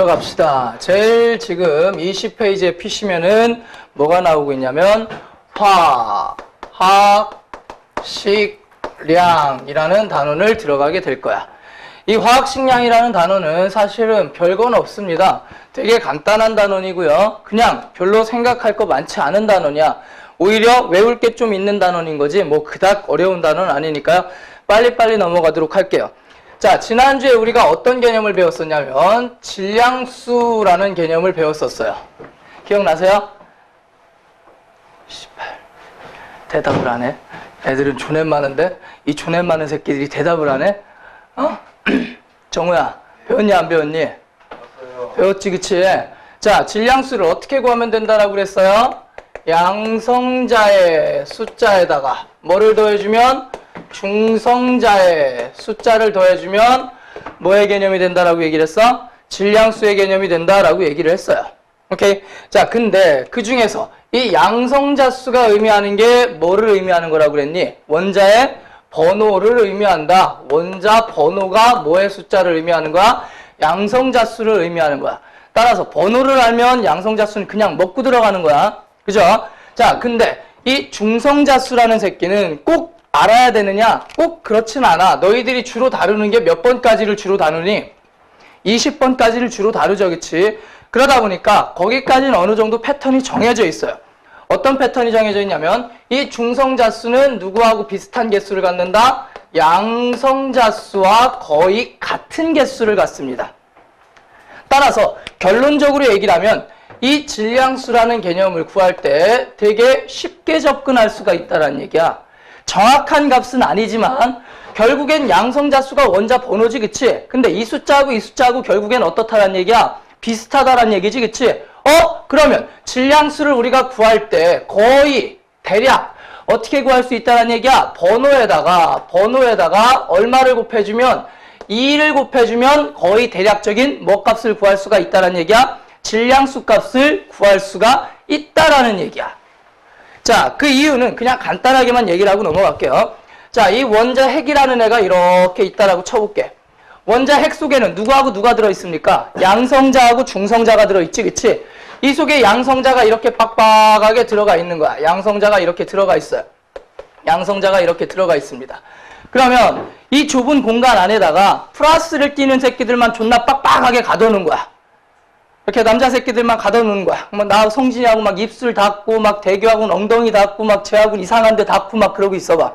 들어갑시다. 제일 지금 20페이지에 피시면은 뭐가 나오고 있냐면 화, 학, 식, 량이라는 단원을 들어가게 될 거야. 이 화학식량이라는 단원은 사실은 별건 없습니다. 되게 간단한 단원이고요. 그냥 별로 생각할 거 많지 않은 단원이야. 오히려 외울 게 좀 있는 단원인 거지 뭐 그닥 어려운 단원은 아니니까요. 빨리빨리 넘어가도록 할게요. 자, 지난주에 우리가 어떤 개념을 배웠었냐면 질량수라는 개념을 배웠었어요. 기억나세요? 18. 대답을 안 해. 애들은 존댓 많은데 이 존댓 많은 새끼들이 대답을 안 해? 어? 정우야, 배웠니 안 배웠니? 배웠어요. 배웠지, 그치? 자, 질량수를 어떻게 구하면 된다라고 그랬어요? 양성자의 숫자에다가 뭐를 더해주면? 중성자의 숫자를 더해주면 뭐의 개념이 된다라고 얘기를 했어? 질량수의 개념이 된다라고 얘기를 했어요. 오케이? 자, 근데 그 중에서 이 양성자 수가 의미하는 게 뭐를 의미하는 거라고 그랬니? 원자의 번호를 의미한다. 원자 번호가 뭐의 숫자를 의미하는 거야? 양성자 수를 의미하는 거야. 따라서 번호를 알면 양성자 수는 그냥 먹고 들어가는 거야. 그죠? 자, 근데 이 중성자 수라는 새끼는 꼭 알아야 되느냐? 꼭 그렇진 않아. 너희들이 주로 다루는 게 몇 번까지를 주로 다루니? 20번까지를 주로 다루죠, 그치? 그러다 보니까 거기까지는 어느 정도 패턴이 정해져 있어요. 어떤 패턴이 정해져 있냐면 이 중성자 수는 누구하고 비슷한 개수를 갖는다? 양성자 수와 거의 같은 개수를 갖습니다. 따라서 결론적으로 얘기를 하면 이 질량수라는 개념을 구할 때 되게 쉽게 접근할 수가 있다는 얘기야. 정확한 값은 아니지만 결국엔 양성자 수가 원자 번호지, 그치? 근데 이 숫자하고 이 숫자하고 결국엔 어떻다란 얘기야? 비슷하다란 얘기지, 그치? 그러면 질량수를 우리가 구할 때 거의 대략 어떻게 구할 수 있다는 얘기야? 번호에다가 얼마를 곱해주면 2를 곱해주면 거의 대략적인 뭐 값을 구할 수가 있다는 얘기야? 질량수 값을 구할 수가 있다라는 얘기야. 자, 그 이유는 그냥 간단하게만 얘기를 하고 넘어갈게요. 자, 이 원자 핵이라는 애가 이렇게 있다라고 쳐볼게. 원자 핵 속에는 누구하고 누가 들어있습니까? 양성자하고 중성자가 들어있지, 그치? 이 속에 양성자가 이렇게 빡빡하게 들어가 있는 거야. 양성자가 이렇게 들어가 있어요. 양성자가 이렇게 들어가 있습니다. 그러면 이 좁은 공간 안에다가 플러스를 띄는 새끼들만 존나 빡빡하게 가둬놓은 거야. 이렇게 남자 새끼들만 가둬놓는 거야. 막 나하고 성진이하고 막 입술 닫고 막 대교하고는 엉덩이 닫고 막 쟤하고는 이상한 데 닫고 막 그러고 있어봐.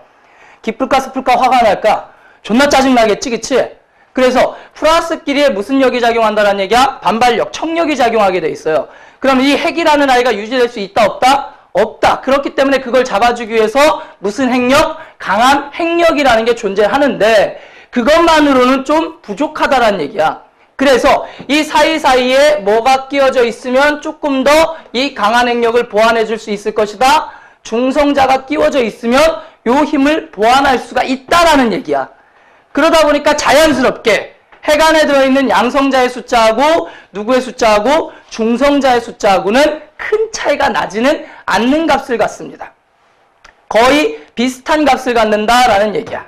기쁠까 슬플까 화가 날까? 존나 짜증나겠지, 그치? 그래서 플러스끼리에 무슨 역이 작용한다는 얘기야? 반발력, 청력이 작용하게 돼 있어요. 그럼 이 핵이라는 아이가 유지될 수 있다 없다? 없다. 그렇기 때문에 그걸 잡아주기 위해서 무슨 핵력? 강한 핵력이라는 게 존재하는데 그것만으로는 좀 부족하다라는 얘기야. 그래서 이 사이사이에 뭐가 끼어져 있으면 조금 더 이 강한 핵력을 보완해 줄 수 있을 것이다. 중성자가 끼워져 있으면 요 힘을 보완할 수가 있다라는 얘기야. 그러다 보니까 자연스럽게 핵 안에 들어있는 양성자의 숫자하고 누구의 숫자하고 중성자의 숫자하고는 큰 차이가 나지는 않는 값을 갖습니다. 거의 비슷한 값을 갖는다라는 얘기야.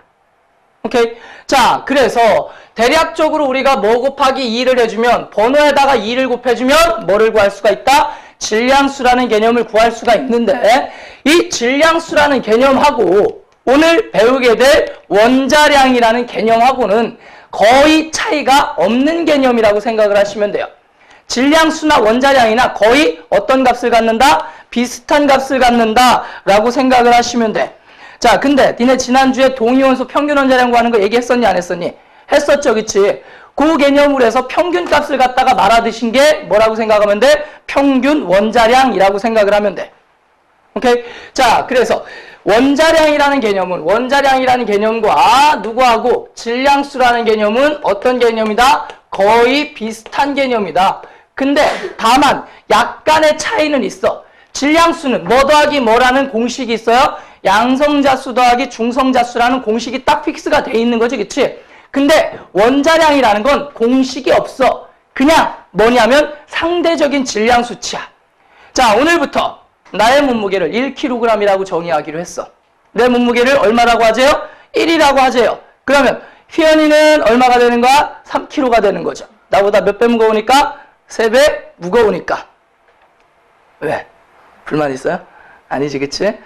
오케이? 자, 그래서 대략적으로 우리가 뭐 곱하기 2를 해주면 번호에다가 2를 곱해주면 뭐를 구할 수가 있다? 질량수라는 개념을 구할 수가 있는데 이 질량수라는 개념하고 오늘 배우게 될 원자량이라는 개념하고는 거의 차이가 없는 개념이라고 생각을 하시면 돼요. 질량수나 원자량이나 거의 어떤 값을 갖는다? 비슷한 값을 갖는다 라고 생각을 하시면 돼. 자, 근데 니네 지난주에 동위원소 평균 원자량 구하는 거 얘기했었니 안 했었니? 했었죠, 그치? 그 개념으로 해서 평균 값을 갖다가 말아드신 게 뭐라고 생각하면 돼? 평균 원자량이라고 생각을 하면 돼. 오케이? 자, 그래서 원자량이라는 개념과 누구하고 질량수라는 개념은 어떤 개념이다? 거의 비슷한 개념이다. 근데 다만 약간의 차이는 있어. 질량수는 뭐 더하기 뭐라는 공식이 있어요? 양성자수 더하기 중성자수라는 공식이 딱 픽스가 돼 있는 거지, 그치? 근데 원자량이라는 건 공식이 없어. 그냥 뭐냐면 상대적인 질량 수치야. 자, 오늘부터 나의 몸무게를 1kg이라고 정의하기로 했어. 내 몸무게를 얼마라고 하재요? 1이라고 하재요. 그러면 휘연이는 얼마가 되는 거야? 3kg가 되는 거죠. 나보다 몇 배 무거우니까? 3배 무거우니까. 왜? 불만 있어요? 아니지, 그치?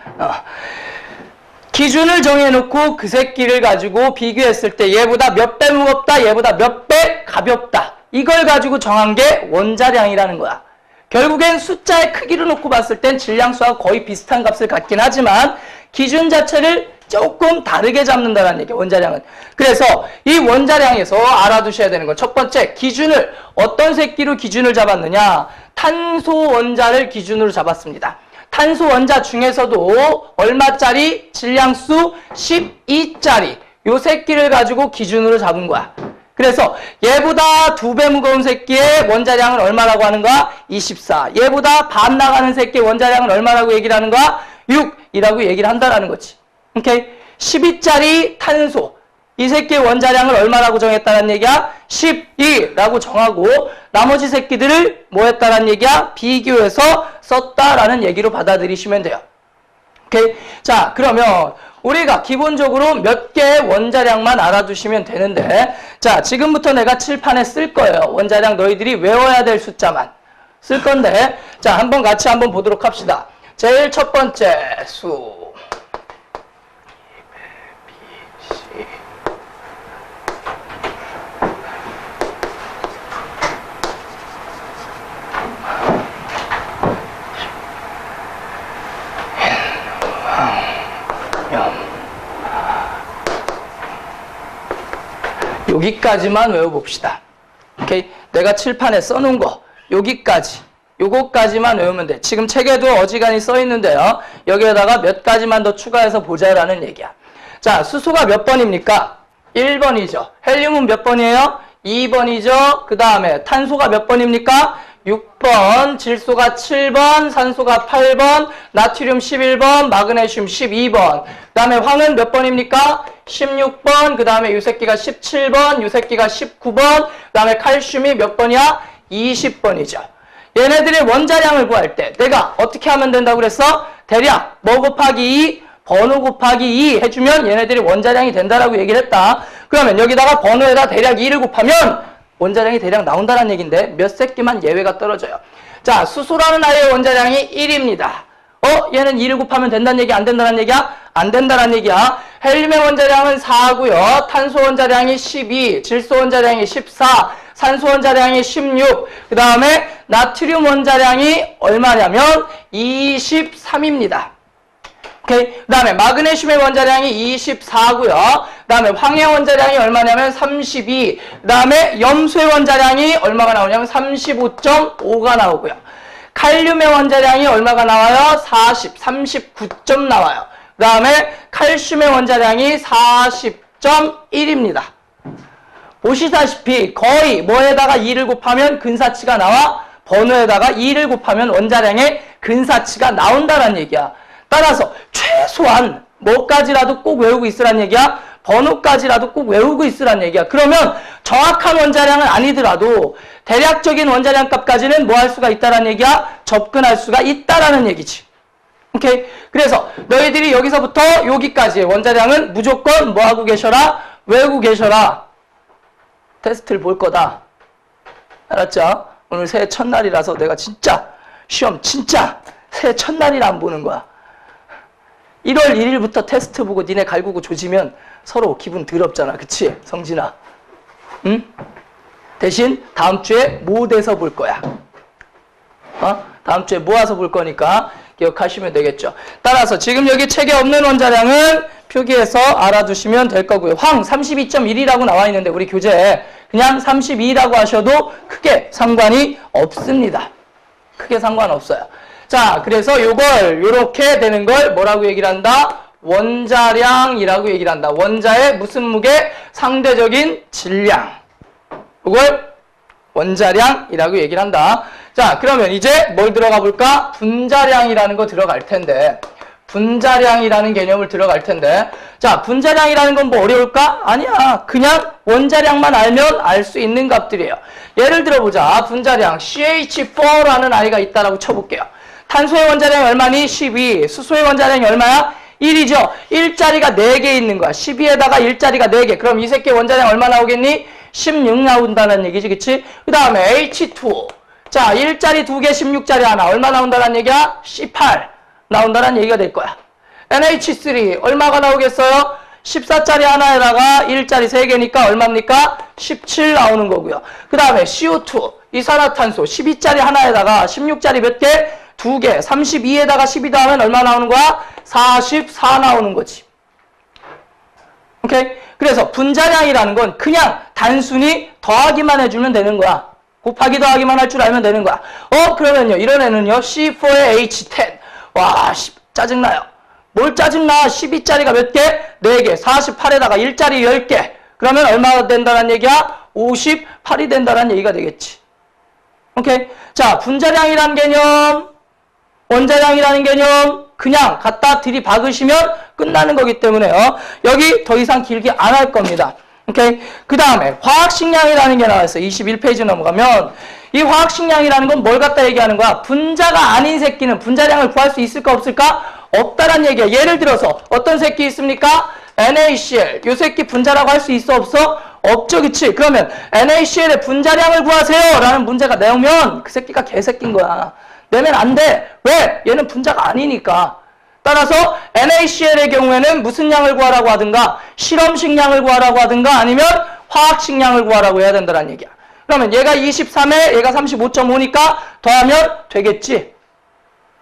기준을 정해놓고 그 새끼를 가지고 비교했을 때 얘보다 몇 배 무겁다, 얘보다 몇 배 가볍다. 이걸 가지고 정한 게 원자량이라는 거야. 결국엔 숫자의 크기를 놓고 봤을 땐 질량수와 거의 비슷한 값을 갖긴 하지만 기준 자체를 조금 다르게 잡는다는 얘기야, 원자량은. 그래서 이 원자량에서 알아두셔야 되는 건 첫 번째, 기준을 어떤 새끼로 기준을 잡았느냐? 탄소 원자를 기준으로 잡았습니다. 탄소 원자 중에서도 얼마짜리? 질량수 12짜리 요 새끼를 가지고 기준으로 잡은 거야. 그래서 얘보다 2배 무거운 새끼의 원자량은 얼마라고 하는 거야? 24. 얘보다 반 나가는 새끼의 원자량은 얼마라고 얘기를 하는 거야? 6이라고 얘기를 한다라는 거지. 오케이? 12짜리 탄소. 이 새끼의 원자량을 얼마라고 정했다는 얘기야? 12라고 정하고 나머지 새끼들을 뭐 했다는 얘기야? 비교해서 썼다라는 얘기로 받아들이시면 돼요. 오케이? 자, 그러면 우리가 기본적으로 몇 개의 원자량만 알아두시면 되는데, 자, 지금부터 내가 칠판에 쓸 거예요. 원자량 너희들이 외워야 될 숫자만 쓸 건데, 자, 한번 같이 한번 보도록 합시다. 제일 첫 번째 수. 여기까지만 외워봅시다. 오케이? 내가 칠판에 써놓은 거 여기까지, 요거까지만 외우면 돼. 지금 책에도 어지간히 써있는데요. 여기에다가 몇 가지만 더 추가해서 보자라는 얘기야. 자, 수소가 몇 번입니까? 1번이죠. 헬륨은 몇 번이에요? 2번이죠. 그 다음에 탄소가 몇 번입니까? 6번, 질소가 7번, 산소가 8번, 나트륨 11번, 마그네슘 12번. 그 다음에 황은 몇 번입니까? 16번, 그 다음에 요 새끼가 17번, 요 새끼가 19번, 그 다음에 칼슘이 몇 번이야? 20번이죠. 얘네들의 원자량을 구할 때 내가 어떻게 하면 된다고 그랬어? 대략 뭐 곱하기 2, 번호 곱하기 2 해주면 얘네들이 원자량이 된다라고 얘기를 했다. 그러면 여기다가 번호에다 대략 2를 곱하면 원자량이 대략 나온다는 얘기인데 몇 새끼만 예외가 떨어져요. 자, 수소라는 아이의 원자량이 1입니다. 얘는 2를 곱하면 된다는 얘기, 안 된다는 얘기야? 안 된다는 얘기야. 헬륨의 원자량은 4고요. 탄소 원자량이 12, 질소 원자량이 14, 산소 원자량이 16, 그 다음에 나트륨 원자량이 얼마냐면 23입니다. 오케이. 그 다음에 마그네슘의 원자량이 24고요. 그 다음에 황의 원자량이 얼마냐면 32. 그 다음에 염소의 원자량이 얼마가 나오냐면 35.5가 나오고요. 칼륨의 원자량이 얼마가 나와요? 40, 39점 나와요. 그 다음에 칼슘의 원자량이 40.1입니다. 보시다시피 거의 뭐에다가 2를 곱하면 근사치가 나와? 번호에다가 2를 곱하면 원자량의 근사치가 나온다는 얘기야. 따라서 최소한 뭐까지라도 꼭 외우고 있으란 얘기야? 번호까지라도 꼭 외우고 있으란 얘기야. 그러면 정확한 원자량은 아니더라도 대략적인 원자량 값까지는 뭐 할 수가 있다란 얘기야? 접근할 수가 있다라는 얘기지. 오케이? 그래서 너희들이 여기서부터 여기까지의 원자량은 무조건 뭐 하고 계셔라? 외우고 계셔라. 테스트를 볼 거다. 알았죠? 오늘 새해 첫날이라서 내가 진짜 시험 진짜 새해 첫날이라 안 보는 거야. 1월 1일부터 테스트 보고 니네 갈구고 조지면 서로 기분 더럽잖아. 그치? 성진아. 응? 대신 다음 주에 모대서 볼 거야. 다음 주에 모아서 볼 거니까 기억하시면 되겠죠. 따라서 지금 여기 책에 없는 원자량은 표기해서 알아두시면 될 거고요. 황 32.1이라고 나와 있는데 우리 교재에 그냥 32라고 하셔도 크게 상관이 없습니다. 크게 상관없어요. 자, 그래서 요걸 요렇게 되는 걸 뭐라고 얘기를 한다? 원자량이라고 얘기를 한다. 원자의 무슨 무게? 상대적인 질량. 이걸 원자량이라고 얘기를 한다. 자, 그러면 이제 뭘 들어가 볼까? 분자량이라는 거 들어갈 텐데, 분자량이라는 개념을 들어갈 텐데, 자, 분자량이라는 건 뭐 어려울까? 아니야. 그냥 원자량만 알면 알 수 있는 값들이에요. 예를 들어보자. 분자량 CH4라는 아이가 있다라고 쳐볼게요. 탄소의 원자량이 얼마니? 12. 수소의 원자량이 얼마야? 1이죠. 1자리가 4개 있는 거야. 12에다가 1자리가 4개. 그럼 이 새끼 원자량 얼마 나오겠니? 16 나온다는 얘기지, 그치? 그 다음에 H2. 자, 1짜리 2개, 16짜리 하나. 얼마 나온다는 얘기야? 18 나온다는 얘기가 될 거야. NH3 얼마가 나오겠어요? 14짜리 하나에다가 1짜리 3개니까 얼마입니까? 17 나오는 거고요. 그 다음에 CO2 이산화탄소 12짜리 하나에다가 16짜리 몇 개? 2개. 32에다가 12 더하면 얼마 나오는 거야? 44 나오는 거지. 오케이? 그래서 분자량이라는 건 그냥 단순히 더하기만 해주면 되는 거야. 곱하기 더하기만 할 줄 알면 되는 거야. 그러면요. 이런 애는요. C4에 H10. 와, 짜증나요. 뭘 짜증나? 12짜리가 몇 개? 4개. 48에다가 1짜리 10개. 그러면 얼마가 된다는 얘기야? 58이 된다는 얘기가 되겠지. 오케이? 자, 분자량이란 개념, 원자량이라는 개념, 그냥 갖다 들이박으시면 끝나는 거기 때문에요. 여기 더 이상 길게 안 할 겁니다. 오케이? 그 다음에 화학식량이라는 게 나와있어요. 21페이지 넘어가면 이 화학식량이라는 건 뭘 갖다 얘기하는 거야? 분자가 아닌 새끼는 분자량을 구할 수 있을까 없을까? 없다란 얘기야. 예를 들어서 어떤 새끼 있습니까? NaCl. 요 새끼 분자라고 할 수 있어 없어? 없죠, 그치? 그러면 NaCl의 분자량을 구하세요 라는 문제가 나오면 그 새끼가 개새끼인 거야. 내면 안 돼. 왜? 얘는 분자가 아니니까. 따라서 NaCl의 경우에는 무슨 양을 구하라고 하든가 실험식량을 구하라고 하든가 아니면 화학식량을 구하라고 해야 된다는 얘기야. 그러면 얘가 23에 얘가 35.5니까 더하면 되겠지.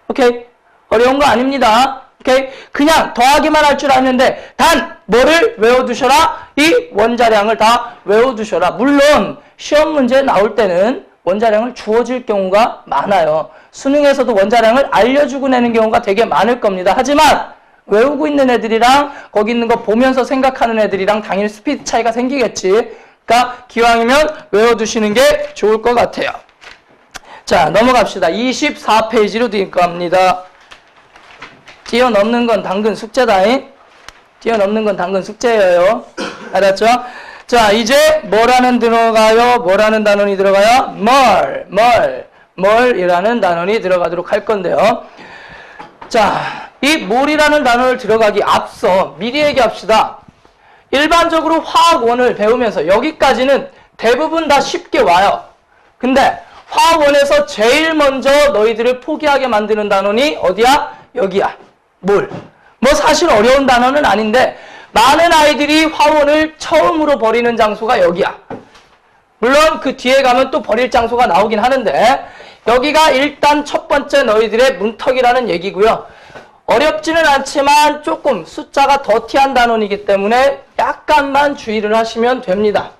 오케이? 어려운 거 아닙니다. 오케이? 그냥 더하기만 할 줄 아면 돼. 단 뭐를 외워두셔라? 이 원자량을 다 외워두셔라. 물론 시험 문제 나올 때는 원자량을 주어질 경우가 많아요. 수능에서도 원자량을 알려주고 내는 경우가 되게 많을 겁니다. 하지만 외우고 있는 애들이랑 거기 있는 거 보면서 생각하는 애들이랑 당연히 스피드 차이가 생기겠지. 그러니까 기왕이면 외워두시는 게 좋을 것 같아요. 자, 넘어갑시다. 24페이지로 들어갑니다. 뛰어넘는 건 당근 숙제다잉. 뛰어넘는 건 당근 숙제예요. 알았죠? 자, 이제 뭐라는 들어가요? 뭐라는 단원이 들어가요? 뭘이라는 단원이 들어가도록 할 건데요. 자, 이 뭘이라는 단원을 들어가기 앞서 미리 얘기합시다. 일반적으로 화학원을 배우면서 여기까지는 대부분 다 쉽게 와요. 근데 화학원에서 제일 먼저 너희들을 포기하게 만드는 단원이 어디야? 여기야. 뭘? 뭐 사실 어려운 단어는 아닌데 많은 아이들이 화원을 처음으로 버리는 장소가 여기야. 물론 그 뒤에 가면 또 버릴 장소가 나오긴 하는데 여기가 일단 첫 번째 너희들의 문턱이라는 얘기고요. 어렵지는 않지만 조금 숫자가 더티한 단원이기 때문에 약간만 주의를 하시면 됩니다.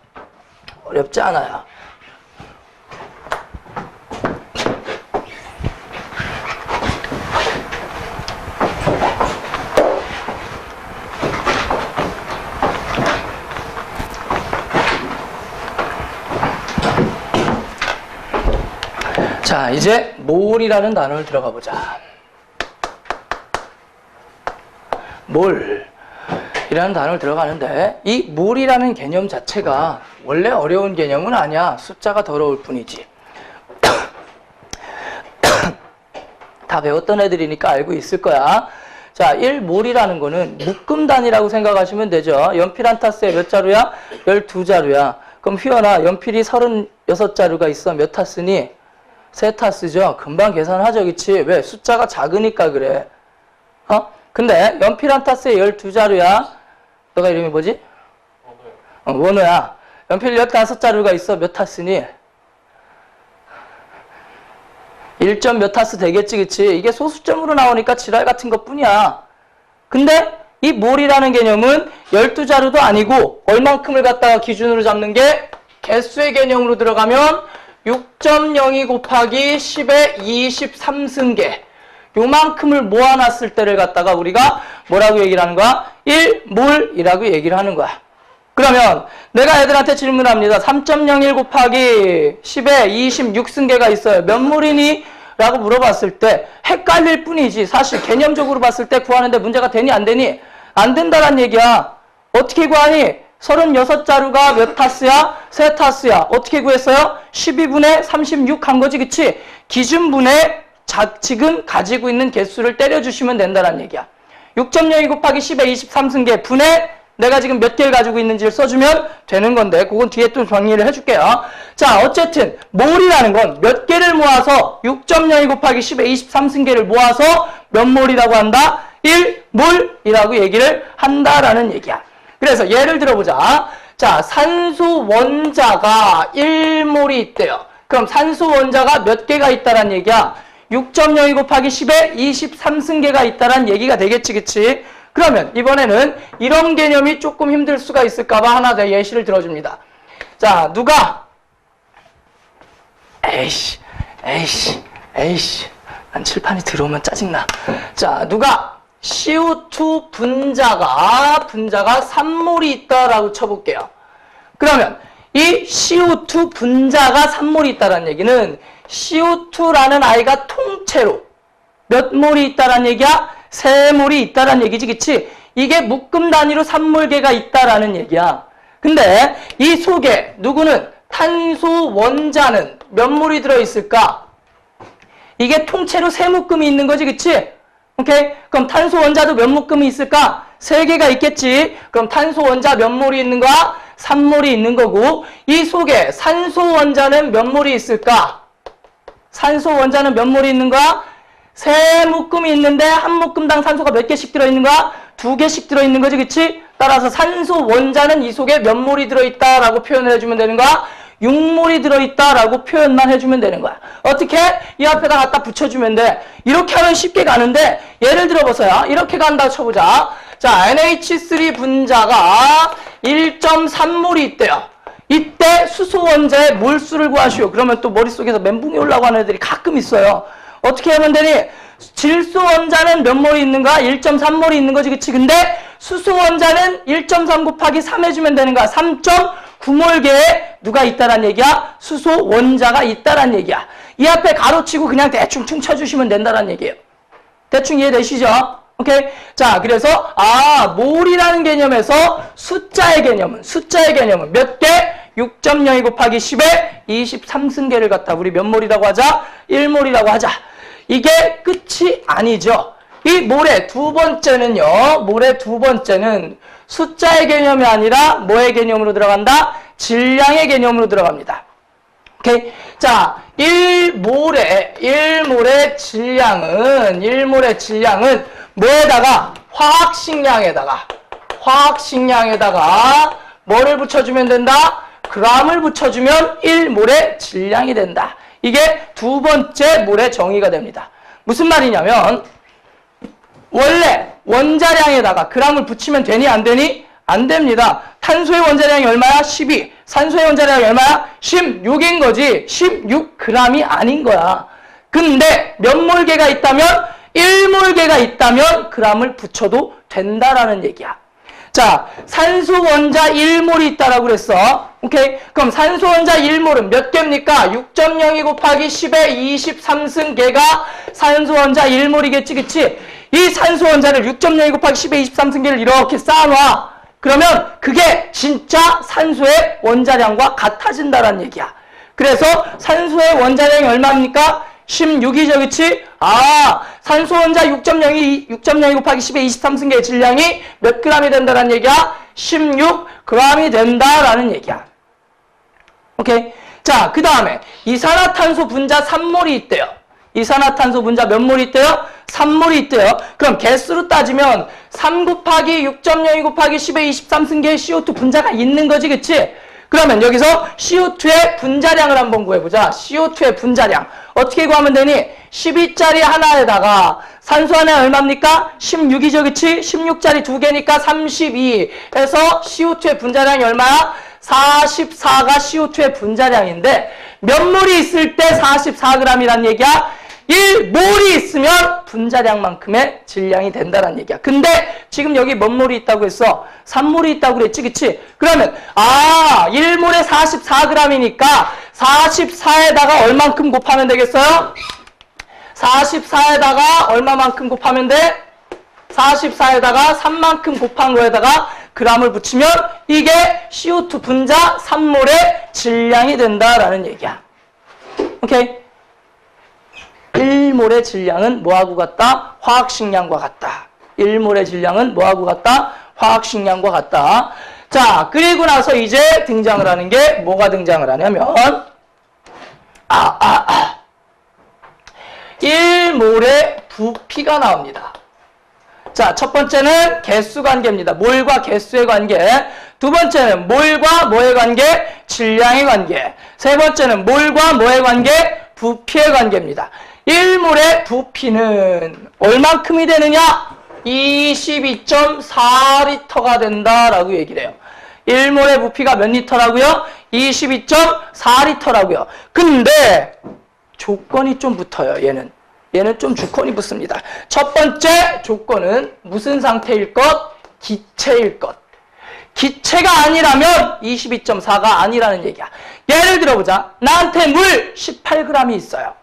어렵지 않아요. 자, 이제 몰이라는 단어를 들어가 보자. 몰이라는 단어를 들어가는데 이 몰이라는 개념 자체가 원래 어려운 개념은 아니야. 숫자가 더러울 뿐이지. 다 배웠던 애들이니까 알고 있을 거야. 자, 1몰이라는 거는 묶음 단위라고 생각하시면 되죠. 연필 한 타스에 몇 자루야? 12자루야. 그럼 휘연아, 연필이 36자루가 있어. 몇 타스니? 3타스죠. 금방 계산하죠, 그치? 왜? 숫자가 작으니까 그래. 근데 연필 한 타스에 12자루야. 너가 이름이 뭐지? 원호야. 원호야. 연필 15자루가 있어. 몇 타스니? 1점 몇 타스 되겠지, 그치? 이게 소수점으로 나오니까 지랄 같은 것 뿐이야. 근데 이 몰이라는 개념은 12자루도 아니고 얼만큼을 갖다가 기준으로 잡는 게 개수의 개념으로 들어가면 6.02 곱하기 10의 23승계 요만큼을 모아놨을 때를 갖다가 우리가 뭐라고 얘기를 하는 거야? 1몰이라고 얘기를 하는 거야. 그러면 내가 애들한테 질문합니다. 3.01 곱하기 10의 26승계가 있어요. 몇 몰이니? 라고 물어봤을 때 헷갈릴 뿐이지 사실 개념적으로 봤을 때 구하는데 문제가 되니 안 되니? 안 된다란 얘기야. 어떻게 구하니? 36자루가 몇 타스야? 3타스야. 어떻게 구했어요? 12분의 36 한 거지, 그치? 기준분에 지금 가지고 있는 개수를 때려주시면 된다는 얘기야. 6.02 곱하기 10의 23승계 분의 내가 지금 몇 개를 가지고 있는지를 써주면 되는 건데 그건 뒤에 또 정리를 해줄게요. 자, 어쨌든 몰이라는 건 몇 개를 모아서 6.02 곱하기 10의 23승계를 모아서 몇 몰이라고 한다? 1몰이라고 얘기를 한다라는 얘기야. 그래서 예를 들어보자. 자, 산소 원자가 1몰이 있대요. 그럼 산소 원자가 몇 개가 있다란 얘기야? 6.02 곱하기 10에 23승계가 있다란 얘기가 되겠지, 그치? 그러면 이번에는 이런 개념이 조금 힘들 수가 있을까봐 하나 더 예시를 들어줍니다. 자, 누가 에이씨 난 칠판이 들어오면 짜증나. 자, 누가 CO2 분자가 3몰이 있다라고 쳐볼게요. 그러면 이 CO2 분자가 3몰이 있다는 얘기는 CO2라는 아이가 통째로 몇 몰이 있다는 얘기야? 3몰이 있다는 얘기지, 그치? 이게 묶음 단위로 3몰계가 있다라는 얘기야. 근데 이 속에 누구는 탄소 원자는 몇 몰이 들어있을까? 이게 통째로 3묶음이 있는 거지, 그치? 오케이? 그럼 탄소 원자도 몇 묶음이 있을까? 3개가 있겠지? 그럼 탄소 원자 몇 몰이 있는 거야? 3몰이 있는 거고, 이 속에 산소 원자는 몇 몰이 있을까? 산소 원자는 몇 몰이 있는 거야? 3묶음이 있는데 한 묶음당 산소가 몇 개씩 들어있는 거야? 2개씩 들어있는 거지, 그치? 따라서 산소 원자는 이 속에 몇 몰이 들어있다라고 표현을 해주면 되는 거야? 6몰이 들어있다라고 표현만 해주면 되는 거야. 어떻게? 이 앞에다 갖다 붙여주면 돼. 이렇게 하면 쉽게 가는데 예를 들어보세요. 이렇게 간다 쳐보자. 자, NH3 분자가 1.3몰이 있대요. 이때 수소 원자의 몰수를 구하시오. 그러면 또 머릿속에서 멘붕이 올라가는 애들이 가끔 있어요. 어떻게 하면 되니? 질소 원자는 몇 몰이 있는가? 1.3몰이 있는 거지, 그치? 근데 수소 원자는 1.3 곱하기 3 해주면 되는 거야. 3.9몰계에 누가 있다란 얘기야? 수소 원자가 있다란 얘기야. 이 앞에 가로치고 그냥 대충 퉁쳐주시면 된다란 얘기예요. 대충 이해되시죠? 오케이? 자, 그래서 몰이라는 개념에서 숫자의 개념은 몇 개? 6.02 곱하기 10에 23승계를 갖다 우리 몇 몰이라고 하자? 1몰이라고 하자. 이게 끝이 아니죠. 이 몰의 두 번째는요. 몰의 두 번째는 숫자의 개념이 아니라 뭐의 개념으로 들어간다? 질량의 개념으로 들어갑니다. 오케이? 자, 1몰의 질량은 뭐에다가? 화학식량에다가 뭐를 붙여주면 된다? g을 붙여주면 1몰의 질량이 된다. 이게 두 번째 몰의 정의가 됩니다. 무슨 말이냐면 원래 원자량에다가 g을 붙이면 되니 안 되니? 안 됩니다. 탄소의 원자량이 얼마야? 12. 산소의 원자량이 얼마야? 16인 거지. 16g이 아닌 거야. 근데 몇 몰계가 있다면? 1몰계가 있다면 g을 붙여도 된다라는 얘기야. 자, 산소 원자 1몰이 있다라고 그랬어. 오케이? 그럼 산소 원자 1몰은 몇 개입니까? 6.02 곱하기 10의 23승계가 산소 원자 1몰이겠지, 그치? 이 산소 원자를 6.02 곱하기 10의 23승계를 이렇게 쌓아놔. 그러면 그게 진짜 산소의 원자량과 같아진다라는 얘기야. 그래서 산소의 원자량이 얼마입니까? 16이죠, 그치? 산소 원자 6.02 곱하기 10의 23승계의 질량이 몇 g이 된다라는 얘기야? 16g이 된다라는 얘기야. 오케이? 자, 그 다음에 이산화탄소 분자 3몰이 있대요. 이산화탄소 분자 몇 몰이 있대요? 3몰이 있대요. 그럼 개수로 따지면 3 곱하기 6.02 곱하기 10의 23승계의 CO2 분자가 있는 거지, 그치? 그러면 여기서 CO2의 분자량을 한번 구해보자. CO2의 분자량. 어떻게 구하면 되니? 12짜리 하나에다가 산소 하나 얼마입니까? 16이죠, 그치? 16짜리 두 개니까 32 해서 CO2의 분자량이 얼마야? 44가 CO2의 분자량인데 몇 몰이 있을 때 44g이란 얘기야? 1몰이 있으면 분자량만큼의 질량이 된다는 얘기야. 근데 지금 여기 몇 몰이 있다고 했어? 3몰이 있다고 그랬지, 그치? 그러면 1몰에 44g이니까 44에다가 얼만큼 곱하면 되겠어요? 44에다가 얼마만큼 곱하면 돼? 44에다가 3만큼 곱한 거에다가 g을 붙이면 이게 CO2 분자 3몰의 질량이 된다라는 얘기야. 오케이? 1몰의 질량은 뭐하고 같다? 화학식량과 같다. 1몰의 질량은 뭐하고 같다? 화학식량과 같다. 자, 그리고 나서 이제 등장을 하는 게 뭐가 등장을 하냐면 1몰의 부피가 나옵니다. 자, 첫 번째는 개수 관계입니다. 몰과 개수의 관계. 두 번째는 몰과 뭐의 관계? 질량의 관계. 세 번째는 몰과 뭐의 관계? 부피의 관계입니다. 1몰의 부피는 얼만큼이 되느냐? 22.4리터가 된다라고 얘기를 해요. 1몰의 부피가 몇 리터라고요? 22.4리터라고요. 근데 조건이 좀 붙어요. 얘는 좀 조건이 붙습니다. 첫 번째 조건은 무슨 상태일 것? 기체일 것. 기체가 아니라면 22.4가 아니라는 얘기야. 예를 들어보자. 나한테 물 18g이 있어요.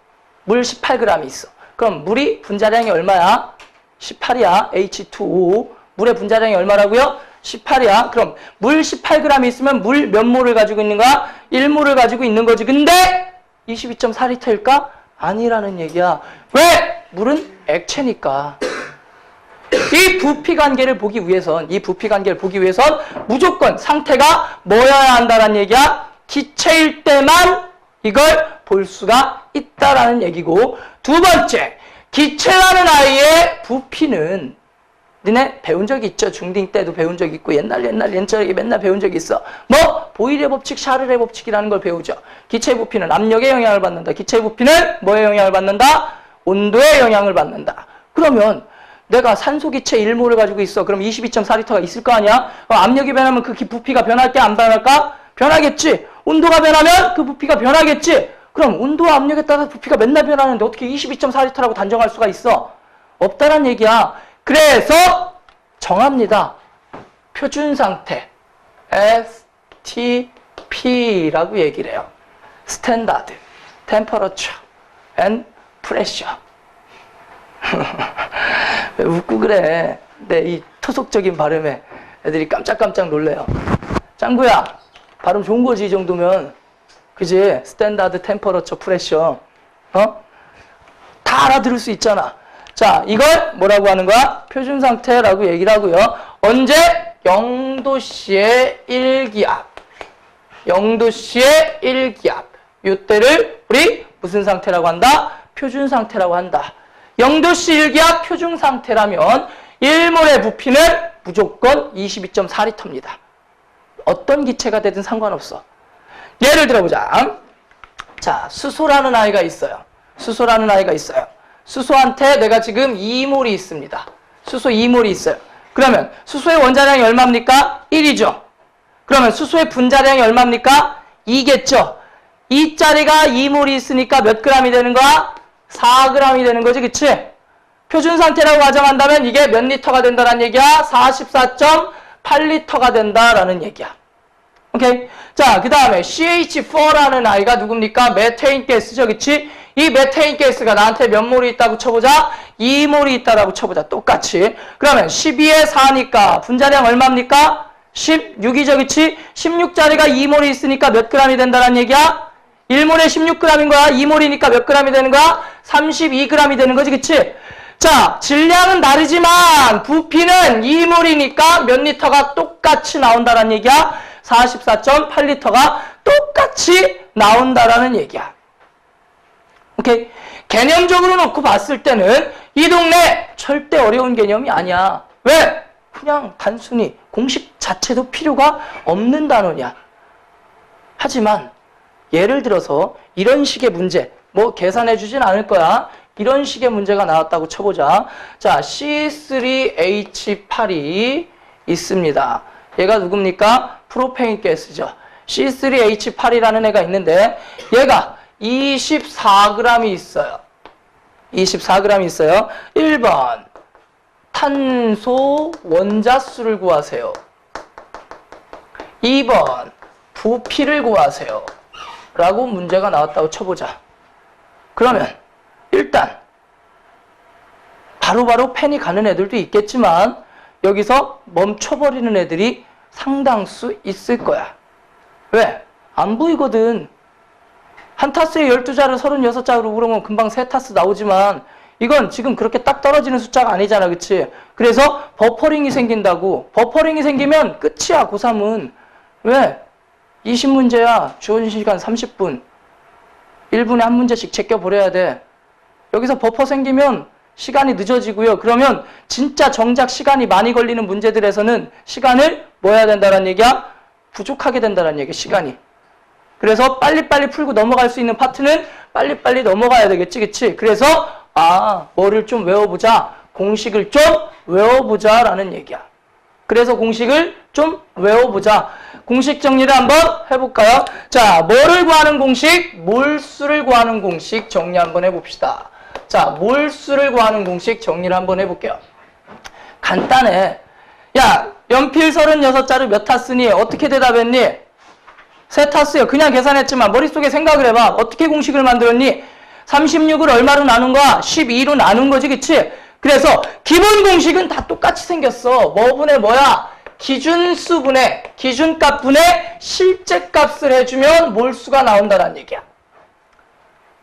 물 18g이 있어. 그럼 물이 분자량이 얼마야? 18이야. H2O. 물의 분자량이 얼마라고요? 18이야. 그럼 물 18g이 있으면 물 몇 몰을 가지고 있는 거야? 1몰을 가지고 있는 거지. 근데 22.4리터일까? 아니라는 얘기야. 왜? 물은 액체니까. 이 부피 관계를 보기 위해선 무조건 상태가 뭐여야 한다는 얘기야? 기체일 때만 이걸 볼 수가 있다라는 얘기고, 두 번째, 기체라는 아이의 부피는 니네 배운 적 있죠? 중딩 때도 배운 적 있고 옛날에 맨날 배운 적 있어. 뭐 보일의 법칙, 샤를의 법칙이라는 걸 배우죠. 기체 부피는 압력에 영향을 받는다. 기체 부피는 뭐에 영향을 받는다? 온도에 영향을 받는다. 그러면 내가 산소 기체 1몰을 가지고 있어. 그럼 22.4리터가 있을 거 아니야? 압력이 변하면 그 부피가 변할게? 안 변할까? 변하겠지. 온도가 변하면 그 부피가 변하겠지. 그럼 온도와 압력에 따라 부피가 맨날 변하는데 어떻게 22.4리터라고 단정할 수가 있어? 없다란 얘기야. 그래서 정합니다. 표준 상태 STP라고 얘기를 해요. Standard Temperature and Pressure. 왜 웃고 그래? 내 이 토속적인 발음에 애들이 깜짝깜짝 놀래요. 짱구야, 발음 좋은 거지 이 정도면. 그지? Standard Temperature Pressure. 다 알아들을 수 있잖아. 자, 이걸 뭐라고 하는 거야? 표준 상태라고 얘기를 하고요. 언제? 0도씨의 1기압. 0도씨의 1기압. 이때를 우리 무슨 상태라고 한다? 표준 상태라고 한다. 0도씨 1기압 표준 상태라면 1몰의 부피는 무조건 22.4리터입니다. 어떤 기체가 되든 상관없어. 예를 들어보자. 자, 수소라는 아이가 있어요. 수소한테 내가 지금 2몰이 있습니다. 수소 2몰이 있어요. 그러면 수소의 원자량이 얼마입니까? 1이죠. 그러면 수소의 분자량이 얼마입니까? 2겠죠. 2짜리가 2몰이 있으니까 몇 g이 되는 거야? 4g이 되는 거지, 그치? 표준 상태라고 가정한다면 이게 몇 리터가 된다는 얘기야? 44.8리터가 된다라는 얘기야. 오케이? 자, 그 다음에 CH4라는 아이가 누굽니까? 메테인 가스죠, 그치? 이 메테인 가스가 나한테 몇 몰이 있다고 쳐보자? 2몰이 있다라고 쳐보자. 똑같이. 그러면 12에 4니까 분자량 얼마입니까? 16이죠, 그치? 16짜리가 2몰이 있으니까 몇 g이 된다는 얘기야? 1몰에 16g인 거야. 2몰이니까 몇 g이 되는 거야? 32g이 되는 거지, 그치? 자, 질량은 다르지만 부피는 2몰이니까 몇 리터가 똑같이 나온다는 얘기야? 44.8리터가 똑같이 나온다라는 얘기야. 오케이? 개념적으로 놓고 봤을 때는 이 동네 절대 어려운 개념이 아니야. 왜? 그냥 단순히 공식 자체도 필요가 없는 단어냐. 하지만 예를 들어서 이런 식의 문제, 뭐 계산해 주진 않을 거야. 이런 식의 문제가 나왔다고 쳐보자. 자, C3H8이 있습니다. 얘가 누굽니까? 프로페인 가스죠. C3H8이라는 애가 있는데 얘가 24g이 있어요. 24g이 있어요. 1번 탄소 원자수를 구하세요. 2번 부피를 구하세요. 라고 문제가 나왔다고 쳐보자. 그러면 일단 바로바로 펜이 가는 애들도 있겠지만 여기서 멈춰버리는 애들이 상당수 있을 거야. 왜? 안 보이거든. 한 타스에 12자를 36자로 그러면 금방 3타스 나오지만 이건 지금 그렇게 딱 떨어지는 숫자가 아니잖아. 그치? 그래서 버퍼링이 생긴다고. 버퍼링이 생기면 끝이야, 고3은. 왜? 20문제야. 주어진 시간 30분. 1분에 한 문제씩 제껴버려야 돼. 여기서 버퍼 생기면 시간이 늦어지고요. 그러면 진짜 정작 시간이 많이 걸리는 문제들에서는 시간을 뭐 해야 된다는 얘기야? 부족하게 된다는 얘기야, 시간이. 그래서 빨리빨리 풀고 넘어갈 수 있는 파트는 빨리빨리 넘어가야 되겠지, 그치? 그래서 뭐를 좀 외워보자. 공식을 좀 외워보자 라는 얘기야. 그래서 공식을 좀 외워보자. 공식 정리를 한번 해볼까요? 자, 뭐를 구하는 공식? 몰수를 구하는 공식 정리 한번 해봅시다. 자, 몰수를 구하는 공식 정리를 한번 해볼게요. 간단해. 야, 연필 36자루 몇 타쓰니? 어떻게 대답했니? 3타쓰요. 그냥 계산했지만 머릿속에 생각을 해봐. 어떻게 공식을 만들었니? 36을 얼마로 나눈 거야? 12로 나눈 거지, 그치? 그래서 기본 공식은 다 똑같이 생겼어. 뭐 분의 뭐야? 기준수 분의, 기준값 분의 실제값을 해주면 몰수가 나온다는 얘기야.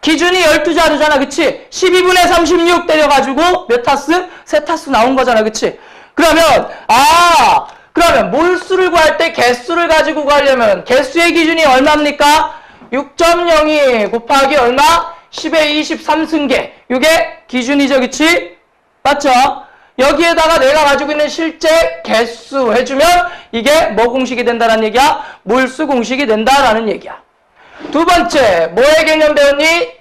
기준이 12자루잖아, 그치? 12분의 36 때려가지고 몇 타스? 3타스 나온 거잖아, 그치? 그러면 몰수를 구할 때 개수를 가지고 구하려면 개수의 기준이 얼마입니까? 6.02 곱하기 얼마? 10의 23승계. 이게 기준이죠, 그치? 맞죠? 여기에다가 내가 가지고 있는 실제 개수 해주면 이게 뭐 공식이 된다는 얘기야? 몰수 공식이 된다라는 얘기야. 두 번째, 뭐의 개념 배웠니?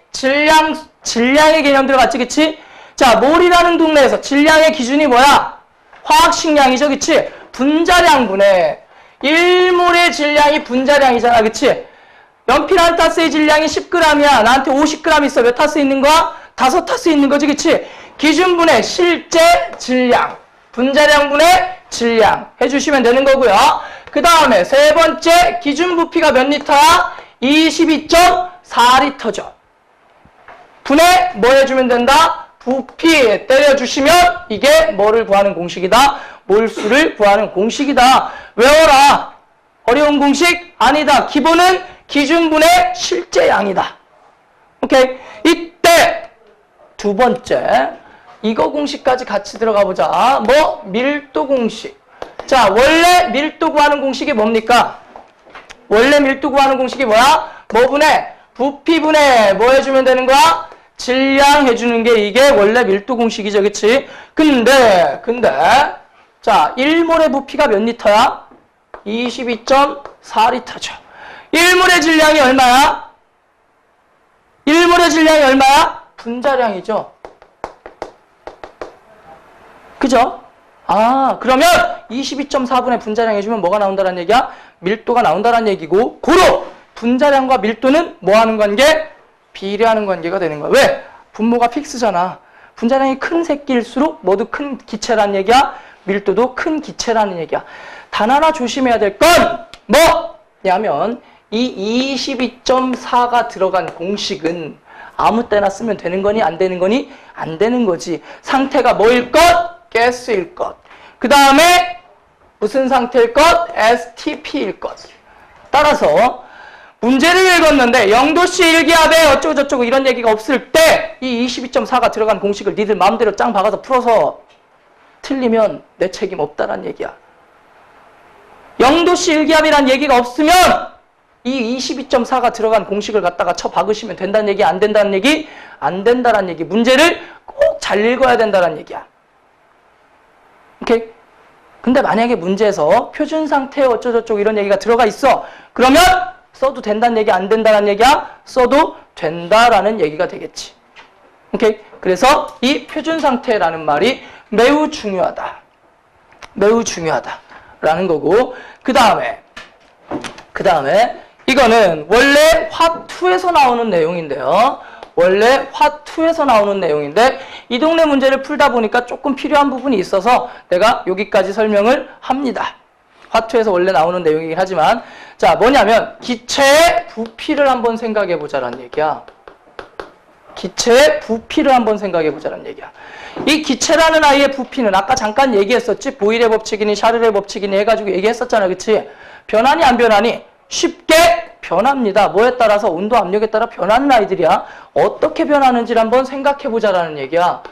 질량의 개념 들어갔지, 그치? 자, 몰이라는 동네에서 질량의 기준이 뭐야? 화학식량이죠, 그치? 분자량분의 1몰의 질량이 분자량이잖아, 그치? 연필 한 타스의 질량이 10g이야. 나한테 50g 있어. 몇 타스 있는 거야? 5타스 있는 거지, 그치? 기준분의 실제 질량, 분자량분의 질량 해주시면 되는 거고요. 그 다음에 세 번째, 기준 부피가 몇 리터야? 22.4리터죠. 분해 뭐 해주면 된다? 부피 때려주시면 이게 뭐를 구하는 공식이다? 몰수를 구하는 공식이다. 외워라. 어려운 공식? 아니다. 기본은 기준분의 실제 양이다. 오케이? 이때 두 번째, 이거 공식까지 같이 들어가 보자. 뭐? 밀도 공식. 자, 원래 밀도 구하는 공식이 뭡니까? 원래 밀도 구하는 공식이 뭐야? 뭐 분해? 부피 분해 뭐 해주면 되는 거야? 질량 해주는 게 이게 원래 밀도 공식이죠, 그치? 근데 자, 1몰의 부피가 몇 리터야? 22.4리터죠. 1몰의 질량이 얼마야? 1몰의 질량이 얼마야? 분자량이죠. 그죠? 그러면 22.4분의 분자량 해주면 뭐가 나온다는 얘기야? 밀도가 나온다는 얘기고, 고로 분자량과 밀도는 뭐 하는 관계? 비례하는 관계가 되는 거야. 왜? 분모가 픽스잖아. 분자량이 큰 새끼일수록 모두 큰 기체라는 얘기야. 밀도도 큰 기체라는 얘기야. 단 하나 조심해야 될 건 뭐냐면 이 22.4가 들어간 공식은 아무 때나 쓰면 되는 거니 안 되는 거니? 안 되는 거지. 상태가 뭐일 것? 가스일 것. 그 다음에 무슨 상태일 것? STP일 것. 따라서 문제를 읽었는데 0도씨 일기압에 어쩌고저쩌고 이런 얘기가 없을 때 이 22.4가 들어간 공식을 니들 마음대로 짱 박아서 풀어서 틀리면 내 책임 없다란 얘기야. 0도씨 일기압이란 얘기가 없으면 이 22.4가 들어간 공식을 갖다가 쳐 박으시면 된다는 얘기, 안 된다는 얘기? 안 된다는 얘기. 문제를 꼭 잘 읽어야 된다는 얘기야. 오케이? 근데 만약에 문제에서 표준 상태 어쩌고저쩌고 이런 얘기가 들어가 있어. 그러면 써도 된다는 얘기, 안 된다는 얘기야? 써도 된다라는 얘기가 되겠지. 오케이? 그래서 이 표준 상태라는 말이 매우 중요하다. 매우 중요하다라는 거고, 그 다음에 이거는 원래 화2에서 나오는 내용인데요. 원래 화2에서 나오는 내용인데 이 동네 문제를 풀다 보니까 조금 필요한 부분이 있어서 내가 여기까지 설명을 합니다. 화2에서 원래 나오는 내용이긴 하지만, 자, 뭐냐면 기체의 부피를 한번 생각해 보자라는 얘기야. 기체의 부피를 한번 생각해 보자라는 얘기야. 이 기체라는 아이의 부피는 아까 잠깐 얘기했었지. 보일의 법칙이니 샤를의 법칙이니 해가지고 얘기했었잖아, 그치? 변하니 안 변하니? 쉽게 변합니다. 뭐에 따라서? 온도 압력에 따라 변하는 아이들이야. 어떻게 변하는지를 한번 생각해보자라는 얘기야.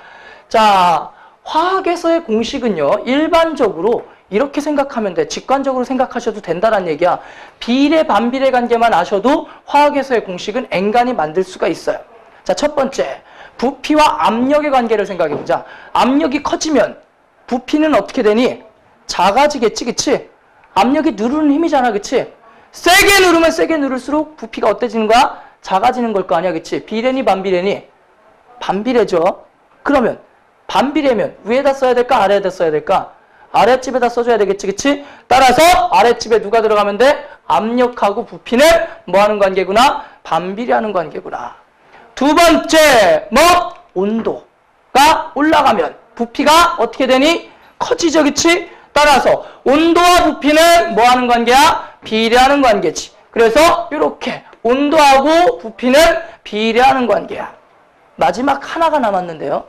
자, 화학에서의 공식은요, 일반적으로 이렇게 생각하면 돼. 직관적으로 생각하셔도 된다는 얘기야. 비례, 반비례 관계만 아셔도 화학에서의 공식은 엔간히 만들 수가 있어요. 자, 첫 번째, 부피와 압력의 관계를 생각해보자. 압력이 커지면 부피는 어떻게 되니? 작아지겠지, 그치? 압력이 누르는 힘이잖아, 그치? 세게 누르면 세게 누를수록 부피가 어때지는 거야? 작아지는 걸 거 아니야, 그치? 비례니 반비례니? 반비례죠. 그러면 반비례면 위에다 써야 될까? 아래에다 써야 될까? 아랫집에다 써줘야 되겠지, 그치? 따라서 아랫집에 누가 들어가면 돼? 압력하고 부피는 뭐하는 관계구나? 반비례하는 관계구나. 두 번째, 뭐? 온도가 올라가면 부피가 어떻게 되니? 커지죠, 그치? 따라서 온도와 부피는 뭐하는 관계야? 비례하는 관계지. 그래서 이렇게 온도하고 부피는 비례하는 관계야. 마지막 하나가 남았는데요.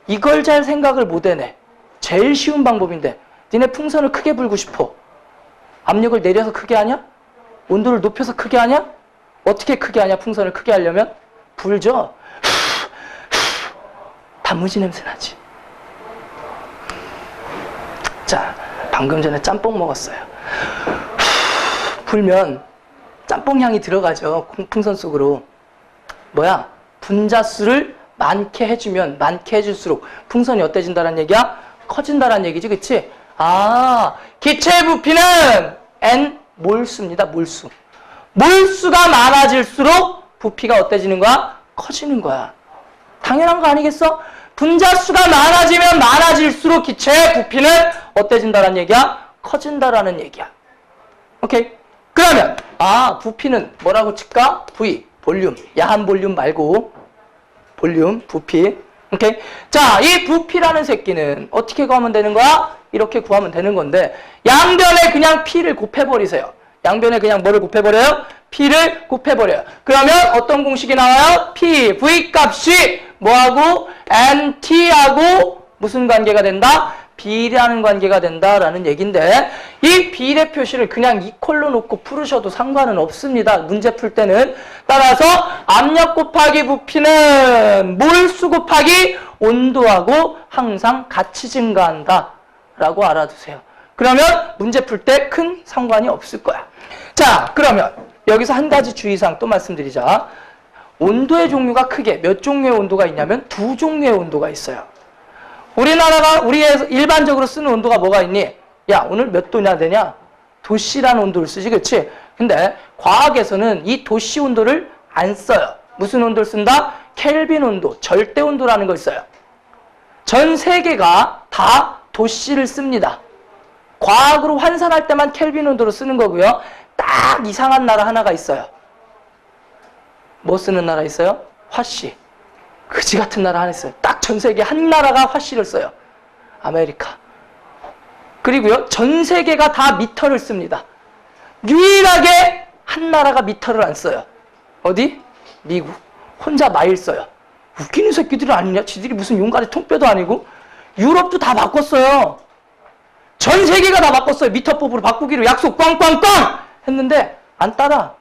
이걸 잘 생각을 못 해내. 제일 쉬운 방법인데 니네 풍선을 크게 불고 싶어. 압력을 내려서 크게 하냐? 온도를 높여서 크게 하냐? 어떻게 크게 하냐? 풍선을 크게 하려면? 불죠. 단무지 냄새 나지. 자, 방금 전에 짬뽕 먹었어요. 불면 짬뽕 향이 들어가죠. 풍선 속으로. 뭐야? 분자수를 많게 해주면 많게 해줄수록 풍선이 어때진다는 얘기야? 커진다는 얘기지, 그치? 아, 기체의 부피는 N 몰수입니다. 몰수. 몰수가 많아질수록 부피가 어때지는 거야? 커지는 거야. 당연한 거 아니겠어? 분자수가 많아지면 많아질수록 기체의 부피는 어때진다는 얘기야? 커진다라는 얘기야. 오케이? 그러면 부피는 뭐라고 칠까? V, 볼륨. 야한 볼륨 말고 볼륨, 부피. 오케이? 자, 이 부피라는 새끼는 어떻게 구하면 되는 거야? 이렇게 구하면 되는 건데 양변에 그냥 P를 곱해버리세요. 양변에 그냥 뭐를 곱해버려요? P를 곱해버려요. 그러면 어떤 공식이 나와요? P, V 값이 뭐하고? NT하고 무슨 관계가 된다? 비례하는 관계가 된다라는 얘기인데 이 비례 표시를 그냥 이퀄로 놓고 풀으셔도 상관은 없습니다. 문제 풀 때는. 따라서 압력 곱하기 부피는 몰수 곱하기 온도하고 항상 같이 증가한다 라고 알아두세요. 그러면 문제 풀 때 큰 상관이 없을 거야. 자, 그러면 여기서 한 가지 주의사항 또 말씀드리자. 온도의 종류가 크게 몇 종류의 온도가 있냐면 두 종류의 온도가 있어요. 우리에서 일반적으로 쓰는 온도가 뭐가 있니? 야, 오늘 몇 도냐 되냐? 도씨라는 온도를 쓰지, 그치? 근데 과학에서는 이 도씨 온도를 안 써요. 무슨 온도를 쓴다? 켈빈 온도, 절대 온도라는 걸 써요. 전 세계가 다 도씨를 씁니다. 과학으로 환산할 때만 켈빈 온도로 쓰는 거고요. 딱 이상한 나라 하나가 있어요. 뭐 쓰는 나라 있어요? 화씨. 그지 같은 나라 하나 있어요. 딱 전 세계 한 나라가 화씨를 써요. 아메리카. 그리고요, 전 세계가 다 미터를 씁니다. 유일하게 한 나라가 미터를 안 써요. 어디? 미국. 혼자 마일 써요. 웃기는 새끼들이 아니냐? 지들이 무슨 용가리 통뼈도 아니고. 유럽도 다 바꿨어요. 전 세계가 다 바꿨어요. 미터법으로 바꾸기로 약속 꽝꽝꽝 했는데 안 따라.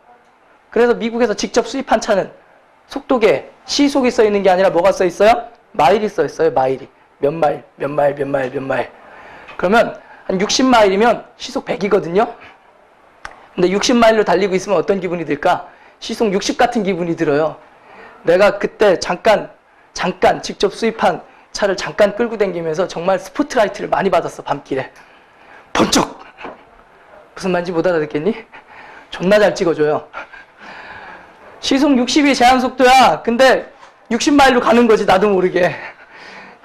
그래서 미국에서 직접 수입한 차는 속도계, 시속이 써 있는 게 아니라 뭐가 써 있어요? 마일이 써 있어요. 마일이. 몇 마일, 몇 마일, 몇 마일, 몇 마일. 그러면 한 60마일이면 시속 100이거든요. 근데 60마일로 달리고 있으면 어떤 기분이 들까? 시속 60 같은 기분이 들어요. 내가 그때 잠깐 직접 수입한 차를 잠깐 끌고 다니면서 정말 스포트라이트를 많이 받았어. 밤길에. 번쩍! 무슨 말인지 못 알아듣겠니? 존나 잘 찍어줘요. 시속 60이 제한속도야. 근데 60마일로 가는 거지, 나도 모르게.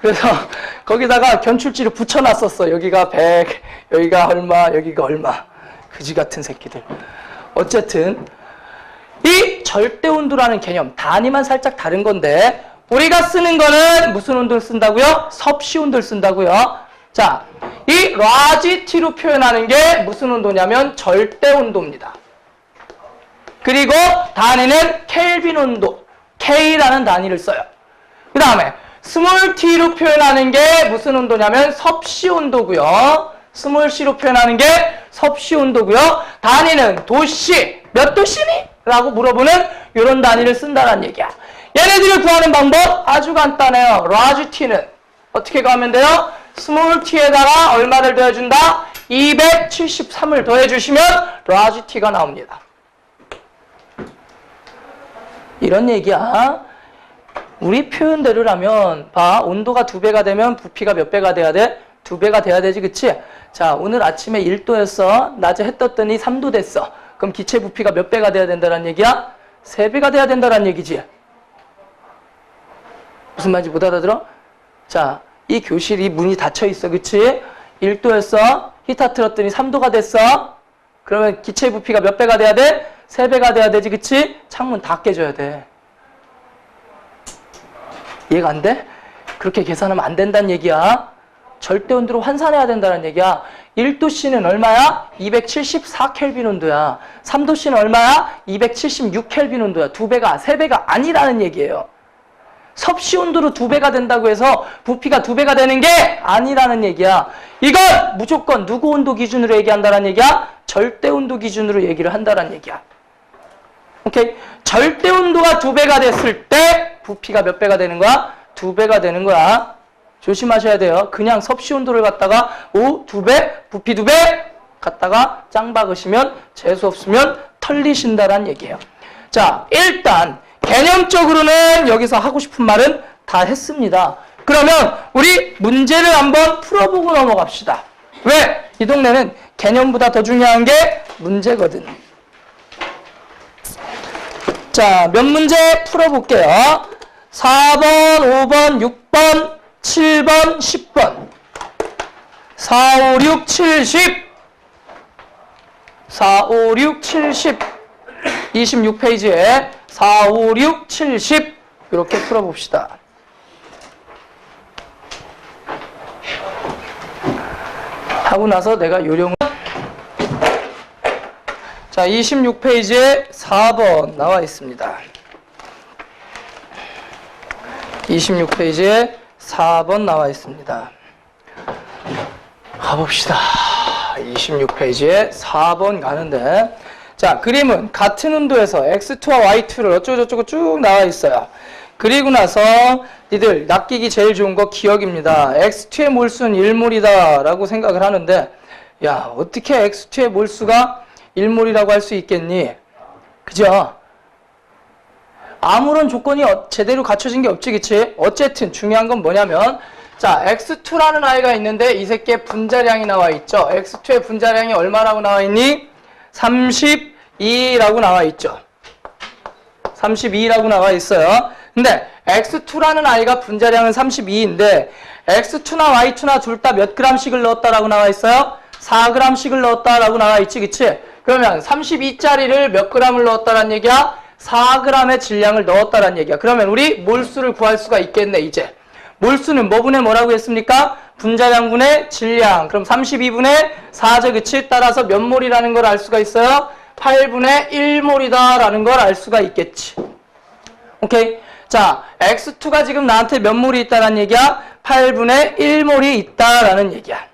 그래서 거기다가 견출지를 붙여놨었어. 여기가 100, 여기가 얼마, 여기가 얼마. 그지 같은 새끼들. 어쨌든 이 절대온도라는 개념, 단위만 살짝 다른 건데 우리가 쓰는 거는 무슨 온도를 쓴다고요? 섭씨 온도를 쓴다고요. 자, 이 라지티로 표현하는 게 무슨 온도냐면 절대온도입니다. 그리고 단위는 켈빈 온도, K라는 단위를 써요. 그 다음에 스몰 t로 표현하는 게 무슨 온도냐면 섭씨 온도고요. 스몰 c로 표현하는 게 섭씨 온도고요. 단위는 도씨, 몇 도씨니? 라고 물어보는 이런 단위를 쓴다는 얘기야. 얘네들을 구하는 방법 아주 간단해요. large t는 어떻게 구하면 돼요? small t에다가 얼마를 더해준다? 273을 더해주시면 large t가 나옵니다. 이런 얘기야. 우리 표현대로라면 봐, 온도가 2배가 되면 부피가 몇 배가 돼야 돼? 2배가 돼야 되지, 그치? 자, 오늘 아침에 1도였어. 낮에 해 떴더니 3도 됐어. 그럼 기체 부피가 몇 배가 돼야 된다는 얘기야? 3배가 돼야 된다는 얘기지. 무슨 말인지 못 알아들어? 자, 이 교실이 문이 닫혀 있어, 그치? 1도였어. 히터 틀었더니 3도가 됐어. 그러면 기체 부피가 몇 배가 돼야 돼? 3배가 돼야 되지, 그치? 창문 다 깨져야 돼. 이해가 안 돼? 그렇게 계산하면 안 된다는 얘기야. 절대 온도로 환산해야 된다는 얘기야. 1도씨는 얼마야? 274켈빈 온도야. 3도씨는 얼마야? 276켈빈 온도야. 2배가, 3배가 아니라는 얘기예요. 섭씨 온도로 2배가 된다고 해서 부피가 2배가 되는 게 아니라는 얘기야. 이건 무조건 누구 온도 기준으로 얘기한다는 얘기야? 절대 온도 기준으로 얘기를 한다는 얘기야. 오케이? 절대 온도가 2배가 됐을 때 부피가 몇 배가 되는 거야? 2배가 되는 거야. 조심하셔야 돼요. 그냥 섭씨 온도를 갖다가 2배, 부피 2배 갖다가 짱 박으시면 재수 없으면 털리신다란 얘기예요. 자, 일단 개념적으로는 여기서 하고 싶은 말은 다 했습니다. 그러면 우리 문제를 한번 풀어보고 넘어갑시다. 왜? 이 동네는 개념보다 더 중요한 게 문제거든. 자, 몇 문제 풀어볼게요. 4번, 5번, 6번, 7번, 10번. 4, 5, 6, 7, 10. 4, 5, 6, 7, 10. 26페이지에 4, 5, 6, 7, 10. 이렇게 풀어봅시다. 하고 나서 내가 요령을. 자, 26페이지에 4번 나와 있습니다. 26페이지에 4번 나와 있습니다. 가봅시다. 26페이지에 4번 가는데, 자, 그림은 같은 온도에서 X2와 Y2를 어쩌고저쩌고 쭉 나와 있어요. 그리고 나서 니들 낚이기 제일 좋은 거 기억입니다. X2의 몰수는 1몰이다 라고 생각을 하는데, 야, 어떻게 X2의 몰수가 1몰이라고 할 수 있겠니? 그죠? 아무런 조건이 제대로 갖춰진 게 없지, 그치? 어쨌든 중요한 건 뭐냐면, 자, X2라는 아이가 있는데 이 새끼의 분자량이 나와 있죠. X2의 분자량이 얼마라고 나와 있니? 32라고 나와 있죠. 32라고 나와 있어요. 근데 X2라는 아이가 분자량은 32인데 X2나 Y2나 둘 다 몇 g씩을 넣었다라고 나와 있어요? 4g씩을 넣었다라고 나와 있지, 그치? 그러면 32짜리를 몇 g을 넣었다란 얘기야? 4g의 질량을 넣었다란 얘기야. 그러면 우리 몰수를 구할 수가 있겠네, 이제. 몰수는 뭐분의 뭐라고 했습니까? 분자량분의 질량. 그럼 32분의 4죠, 그치? 따라서 몇 몰이라는 걸 알 수가 있어요? 8분의 1몰이다 라는 걸 알 수가 있겠지. 오케이? 자, X2가 지금 나한테 몇 몰이 있다는 얘기야? 8분의 1몰이 있다라는 얘기야.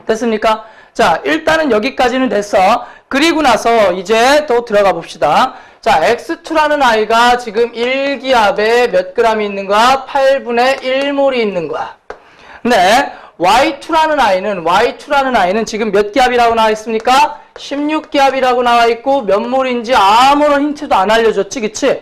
됐습니까? 자, 일단은 여기까지는 됐어. 그리고 나서 이제 또 들어가 봅시다. 자, X2라는 아이가 지금 1기압에 몇 g이 있는 거야? 8분의 1몰이 있는 거야. 근데 Y2라는 아이는 지금 몇 기압이라고 나와 있습니까? 16기압이라고 나와 있고 몇 몰인지 아무런 힌트도 안 알려줬지, 그치?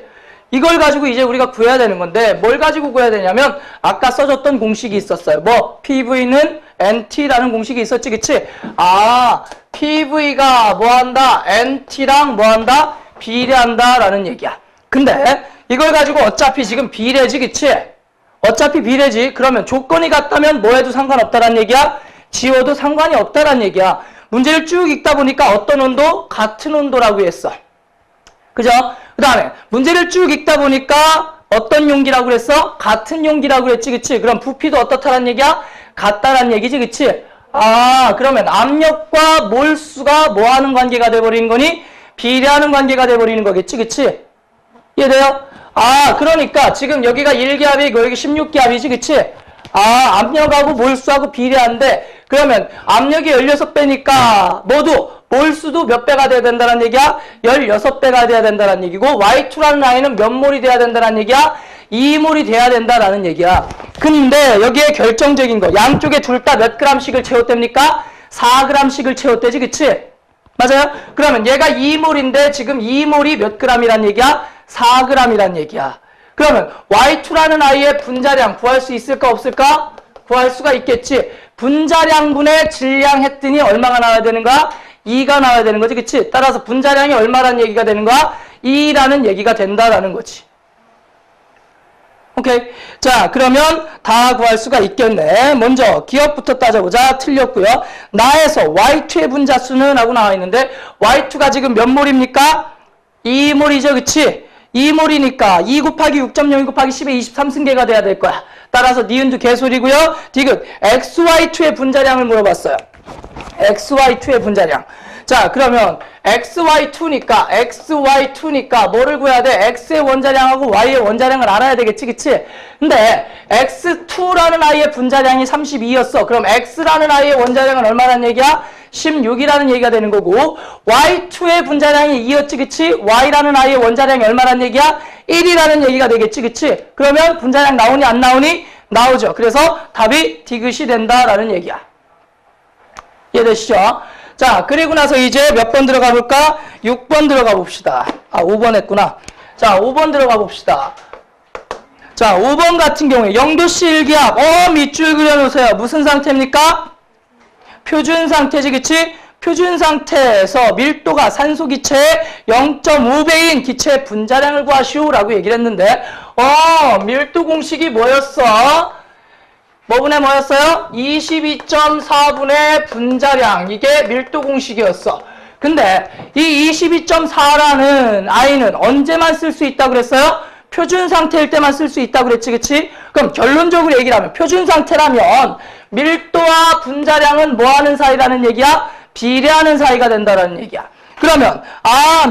이걸 가지고 이제 우리가 구해야 되는 건데 뭘 가지고 구해야 되냐면 아까 써줬던 공식이 있었어요. 뭐? PV는 NT라는 공식이 있었지, 그치? 아, PV가 뭐한다? NT랑 뭐한다? 비례한다 라는 얘기야. 근데 이걸 가지고 어차피 지금 비례지, 그치? 어차피 비례지. 그러면 조건이 같다면 뭐 해도 상관없다라는 얘기야? 지워도 상관이 없다라는 얘기야. 문제를 쭉 읽다 보니까 어떤 온도? 같은 온도라고 했어. 그죠? 그 다음에 문제를 쭉 읽다 보니까 어떤 용기라고 그랬어? 같은 용기라고 그랬지, 그치? 그럼 부피도 어떻다라는 얘기야? 같다라는 얘기지, 그치? 아, 그러면 압력과 몰수가 뭐 하는 관계가 돼버리는 거니? 비례하는 관계가 돼버리는 거겠지, 그치? 이해돼요? 아, 그러니까 지금 여기가 1기압이고 여기 16기압이지, 그치? 아, 압력하고 몰수하고 비례한데 그러면 압력이 16배니까 모두 몰수도 몇 배가 돼야 된다는 얘기야? 16배가 돼야 된다는 얘기고 Y2라는 라인은 몇 몰이 돼야 된다는 얘기야? 2몰이 돼야 된다라는 얘기야. 근데 여기에 결정적인 거 양쪽에 둘 다 몇 g씩을 채웠답니까? 4g씩을 채웠대지, 그치? 맞아요? 그러면 얘가 2몰인데 지금 2몰이 몇 g이란 얘기야? 4g이란 얘기야. 그러면 Y2라는 아이의 분자량 구할 수 있을까 없을까? 구할 수가 있겠지. 분자량분의 질량 했더니 얼마가 나와야 되는 거야? 2가 나와야 되는 거지, 그치? 따라서 분자량이 얼마라는 얘기가 되는 거야? 2라는 얘기가 된다라는 거지. 오케이. 자, 그러면 다 구할 수가 있겠네. 먼저 기억부터 따져보자. 틀렸고요. 나에서 Y2의 분자수는 하고 나와 있는데 Y2가 지금 몇 몰입니까? 2몰이죠, 그치? 2몰이니까 2 곱하기 6.02 곱하기 10의 23승계가 돼야 될 거야. 따라서 니은도 개소리고요. 디귿 XY2의 분자량을 물어봤어요. XY2의 분자량. 자, 그러면 XY2니까 뭐를 구해야 돼? X의 원자량하고 Y의 원자량을 알아야 되겠지, 그치? 근데 X2라는 아이의 분자량이 32였어. 그럼 X라는 아이의 원자량은 얼마라는 얘기야? 16이라는 얘기가 되는 거고 Y2의 분자량이 2였지, 그치? Y라는 아이의 원자량이 얼마라는 얘기야? 1이라는 얘기가 되겠지, 그치? 그러면 분자량 나오니 안 나오니? 나오죠. 그래서 답이 디귿이 된다라는 얘기야. 이해되시죠? 자, 그리고 나서 이제 몇 번 들어가 볼까? 6번 들어가 봅시다. 아, 5번 했구나. 자, 5번 들어가 봅시다. 자, 5번 같은 경우에 영도씨 일기압. 밑줄 그려놓으세요. 무슨 상태입니까? 표준 상태지, 그치? 표준 상태에서 밀도가 산소 기체의 0.5배인 기체의 분자량을 구하시오라고 얘기를 했는데, 밀도 공식이 뭐였어? 뭐분의 뭐였어요? 22.4분의 분자량. 이게 밀도 공식이었어. 근데 이 22.4라는 아이는 언제만 쓸 수 있다고 그랬어요? 표준 상태일 때만 쓸 수 있다고 그랬지, 그치? 그럼 결론적으로 얘기를 하면 표준 상태라면 밀도와 분자량은 뭐 하는 사이라는 얘기야? 비례하는 사이가 된다라는 얘기야. 그러면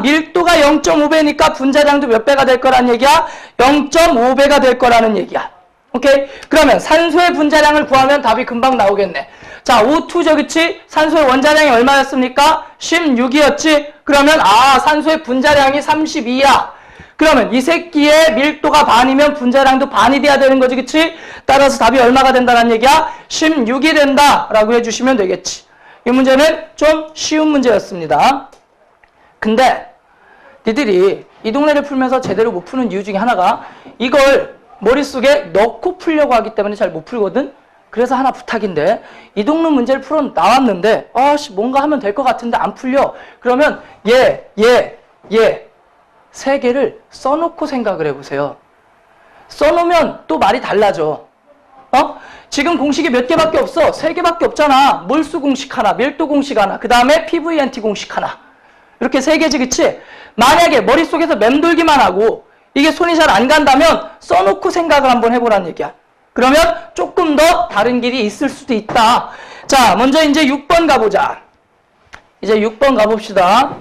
밀도가 0.5배니까 분자량도 몇 배가 될 거라는 얘기야? 0.5배가 될 거라는 얘기야. 오케이? 그러면 산소의 분자량을 구하면 답이 금방 나오겠네. 자, O2죠, 그치? 산소의 원자량이 얼마였습니까? 16이었지? 그러면 산소의 분자량이 32야. 그러면 이 새끼의 밀도가 반이면 분자량도 반이 돼야 되는 거지, 그치? 따라서 답이 얼마가 된다는 얘기야? 16이 된다라고 해주시면 되겠지. 이 문제는 좀 쉬운 문제였습니다. 근데 니들이 이 동네를 풀면서 제대로 못 푸는 이유 중에 하나가 이걸 머릿속에 넣고 풀려고 하기 때문에 잘 못 풀거든? 그래서 하나 부탁인데 이 동네 문제를 풀어 나왔는데 뭔가 하면 될 것 같은데 안 풀려. 그러면 세 개를 써놓고 생각을 해보세요. 써놓으면 또 말이 달라져. 지금 공식이 몇 개밖에 없어? 3개밖에 없잖아. 몰수 공식 하나, 밀도 공식 하나, 그 다음에 PVNT 공식 하나. 이렇게 3개지, 그치? 만약에 머릿속에서 맴돌기만 하고 이게 손이 잘 안 간다면 써놓고 생각을 한번 해보라는 얘기야. 그러면 조금 더 다른 길이 있을 수도 있다. 자, 먼저 이제 6번 가보자. 이제 6번 가봅시다.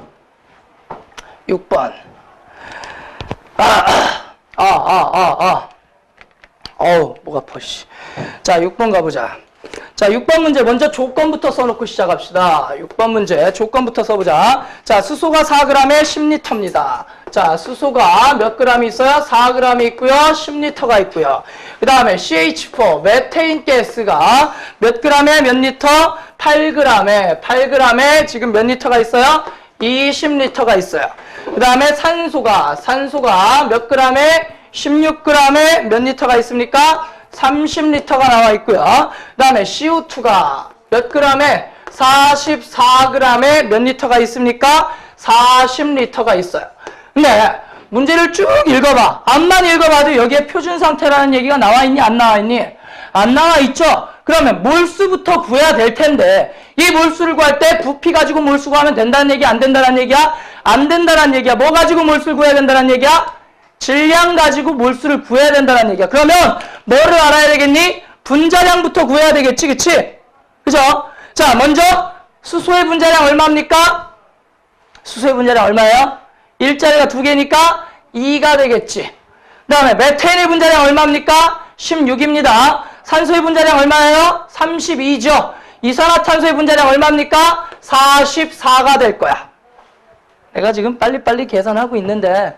6번. 목 아파, 씨. 자, 6번 가보자. 자, 6번 문제 먼저 조건부터 써놓고 시작합시다. 6번 문제 조건부터 써보자. 자, 수소가 4g에 10리터입니다. 자, 수소가 몇 g이 있어요? 4g이 있고요. 10리터가 있고요. 그 다음에 CH4, 메테인 가스가 몇 g에 몇 리터? 8g에 지금 몇 리터가 있어요? 20리터가 있어요. 그 다음에 산소가 몇 g에 16g에 몇 리터가 있습니까? 30리터가 나와 있고요. 그 다음에 CO2가 몇 g에 44g에 몇 리터가 있습니까? 40리터가 있어요. 근데 문제를 쭉 읽어봐. 앞만 읽어봐도 여기에 표준 상태라는 얘기가 나와 있니? 안 나와 있니? 안 나와 있죠? 그러면 몰수부터 구해야 될 텐데 이 몰수를 구할 때 부피 가지고 몰수 구하면 된다는 얘기야? 안 된다는 얘기야? 안 된다는 얘기야. 뭐 가지고 몰수를 구해야 된다는 얘기야? 질량 가지고 몰수를 구해야 된다는 얘기야. 그러면 뭐를 알아야 되겠니? 분자량부터 구해야 되겠지, 그치? 그죠? 자, 먼저 수소의 분자량 얼마입니까? 수소의 분자량 얼마예요? 일자리가 2개니까 2가 되겠지. 그 다음에 메테인의 분자량 얼마입니까? 16입니다. 산소의 분자량 얼마예요? 32죠. 이산화탄소의 분자량 얼마입니까? 44가 될 거야. 내가 지금 빨리빨리 계산하고 있는데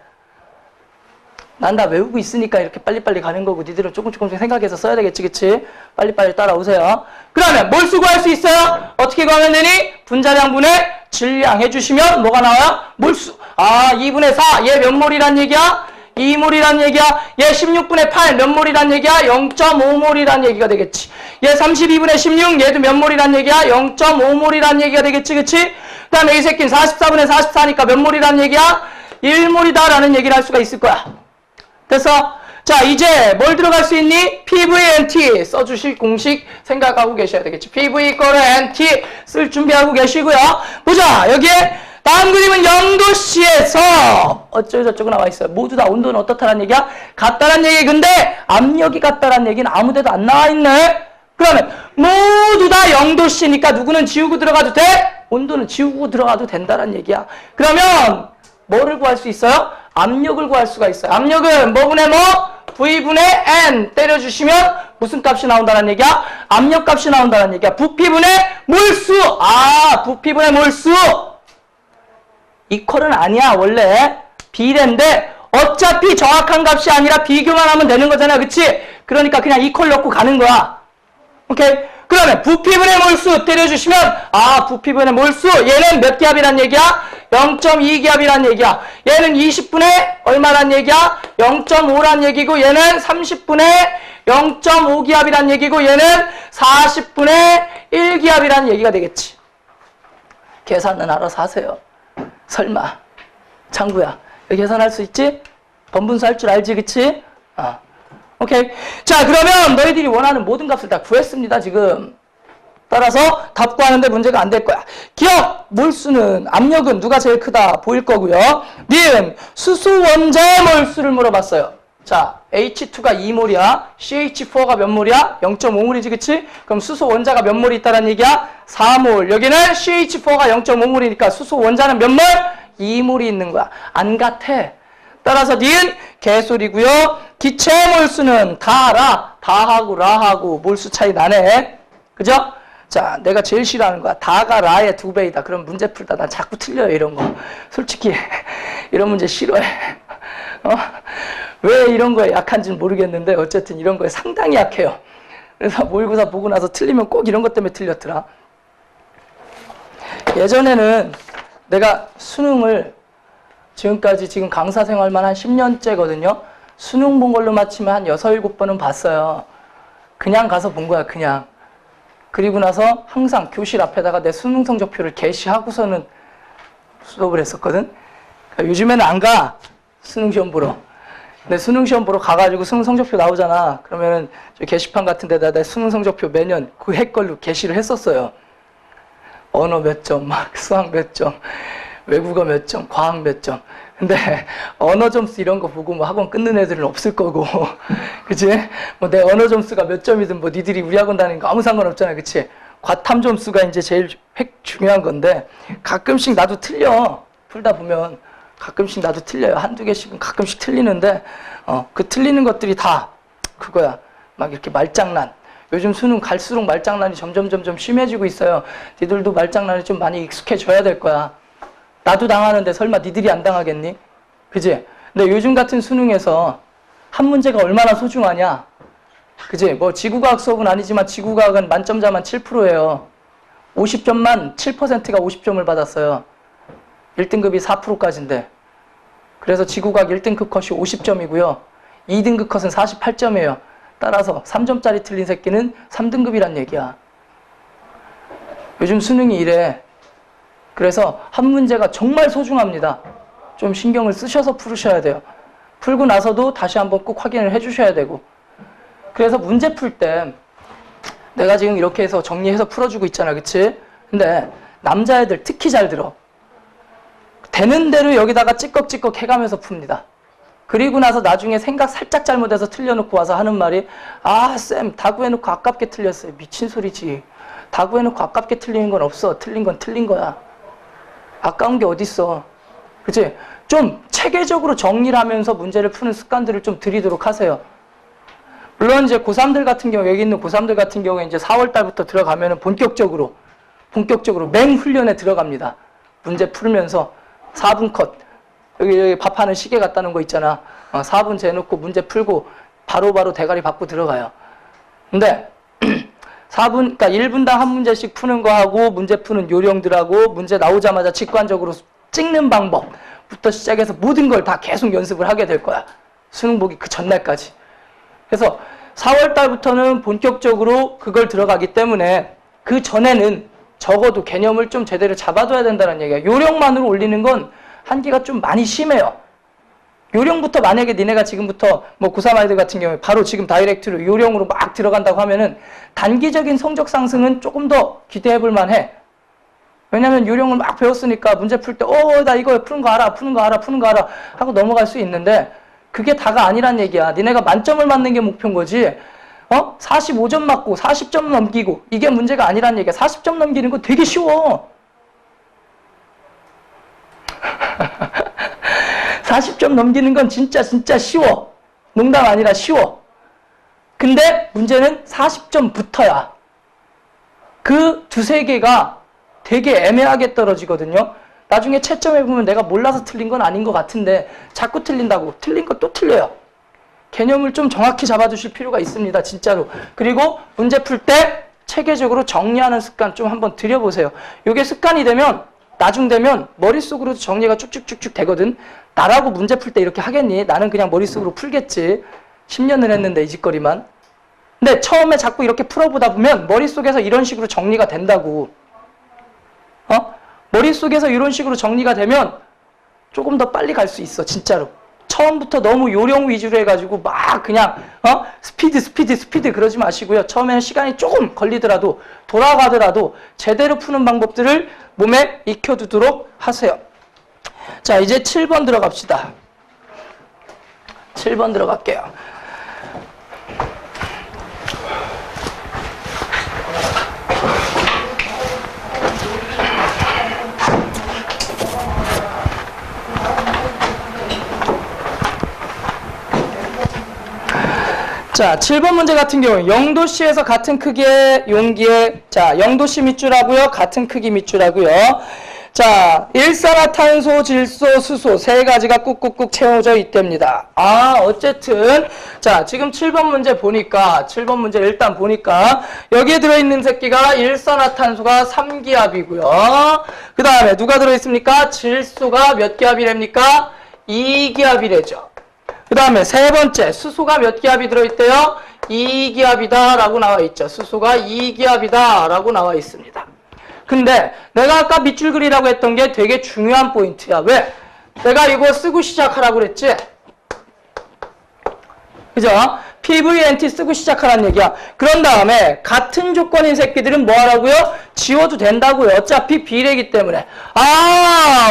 난 다 외우고 있으니까 이렇게 빨리빨리 가는 거고 니들은 조금씩 생각해서 써야 되겠지, 그치? 빨리빨리 따라오세요. 그러면 몰수 구할 수 있어요? 어떻게 구하면 되니? 분자량분의 질량 해주시면 뭐가 나와요? 몰수. 아, 2분의 4. 얘 몇 몰이란 얘기야? 2몰이란 얘기야. 얘 16분의 8 몇 몰이란 얘기야? 0.5몰이란 얘기가 되겠지. 얘 32분의 16 얘도 몇 몰이란 얘기야? 0.5몰이란 얘기가 되겠지, 그치? 그 다음에 이 새끼는 44분의 44니까 몇 몰이란 얘기야? 1몰이다 라는 얘기를 할 수가 있을 거야. 됐어? 자, 이제 뭘 들어갈 수 있니? PVNT 써주실 공식 생각하고 계셔야 되겠지. PV 이퀄 NT 쓸 준비하고 계시고요. 보자, 여기에 다음 그림은 0도씨에서 어쩌고저쩌고 나와 있어요. 모두 다 온도는 어떻다란 얘기야? 같다란 얘기. 근데 압력이 같다란 얘기는 아무데도 안 나와 있네. 그러면 모두 다 0도씨니까 누구는 지우고 들어가도 돼? 온도는 지우고 들어가도 된다란 얘기야. 그러면 뭐를 구할 수 있어요? 압력을 구할 수가 있어요. 압력은 뭐분의 뭐? V분의 N 때려주시면 무슨 값이 나온다는 얘기야? 압력 값이 나온다는 얘기야. 부피분의 몰수. 아, 부피분의 몰수. 이퀄은 아니야. 원래 비례인데 어차피 정확한 값이 아니라 비교만 하면 되는 거잖아. 그치? 그러니까 그냥 이퀄 넣고 가는 거야. 오케이? 그러면 부피분의 몰수 때려주시면 아, 부피분의 몰수. 얘는 몇 기압이란 얘기야? 0.2기압이란 얘기야. 얘는 20분의 얼마란 얘기야? 0.5란 얘기고 얘는 30분의 0.5기압이란 얘기고 얘는 40분의 1기압이란 얘기가 되겠지. 계산은 알아서 하세요. 설마 창구야 계산할 수 있지? 번분수 할 줄 알지, 그치? 오케이. 자, 그러면 너희들이 원하는 모든 값을 다 구했습니다, 지금. 따라서 답 구하는데 문제가 안 될 거야. 기억! 몰수는, 압력은 누가 제일 크다 보일 거고요. 니은, 수소 원자의 몰수를 물어봤어요. 자, H2가 2몰이야. CH4가 몇 몰이야? 0.5몰이지, 그치? 그럼 수소 원자가 몇 몰이 있다는 얘기야? 4몰. 여기는 CH4가 0.5몰이니까 수소 원자는 몇 몰? 2몰이 있는 거야. 안 같아. 따라서 니은 개소리고요. 기체 몰수는 다 알아. 다하고 라하고 몰수 차이 나네. 그죠? 자, 내가 제일 싫어하는 거야. 다가 라의 2배이다. 그럼 문제 풀다 난 자꾸 틀려요, 이런 거. 솔직히 이런 문제 싫어해. 왜 이런 거에 약한지는 모르겠는데 어쨌든 이런 거에 상당히 약해요. 그래서 모의고사 보고 나서 틀리면 꼭 이런 것 때문에 틀렸더라. 예전에는 내가 수능을 지금까지 지금 강사 생활만 한 10년째거든요. 수능 본 걸로 맞추면 한 6, 7번은 봤어요. 그냥 가서 본 거야, 그냥. 그리고 나서 항상 교실 앞에다가 내 수능 성적표를 게시하고서는 수업을 했었거든. 그러니까 요즘에는 안 가, 수능 시험 보러. 근데 수능 시험 보러 가가지고 수능 성적표 나오잖아. 그러면은 저 게시판 같은 데다 내 수능 성적표 매년 그 해 걸로 게시를 했었어요. 언어 몇 점, 막 수학 몇 점, 외국어 몇 점, 과학 몇 점. 근데 언어 점수 이런 거 보고 뭐 학원 끊는 애들은 없을 거고, 그치? 뭐 내 언어 점수가 몇 점이든 뭐 니들이 우리 학원 다니는 거 아무 상관없잖아, 그치? 과탐 점수가 이제 제일 중요한 건데 가끔씩 나도 틀려. 풀다 보면 가끔씩 나도 틀려요. 한두 개씩은 가끔씩 틀리는데 그 틀리는 것들이 다 그거야. 막 이렇게 말장난. 요즘 수능 갈수록 말장난이 점점 심해지고 있어요. 니들도 말장난이 좀 많이 익숙해져야 될 거야. 나도 당하는데 설마 니들이 안 당하겠니? 그지? 근데 요즘 같은 수능에서 한 문제가 얼마나 소중하냐? 그지? 뭐 지구과학 수업은 아니지만 지구과학은 만점자만 7%예요. 50점만 7%가 50점을 받았어요. 1등급이 4%까지인데. 그래서 지구과학 1등급 컷이 50점이고요. 2등급 컷은 48점이에요. 따라서 3점짜리 틀린 새끼는 3등급이란 얘기야. 요즘 수능이 이래. 그래서 한 문제가 정말 소중합니다. 좀 신경을 쓰셔서 풀으셔야 돼요. 풀고 나서도 다시 한번 꼭 확인을 해주셔야 되고. 그래서 문제 풀 때 내가 지금 이렇게 해서 정리해서 풀어주고 있잖아, 그치? 근데 남자애들 특히 잘 들어. 되는 대로 여기다가 찌꺽찌꺽 해가면서 풉니다. 그리고 나서 나중에 생각 살짝 잘못해서 틀려놓고 와서 하는 말이 아, 쌤, 다 구해놓고 아깝게 틀렸어요. 미친 소리지. 다 구해놓고 아깝게 틀리는 건 없어. 틀린 건 틀린 거야. 아까운 게 어딨어. 그치? 좀 체계적으로 정리를 하면서 문제를 푸는 습관들을 좀 들이도록 하세요. 물론 이제 고3들 같은 경우, 여기 있는 고3들 같은 경우에 이제 4월 달부터 들어가면은 본격적으로 맹훈련에 들어갑니다. 문제 풀면서 4분 컷. 여기 밥하는 시계 갖다는 거 있잖아. 4분 재놓고 문제 풀고 바로바로 대가리 받고 들어가요. 근데 4분, 그러니까 1분당 한 문제씩 푸는 거 하고 문제 푸는 요령들하고 문제 나오자마자 직관적으로 찍는 방법부터 시작해서 모든 걸 다 계속 연습을 하게 될 거야. 수능 보기 그 전날까지. 그래서 4월 달부터는 본격적으로 그걸 들어가기 때문에 그 전에는 적어도 개념을 좀 제대로 잡아둬야 된다는 얘기야. 요령만으로 올리는 건 한계가 좀 많이 심해요. 요령부터 만약에 니네가 지금부터 뭐 고3 아이들 같은 경우에 바로 지금 다이렉트로 요령으로 막 들어간다고 하면은 단기적인 성적 상승은 조금 더 기대해 볼 만해. 왜냐면 요령을 막 배웠으니까 문제 풀 때 나 이거 푸는 거 알아 하고 넘어갈 수 있는데 그게 다가 아니란 얘기야. 니네가 만점을 맞는 게 목표인 거지. 45점 맞고 40점 넘기고 이게 문제가 아니란 얘기야. 40점 넘기는 거 되게 쉬워. 40점 넘기는 건 진짜 쉬워. 농담 아니라 쉬워. 근데 문제는 40점부터야. 그 두세 개가 되게 애매하게 떨어지거든요. 나중에 채점해보면 내가 몰라서 틀린 건 아닌 것 같은데 자꾸 틀린다고. 틀린 거 또 틀려요. 개념을 좀 정확히 잡아두실 필요가 있습니다. 진짜로. 그리고 문제 풀 때 체계적으로 정리하는 습관 좀 한번 들여보세요. 이게 습관이 되면 나중 되면 머릿속으로 정리가 쭉쭉쭉쭉 되거든. 나라고 문제 풀 때 이렇게 하겠니? 나는 그냥 머릿속으로 풀겠지. 10년을 했는데 이 짓거리만. 근데 처음에 자꾸 이렇게 풀어보다 보면 머릿속에서 이런 식으로 정리가 된다고. 머릿속에서 이런 식으로 정리가 되면 조금 더 빨리 갈 수 있어. 진짜로. 처음부터 너무 요령 위주로 해가지고 막 그냥 스피드 그러지 마시고요. 처음에는 시간이 조금 걸리더라도 돌아가더라도 제대로 푸는 방법들을 몸에 익혀두도록 하세요. 자, 이제 7번 들어갑시다. 7번 들어갈게요. 자, 7번 문제 같은 경우 영도시에서 같은 크기의 용기에, 자, 영도시 밑줄하고요, 같은 크기 밑줄하고요. 자, 일산화탄소, 질소, 수소 세 가지가 꾹꾹꾹 채워져 있답니다. 어쨌든 자, 지금 7번 문제 보니까 7번 문제를 일단 보니까 여기에 들어있는 새끼가 일산화탄소가 3기압이고요. 그 다음에 누가 들어있습니까? 질소가 몇 기압이랍니까? 2기압이래죠. 그 다음에 세 번째, 수소가 몇 기압이 들어있대요? 2기압이다 라고 나와 있죠. 수소가 2기압이다 라고 나와 있습니다. 근데 내가 아까 밑줄 그리라고 했던 게 되게 중요한 포인트야. 왜? 내가 이거 쓰고 시작하라고 그랬지? 그죠? PVNT 쓰고 시작하라는 얘기야. 그런 다음에 같은 조건인 새끼들은 뭐 하라고요? 지워도 된다고요. 어차피 비례이기 때문에.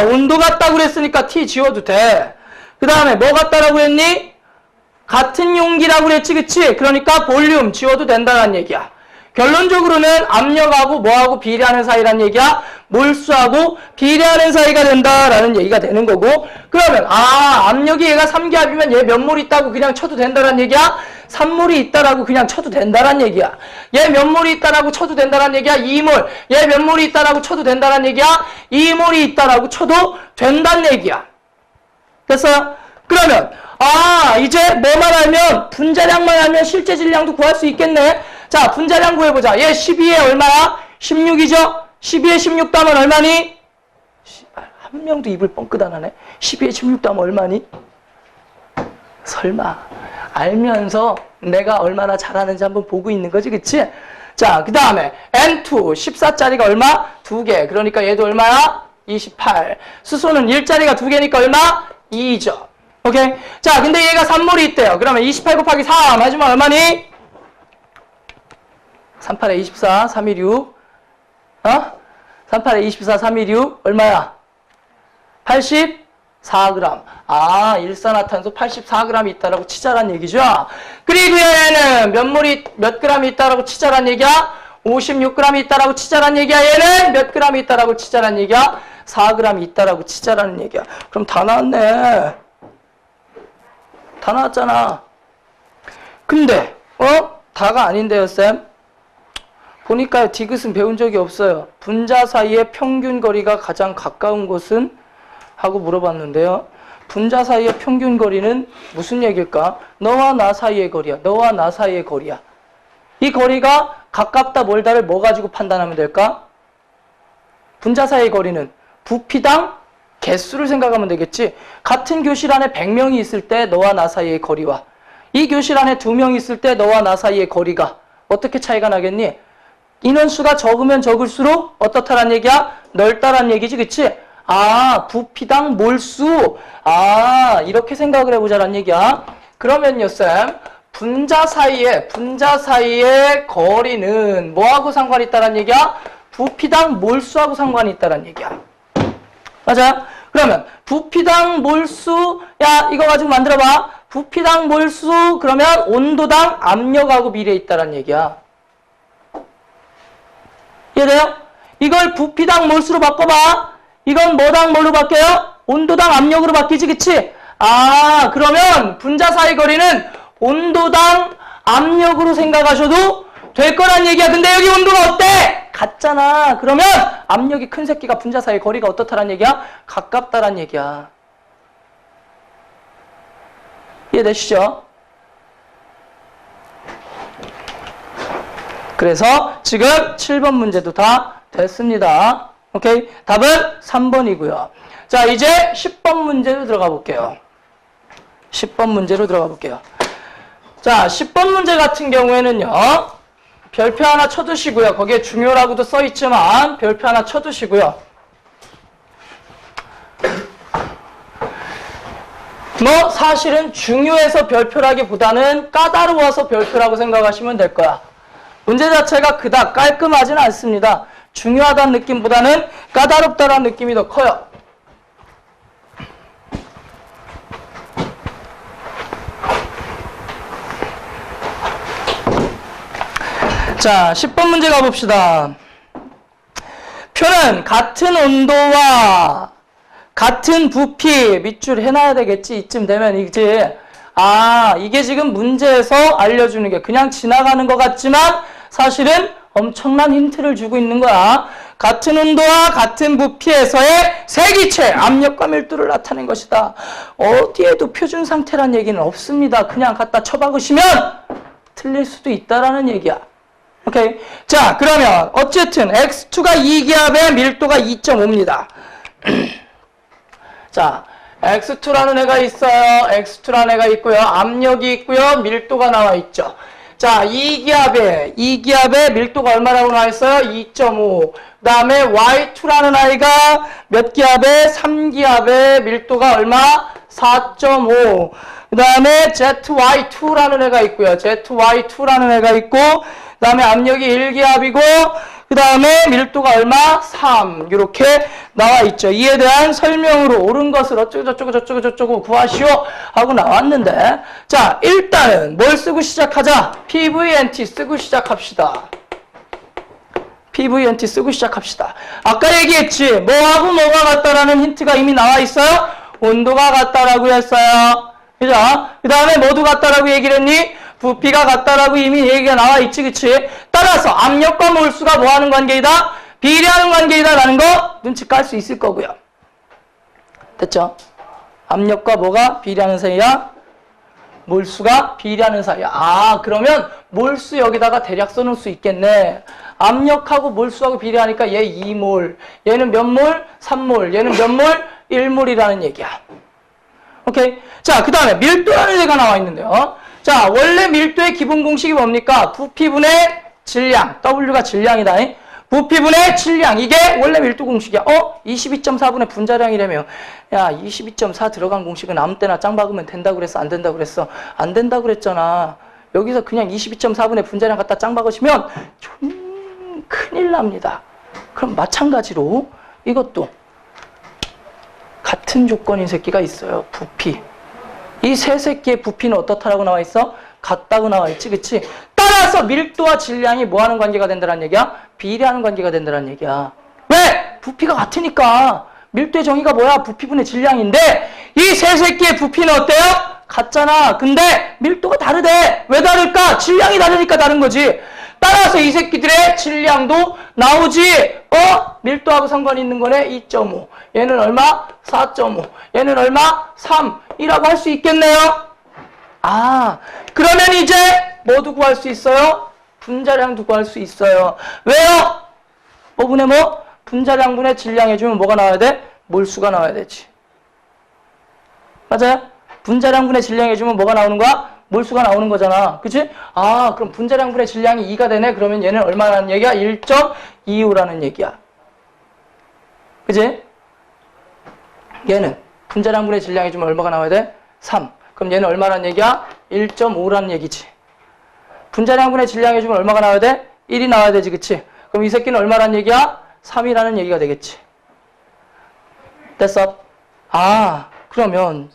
온도 같다고 그랬으니까 T 지워도 돼. 그 다음에 뭐 같다라고 했니? 같은 용기라고 그랬지, 그치? 그러니까 볼륨 지워도 된다는 얘기야. 결론적으로는 압력하고 뭐하고 비례하는 사이란 얘기야? 몰수하고 비례하는 사이가 된다라는 얘기가 되는 거고, 그러면 압력이 얘가 3기압이면 얘 몇 몰 있다고 그냥 쳐도 된다는 얘기야? 3몰이 있다라고 그냥 쳐도 된다는 얘기야. 얘 몇 몰이 있다라고 쳐도 된다는 얘기야? 2몰. 얘 몇 몰이 있다라고 쳐도 된다는 얘기야? 2몰이 있다라고 쳐도 된다는 얘기야. 그래서 그러면 이제 뭐만 알면 분자량만 알면 실제 질량도 구할 수 있겠네. 자, 분자량 구해보자. 얘 12에 얼마야? 16이죠? 12에 16 따면 얼마니? 한 명도 입을 뻥끗 안 하네. 12에 16 따면 얼마니? 설마 알면서 내가 얼마나 잘하는지 한번 보고 있는 거지, 그치? 자, 그 다음에 N2 14짜리가 얼마? 2개. 그러니까 얘도 얼마야? 28. 수소는 1짜리가 2개니까 얼마? 2죠. 오케이? 자, 근데 얘가 3몰이 있대요. 그러면 28 곱하기 3 하지만 얼마니? 38에 24, 316. 38에 24, 316. 얼마야? 84g. 일산화탄소 84g이 있다라고 치자란 얘기죠. 그리고 얘는 몇 g이 있다라고 치자란 얘기야? 56g이 있다라고 치자란 얘기야. 얘는 몇 g이 있다라고 치자란 얘기야? 4g이 있다라고 치자라는 얘기야. 그럼 다 나왔네. 다 나왔잖아. 근데 다가 아닌데요, 쌤? 보니까요, 디귿은 배운 적이 없어요. 분자 사이의 평균 거리가 가장 가까운 곳은? 하고 물어봤는데요. 분자 사이의 평균 거리는 무슨 얘기일까? 너와 나 사이의 거리야. 너와 나 사이의 거리야. 이 거리가 가깝다 멀다를 뭐 가지고 판단하면 될까? 분자 사이의 거리는 부피당 개수를 생각하면 되겠지. 같은 교실 안에 100명이 있을 때 너와 나 사이의 거리와 이 교실 안에 2명 있을 때 너와 나 사이의 거리가 어떻게 차이가 나겠니? 인원수가 적으면 적을수록 어떻다란 얘기야? 넓다란 얘기지, 그치? 부피당 몰수. 이렇게 생각을 해보자란 얘기야. 그러면요, 쌤. 분자 사이의 거리는 뭐하고 상관이 있다란 얘기야? 부피당 몰수하고 상관이 있다란 얘기야. 맞아? 그러면 부피당 몰수, 야, 이거 가지고 만들어봐. 부피당 몰수, 그러면 온도당 압력하고 비례해 있다란 얘기야. 이해돼요? 이걸 부피당 몰수로 바꿔봐. 이건 뭐당 뭘로 바뀌어요? 온도당 압력으로 바뀌지, 그치? 그러면 분자 사이 거리는 온도당 압력으로 생각하셔도 될 거란 얘기야. 근데 여기 온도가 어때? 같잖아. 그러면 압력이 큰 새끼가 분자 사이 거리가 어떻다란 얘기야? 가깝다란 얘기야. 이해되시죠? 그래서 지금 7번 문제도 다 됐습니다. 오케이? 답은 3번이고요. 자, 이제 10번 문제로 들어가 볼게요. 10번 문제로 들어가 볼게요. 자, 10번 문제 같은 경우에는요. 별표 하나 쳐두시고요. 거기에 중요라고도 써있지만 별표 하나 쳐두시고요. 뭐 사실은 중요해서 별표라기보다는 까다로워서 별표라고 생각하시면 될 거야. 문제 자체가 그닥 깔끔하지는 않습니다. 중요하다는 느낌보다는 까다롭다는 느낌이 더 커요. 자, 10번 문제 가봅시다. 표는 같은 온도와 같은 부피, 밑줄 해놔야 되겠지. 이쯤 되면 이제 이게 지금 문제에서 알려주는 게 그냥 지나가는 것 같지만 사실은 엄청난 힌트를 주고 있는 거야. 같은 온도와 같은 부피에서의 세기체, 압력과 밀도를 나타낸 것이다. 어디에도 표준 상태란 얘기는 없습니다. 그냥 갖다 쳐박으시면 틀릴 수도 있다라는 얘기야. 오케이. 자, 그러면 어쨌든 X2가 2기압에 밀도가 2.5입니다. 자, X2라는 애가 있어요. X2라는 애가 있고요. 압력이 있고요. 밀도가 나와 있죠. 자, 2기압에 밀도가 얼마라고 나와 있어요? 2.5. 그 다음에 Y2라는 아이가 몇 기압에? 3기압에 밀도가 얼마? 4.5. 그 다음에 ZY2라는 애가 있고요. ZY2라는 애가 있고, 그 다음에 압력이 1기압이고, 그 다음에 밀도가 얼마? 3. 이렇게 나와 있죠. 이에 대한 설명으로 옳은 것을 어쩌고 구하시오 하고 나왔는데, 자, 일단은 뭘 쓰고 시작하자? PVNT 쓰고 시작합시다. PVNT 쓰고 시작합시다. 아까 얘기했지. 뭐하고 뭐가 같다라는 힌트가 이미 나와 있어요? 온도가 같다라고 했어요. 그죠? 그 다음에 뭐도 같다라고 얘기를 했니? 부피가 같다라고 이미 얘기가 나와 있지, 그치? 따라서 압력과 몰수가 뭐 하는 관계이다? 비례하는 관계이다 라는 거 눈치 깔 수 있을 거고요. 됐죠? 압력과 뭐가 비례하는 사이야? 몰수가 비례하는 사이야. 그러면 몰수 여기다가 대략 써놓을 수 있겠네. 압력하고 몰수하고 비례하니까 얘 2몰, 얘는 몇 몰? 3몰, 얘는 몇 몰? 1몰이라는 얘기야. 오케이? 자, 그 다음에 밀도라는 얘가 나와 있는데요. 자, 원래 밀도의 기본 공식이 뭡니까? 부피분의 질량. W가 질량이다. 부피분의 질량. 이게 원래 밀도 공식이야. 22.4분의 분자량이라며. 야, 22.4 들어간 공식은 아무 때나 짱 박으면 된다고 그랬어? 안 된다고 그랬어? 안 된다고 그랬잖아. 여기서 그냥 22.4분의 분자량 갖다 짱 박으시면 좀 큰일 납니다. 그럼 마찬가지로 이것도 같은 조건인 새끼가 있어요. 부피. 이 세 새끼의 부피는 어떻다라고 나와 있어? 같다고 나와 있지, 그치? 따라서 밀도와 질량이 뭐 하는 관계가 된다는 얘기야? 비례하는 관계가 된다는 얘기야. 왜? 부피가 같으니까. 밀도의 정의가 뭐야? 부피분의 질량인데 이 세 새끼의 부피는 어때요? 같잖아. 근데 밀도가 다르대. 왜 다를까? 질량이 다르니까 다른 거지. 따라서 이 새끼들의 질량도 나오지. 밀도하고 상관이 있는 거네. 2.5. 얘는 얼마? 4.5. 얘는 얼마? 3이라고 할 수 있겠네요. 아, 그러면 이제 뭐도 구할 수 있어요? 분자량도 구할 수 있어요. 왜요? 뭐분의 뭐? 분자량분의 질량 해주면 뭐가 나와야 돼? 몰수가 나와야 되지. 맞아요? 분자량분의 질량 해주면 뭐가 나오는 거야? 몰수가 나오는 거잖아. 그치? 아, 그럼 분자량분의 질량이 2가 되네? 그러면 얘는 얼마라는 얘기야? 1.25라는 얘기야. 그치? 얘는 분자량분의 질량 해주면 얼마가 나와야 돼? 3. 그럼 얘는 얼마라는 얘기야? 1.5라는 얘기지. 분자량분의 질량 해주면 얼마가 나와야 돼? 1이 나와야 되지. 그치? 그럼 이 새끼는 얼마라는 얘기야? 3이라는 얘기가 되겠지. 됐어? 아, 그러면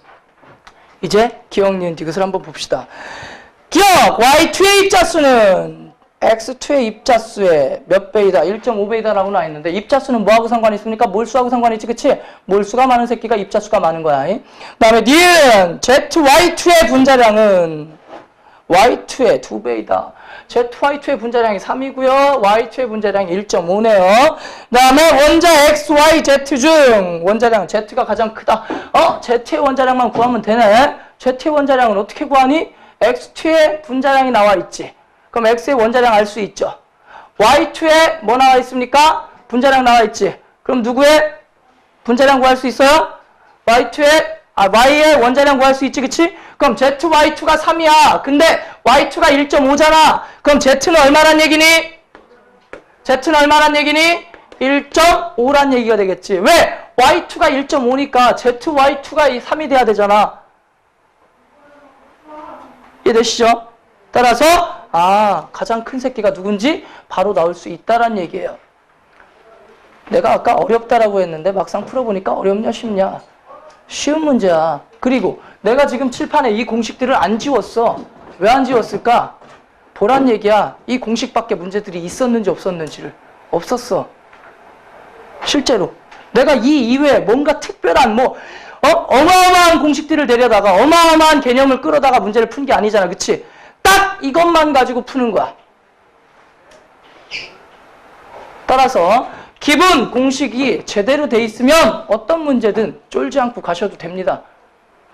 이제 기억, 니은, 디귿을 한번 봅시다. 기억! Y2의 입자수는 X2의 입자수의 몇 배이다? 1.5배이다라고 나와 있는데 입자수는 뭐하고 상관이 있습니까? 몰수하고 상관이 있지, 그치? 몰수가 많은 새끼가 입자수가 많은 거야. 그 다음에 니은 ZY2의 분자량은 Y2의 2배이다. ZY2의 분자량이 3이고요. Y2의 분자량이 1.5네요. 그 다음에 원자 XYZ 중 원자량 Z가 가장 크다. Z의 원자량만 구하면 되네. Z의 원자량은 어떻게 구하니? X2의 분자량이 나와 있지. 그럼 X의 원자량 알 수 있죠. Y2에 뭐 나와 있습니까? 분자량 나와 있지. 그럼 누구의 분자량 구할 수 있어요? Y의 원자량 구할 수 있지, 그치? 그럼 ZY2가 3이야. 근데 Y2가 1.5잖아. 그럼 Z는 얼마란 얘기니? Z는 얼마란 얘기니? 1.5란 얘기가 되겠지. 왜? Y2가 1.5니까 ZY2가 3이 돼야 되잖아. 이해되시죠? 따라서 가장 큰 새끼가 누군지 바로 나올 수 있다란 얘기예요. 내가 아까 어렵다라고 했는데 막상 풀어보니까 어렵냐 쉽냐? 쉬운 문제야. 그리고 내가 지금 칠판에 이 공식들을 안 지웠어. 왜 안 지웠을까? 보란 얘기야. 이 공식밖에 문제들이 있었는지 없었는지를. 없었어. 실제로. 내가 이 이외에 뭔가 특별한 어마어마한 공식들을 데려다가 어마어마한 개념을 끌어다가 문제를 푼 게 아니잖아. 그치? 딱 이것만 가지고 푸는 거야. 따라서 기본 공식이 제대로 돼 있으면 어떤 문제든 쫄지 않고 가셔도 됩니다.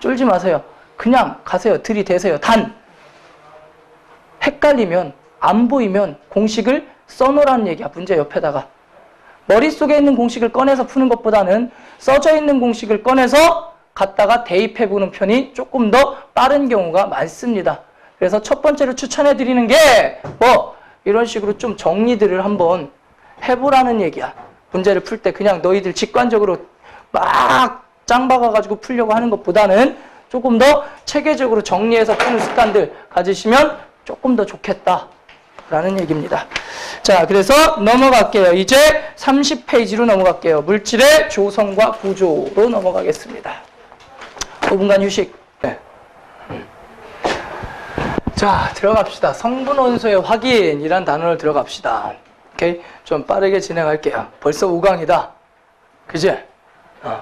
쫄지 마세요. 그냥 가세요. 들이대세요. 단 헷갈리면 안 보이면 공식을 써놓으라는 얘기야. 문제 옆에다가. 머릿속에 있는 공식을 꺼내서 푸는 것보다는 써져 있는 공식을 꺼내서 갖다가 대입해보는 편이 조금 더 빠른 경우가 많습니다. 그래서 첫 번째로 추천해드리는 게 이런 식으로 좀 정리들을 한번 해보라는 얘기야. 문제를 풀 때 그냥 너희들 직관적으로 막 짱 박아가지고 풀려고 하는 것보다는 조금 더 체계적으로 정리해서 푸는 습관들 가지시면 조금 더 좋겠다라는 얘기입니다. 자, 그래서 넘어갈게요. 이제 30페이지로 넘어갈게요. 물질의 조성과 구조로 넘어가겠습니다. 5분간 휴식. 네. 자, 들어갑시다. 성분 원소의 확인이란 단어를 들어갑시다. 오케이? 좀 빠르게 진행할게요. 벌써 5강이다. 그지?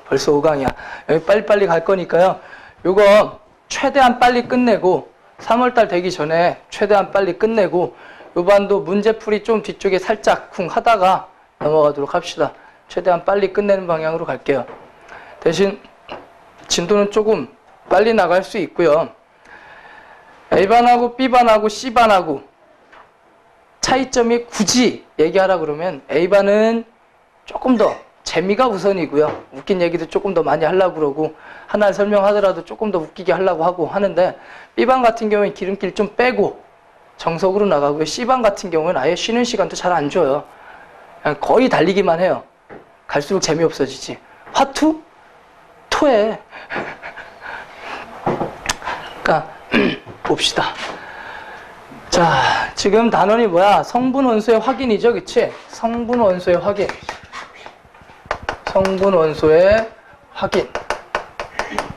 벌써 5강이야. 여기 빨리빨리 갈 거니까요. 요거 최대한 빨리 끝내고 3월달 되기 전에 최대한 빨리 끝내고 요 반도 문제풀이 좀 뒤쪽에 살짝 쿵 하다가 넘어가도록 합시다. 최대한 빨리 끝내는 방향으로 갈게요. 대신 진도는 조금 빨리 나갈 수 있고요. A반하고 B반하고 C반하고 차이점이 굳이 얘기하라 그러면 A반은 조금 더 재미가 우선이고요. 웃긴 얘기도 조금 더 많이 하려고 그러고 하나 설명하더라도 조금 더 웃기게 하려고 하고 하는데 B반 같은 경우는 기름길 좀 빼고 정석으로 나가고요. C반 같은 경우는 아예 쉬는 시간도 잘 안 줘요. 그냥 거의 달리기만 해요. 갈수록 재미없어지지. 화투? 토해. 그러니까 봅시다. 자, 지금 단원이 뭐야? 성분 원소의 확인이죠, 그치? 성분 원소의 확인. 성분 원소의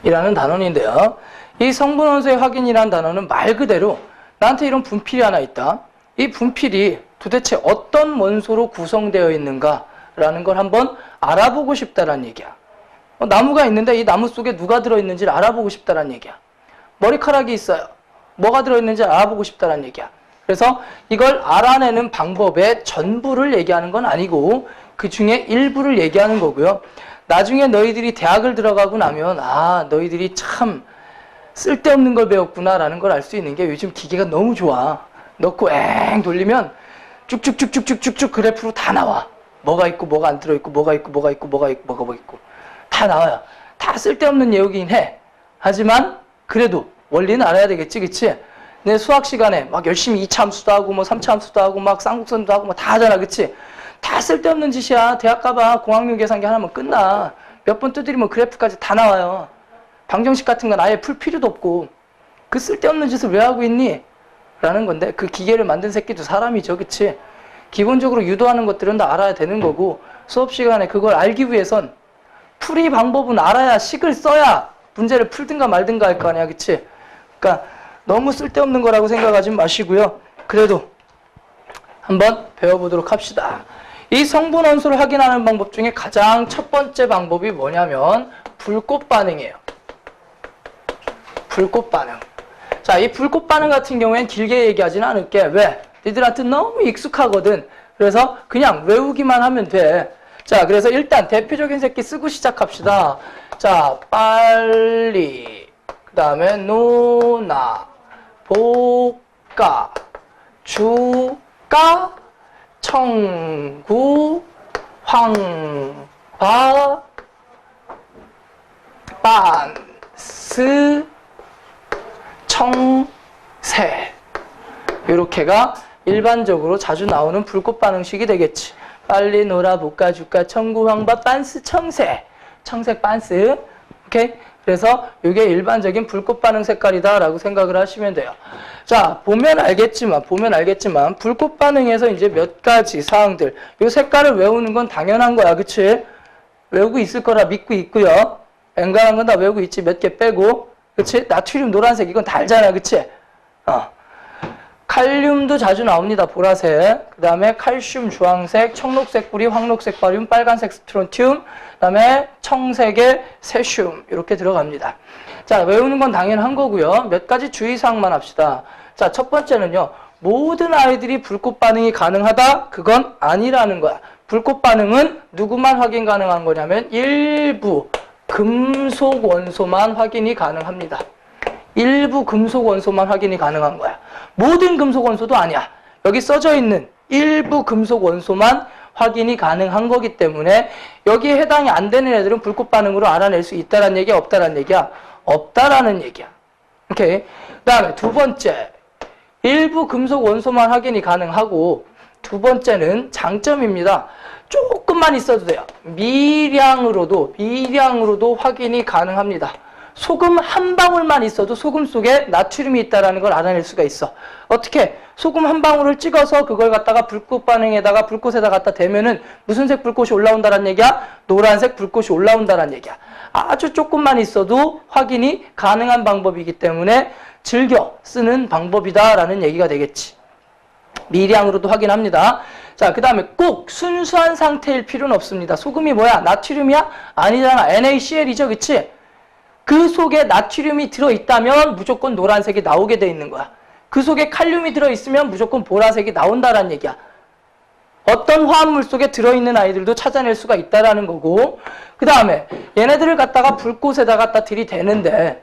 확인이라는 단원인데요. 이 성분 원소의 확인이라는 단어는 말 그대로 나한테 이런 분필이 하나 있다. 이 분필이 도대체 어떤 원소로 구성되어 있는가라는 걸 한번 알아보고 싶다라는 얘기야. 나무가 있는데 이 나무 속에 누가 들어있는지를 알아보고 싶다라는 얘기야. 머리카락이 있어요. 뭐가 들어있는지 알아보고 싶다는 얘기야. 그래서 이걸 알아내는 방법의 전부를 얘기하는 건 아니고 그 중에 일부를 얘기하는 거고요. 나중에 너희들이 대학을 들어가고 나면 아, 너희들이 참 쓸데없는 걸 배웠구나라는 걸 알 수 있는 게 요즘 기계가 너무 좋아. 넣고 엥 돌리면 쭉쭉쭉쭉쭉쭉 그래프로 다 나와. 뭐가 있고 뭐가 안 들어있고 뭐가 있고 뭐가 있고 뭐가 있고 뭐가 있고 다 나와요. 다 쓸데없는 내용이긴 해. 하지만 그래도 원리는 알아야 되겠지, 그치? 내 수학 시간에 막 열심히 2차 함수도 하고 뭐 3차 함수도 하고 막 쌍곡선도 하고 뭐 다 하잖아, 그치? 다 쓸데없는 짓이야. 대학 가봐. 공학용 계산기 하나면 끝나. 몇 번 두드리면 그래프까지 다 나와요. 방정식 같은 건 아예 풀 필요도 없고 그 쓸데없는 짓을 왜 하고 있니? 라는 건데 그 기계를 만든 새끼도 사람이죠, 그치? 기본적으로 유도하는 것들은 다 알아야 되는 거고 수업 시간에 그걸 알기 위해선 풀이 방법은 알아야 식을 써야 문제를 풀든가 말든가 할 거 아니야, 그치? 그러니까 너무 쓸데없는 거라고 생각하지 마시고요. 그래도 한번 배워보도록 합시다. 이 성분 원소를 확인하는 방법 중에 가장 첫 번째 방법이 뭐냐면 불꽃 반응이에요. 불꽃 반응. 자, 이 불꽃 반응 같은 경우엔 길게 얘기하지는 않을게. 왜? 니들한테 너무 익숙하거든. 그래서 그냥 외우기만 하면 돼. 자, 그래서 일단 대표적인 새끼 쓰고 시작합시다. 자, 빨리, 그 다음에 노나, 볶아, 주가, 청구, 황바, 빤스, 청새. 요렇게가 일반적으로 자주 나오는 불꽃 반응식이 되겠지. 빨리 놀아, 볶아, 주가, 청구, 황바, 빤스, 청새. 청색 빤스. 오케이? 그래서 이게 일반적인 불꽃 반응 색깔이다 라고 생각을 하시면 돼요. 자, 보면 알겠지만 불꽃 반응에서 이제 몇 가지 사항들. 이 색깔을 외우는 건 당연한 거야. 그치? 외우고 있을 거라 믿고 있고요. 앵간한 건 다 외우고 있지. 몇 개 빼고. 그치? 나트륨 노란색 이건 다 알잖아. 그치? 칼륨도 자주 나옵니다. 보라색. 그 다음에 칼슘 주황색, 청록색 뿌리, 황록색 바륨, 빨간색 스트론튬, 그 다음에 청색의 세슘 이렇게 들어갑니다. 자, 외우는 건 당연한 거고요. 몇 가지 주의사항만 합시다. 자, 첫 번째는요. 모든 아이들이 불꽃 반응이 가능하다? 그건 아니라는 거야. 불꽃 반응은 누구만 확인 가능한 거냐면 일부 금속 원소만 확인이 가능합니다. 일부 금속 원소만 확인이 가능한 거야. 모든 금속 원소도 아니야. 여기 써져 있는 일부 금속 원소만 확인이 가능한 거기 때문에 여기에 해당이 안 되는 애들은 불꽃 반응으로 알아낼 수 있다라는 얘기야, 없다라는 얘기야? 없다라는 얘기야. 오케이. 그 다음에 두 번째, 일부 금속 원소만 확인이 가능하고 두 번째는 장점입니다. 조금만 있어도 돼요. 미량으로도 확인이 가능합니다. 소금 한 방울만 있어도 소금 속에 나트륨이 있다는 걸 알아낼 수가 있어. 어떻게? 소금 한 방울을 찍어서 그걸 갖다가 불꽃 반응에다가 불꽃에다 갖다 대면은 무슨 색 불꽃이 올라온다는 얘기야? 노란색 불꽃이 올라온다는 얘기야. 아주 조금만 있어도 확인이 가능한 방법이기 때문에 즐겨 쓰는 방법이다라는 얘기가 되겠지. 미량으로도 확인합니다. 자, 그 다음에 꼭 순수한 상태일 필요는 없습니다. 소금이 뭐야? 나트륨이야? 아니잖아. NaCl이죠, 그치? 그 속에 나트륨이 들어있다면 무조건 노란색이 나오게 돼 있는 거야. 그 속에 칼륨이 들어있으면 무조건 보라색이 나온다라는 얘기야. 어떤 화합물 속에 들어있는 아이들도 찾아낼 수가 있다라는 거고, 그 다음에 얘네들을 갖다가 불꽃에다 갖다 들이대는데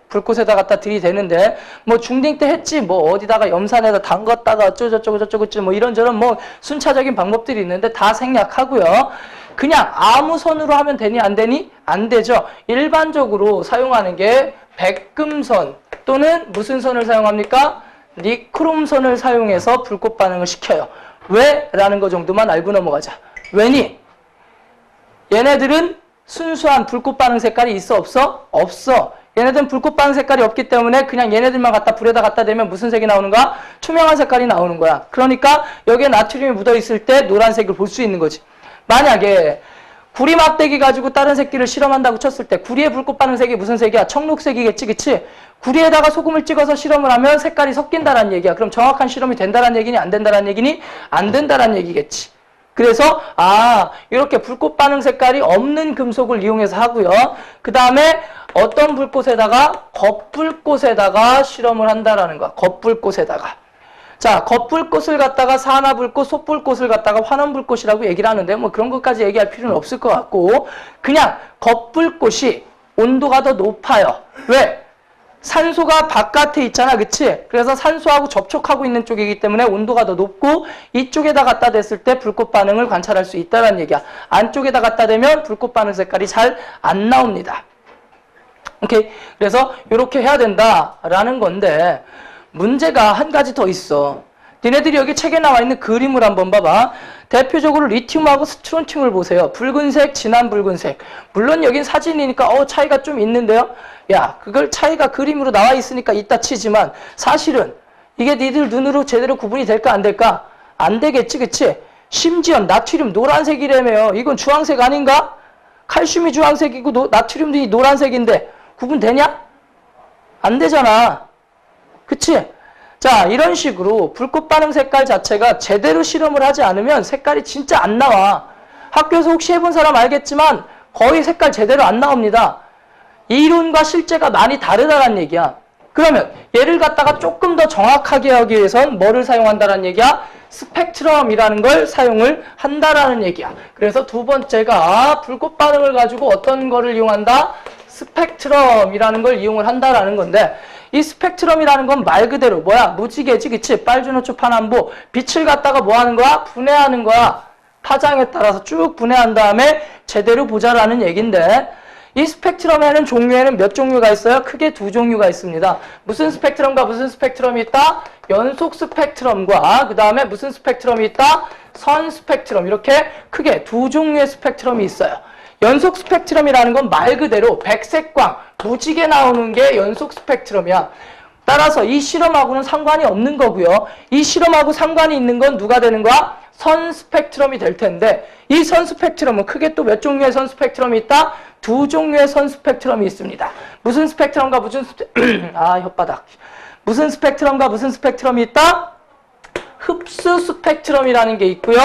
뭐 중딩 때 했지, 뭐 어디다가 염산에다 담갔다가 어쩌고저쩌고 뭐 이런저런 뭐 순차적인 방법들이 있는데 다 생략하고요. 그냥 아무 선으로 하면 되니 안 되니? 안 되죠. 일반적으로 사용하는 게 백금선 또는 무슨 선을 사용합니까? 니크롬선을 사용해서 불꽃 반응을 시켜요. 왜? 라는 거 정도만 알고 넘어가자. 왜니? 얘네들은 순수한 불꽃 반응 색깔이 있어 없어? 없어. 얘네들은 불꽃 반응 색깔이 없기 때문에 그냥 얘네들만 갖다 불에다 갖다 대면 무슨 색이 나오는가? 투명한 색깔이 나오는 거야. 그러니까 여기에 나트륨이 묻어 있을 때 노란색을 볼 수 있는 거지. 만약에 구리 막대기 가지고 다른 새끼를 실험한다고 쳤을 때 구리의 불꽃 반응 색이 무슨 색이야? 청록색이겠지, 그치? 구리에다가 소금을 찍어서 실험을 하면 색깔이 섞인다라는 얘기야. 그럼 정확한 실험이 된다라는 얘기니 안 된다라는 얘기니? 안 된다라는 얘기겠지. 그래서 이렇게 불꽃 반응 색깔이 없는 금속을 이용해서 하고요. 그 다음에 어떤 불꽃에다가 겉불꽃에다가 실험을 한다라는 거야. 겉불꽃에다가. 자, 겉불꽃을 갖다가 산화불꽃, 속불꽃을 갖다가 환원불꽃이라고 얘기를 하는데 뭐 그런 것까지 얘기할 필요는 없을 것 같고 그냥 겉불꽃이 온도가 더 높아요. 왜? 산소가 바깥에 있잖아, 그치? 그래서 산소하고 접촉하고 있는 쪽이기 때문에 온도가 더 높고 이쪽에다 갖다 댔을 때 불꽃 반응을 관찰할 수 있다는 얘기야. 안쪽에다 갖다 대면 불꽃 반응 색깔이 잘 안 나옵니다. 오케이? 그래서 이렇게 해야 된다라는 건데 문제가 한 가지 더 있어. 니네들이 여기 책에 나와 있는 그림을 한번 봐봐. 대표적으로 리튬하고 스트론튬을 보세요. 붉은색, 진한 붉은색. 물론 여긴 사진이니까 차이가 좀 있는데요. 야, 그걸 차이가 그림으로 나와 있으니까 있다 치지만 사실은 이게 니들 눈으로 제대로 구분이 될까 안 될까? 안 되겠지, 그치? 심지어 나트륨 노란색이라며요. 이건 주황색 아닌가? 칼슘이 주황색이고 나트륨도 노란색인데 구분되냐? 안 되잖아. 그치? 자, 이런 식으로 불꽃 반응 색깔 자체가 제대로 실험을 하지 않으면 색깔이 진짜 안 나와. 학교에서 혹시 해본 사람 알겠지만 거의 색깔 제대로 안 나옵니다. 이론과 실제가 많이 다르다는 얘기야. 그러면 얘를 갖다가 조금 더 정확하게 하기 위해선 뭐를 사용한다는 얘기야? 스펙트럼이라는 걸 사용을 한다라는 얘기야. 그래서 두 번째가 불꽃 반응을 가지고 어떤 거를 이용한다? 스펙트럼이라는 걸 이용을 한다라는 건데 이 스펙트럼이라는 건 말 그대로 뭐야? 무지개지, 그치? 빨주노초 파남보 빛을 갖다가 뭐 하는 거야? 분해하는 거야. 파장에 따라서 쭉 분해한 다음에 제대로 보자라는 얘긴데 이 스펙트럼에는 종류에는 몇 종류가 있어요? 크게 두 종류가 있습니다. 무슨 스펙트럼과 무슨 스펙트럼이 있다? 연속 스펙트럼과 그 다음에 무슨 스펙트럼이 있다? 선 스펙트럼. 이렇게 크게 두 종류의 스펙트럼이 있어요. 연속 스펙트럼이라는 건 말 그대로 백색광, 무지개 나오는 게 연속 스펙트럼이야. 따라서 이 실험하고는 상관이 없는 거고요. 이 실험하고 상관이 있는 건 누가 되는 거야? 선 스펙트럼이 될 텐데 이 선 스펙트럼은 크게 또 몇 종류의 선 스펙트럼이 있다? 두 종류의 선 스펙트럼이 있습니다. 무슨 스펙트럼과 무슨 혓바닥. 무슨 스펙트럼과 무슨 스펙트럼이 있다? 흡수 스펙트럼이라는 게 있고요.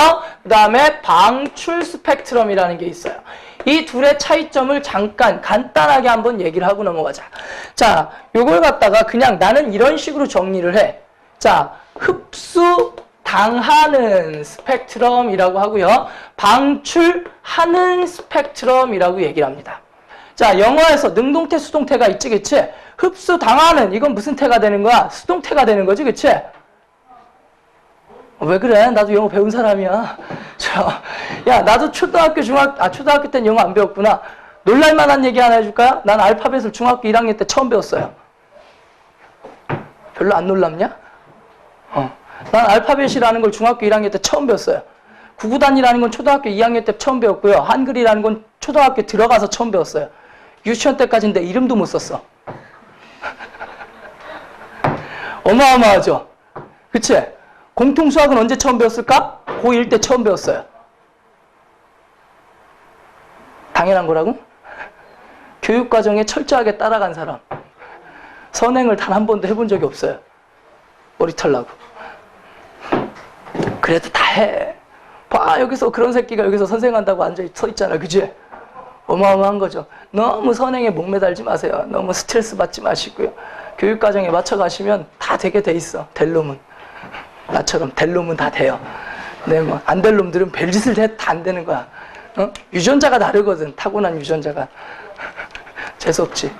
그 다음에 방출 스펙트럼이라는 게 있어요. 이 둘의 차이점을 잠깐 간단하게 한번 얘기를 하고 넘어가자. 자, 요걸 갖다가 그냥 나는 이런 식으로 정리를 해. 자, 흡수 당하는 스펙트럼이라고 하고요. 방출하는 스펙트럼이라고 얘기를 합니다. 자, 영어에서 능동태, 수동태가 있지, 그치? 흡수 당하는, 이건 무슨 태가 되는 거야? 수동태가 되는 거지, 그치? 왜 그래? 나도 영어 배운 사람이야. 야, 나도 초등학교 때는 영어 안 배웠구나. 놀랄만한 얘기 하나 해줄까요? 난 알파벳을 중학교 1학년 때 처음 배웠어요. 별로 안 놀랍냐? 난 알파벳이라는 걸 중학교 1학년 때 처음 배웠어요. 구구단이라는 건 초등학교 2학년 때 처음 배웠고요. 한글이라는 건 초등학교 들어가서 처음 배웠어요. 유치원 때까지는 내 이름도 못 썼어. 어마어마하죠? 그치? 공통수학은 언제 처음 배웠을까? 고1 때 처음 배웠어요. 당연한 거라고? 교육과정에 철저하게 따라간 사람. 선행을 단 한 번도 해본 적이 없어요. 머리 털라고. 그래도 다 해. 봐, 여기서 그런 새끼가 여기서 선생한다고 서 있잖아. 그지? 어마어마한 거죠. 너무 선행에 목매달지 마세요. 너무 스트레스 받지 마시고요. 교육과정에 맞춰가시면 다 되게 돼 있어. 될 놈은. 나처럼 될 놈은 다 돼요. 네, 뭐 안 될 놈들은 별짓을 해도 다 안 되는 거야. 유전자가 다르거든. 타고난 유전자가. 재수없지.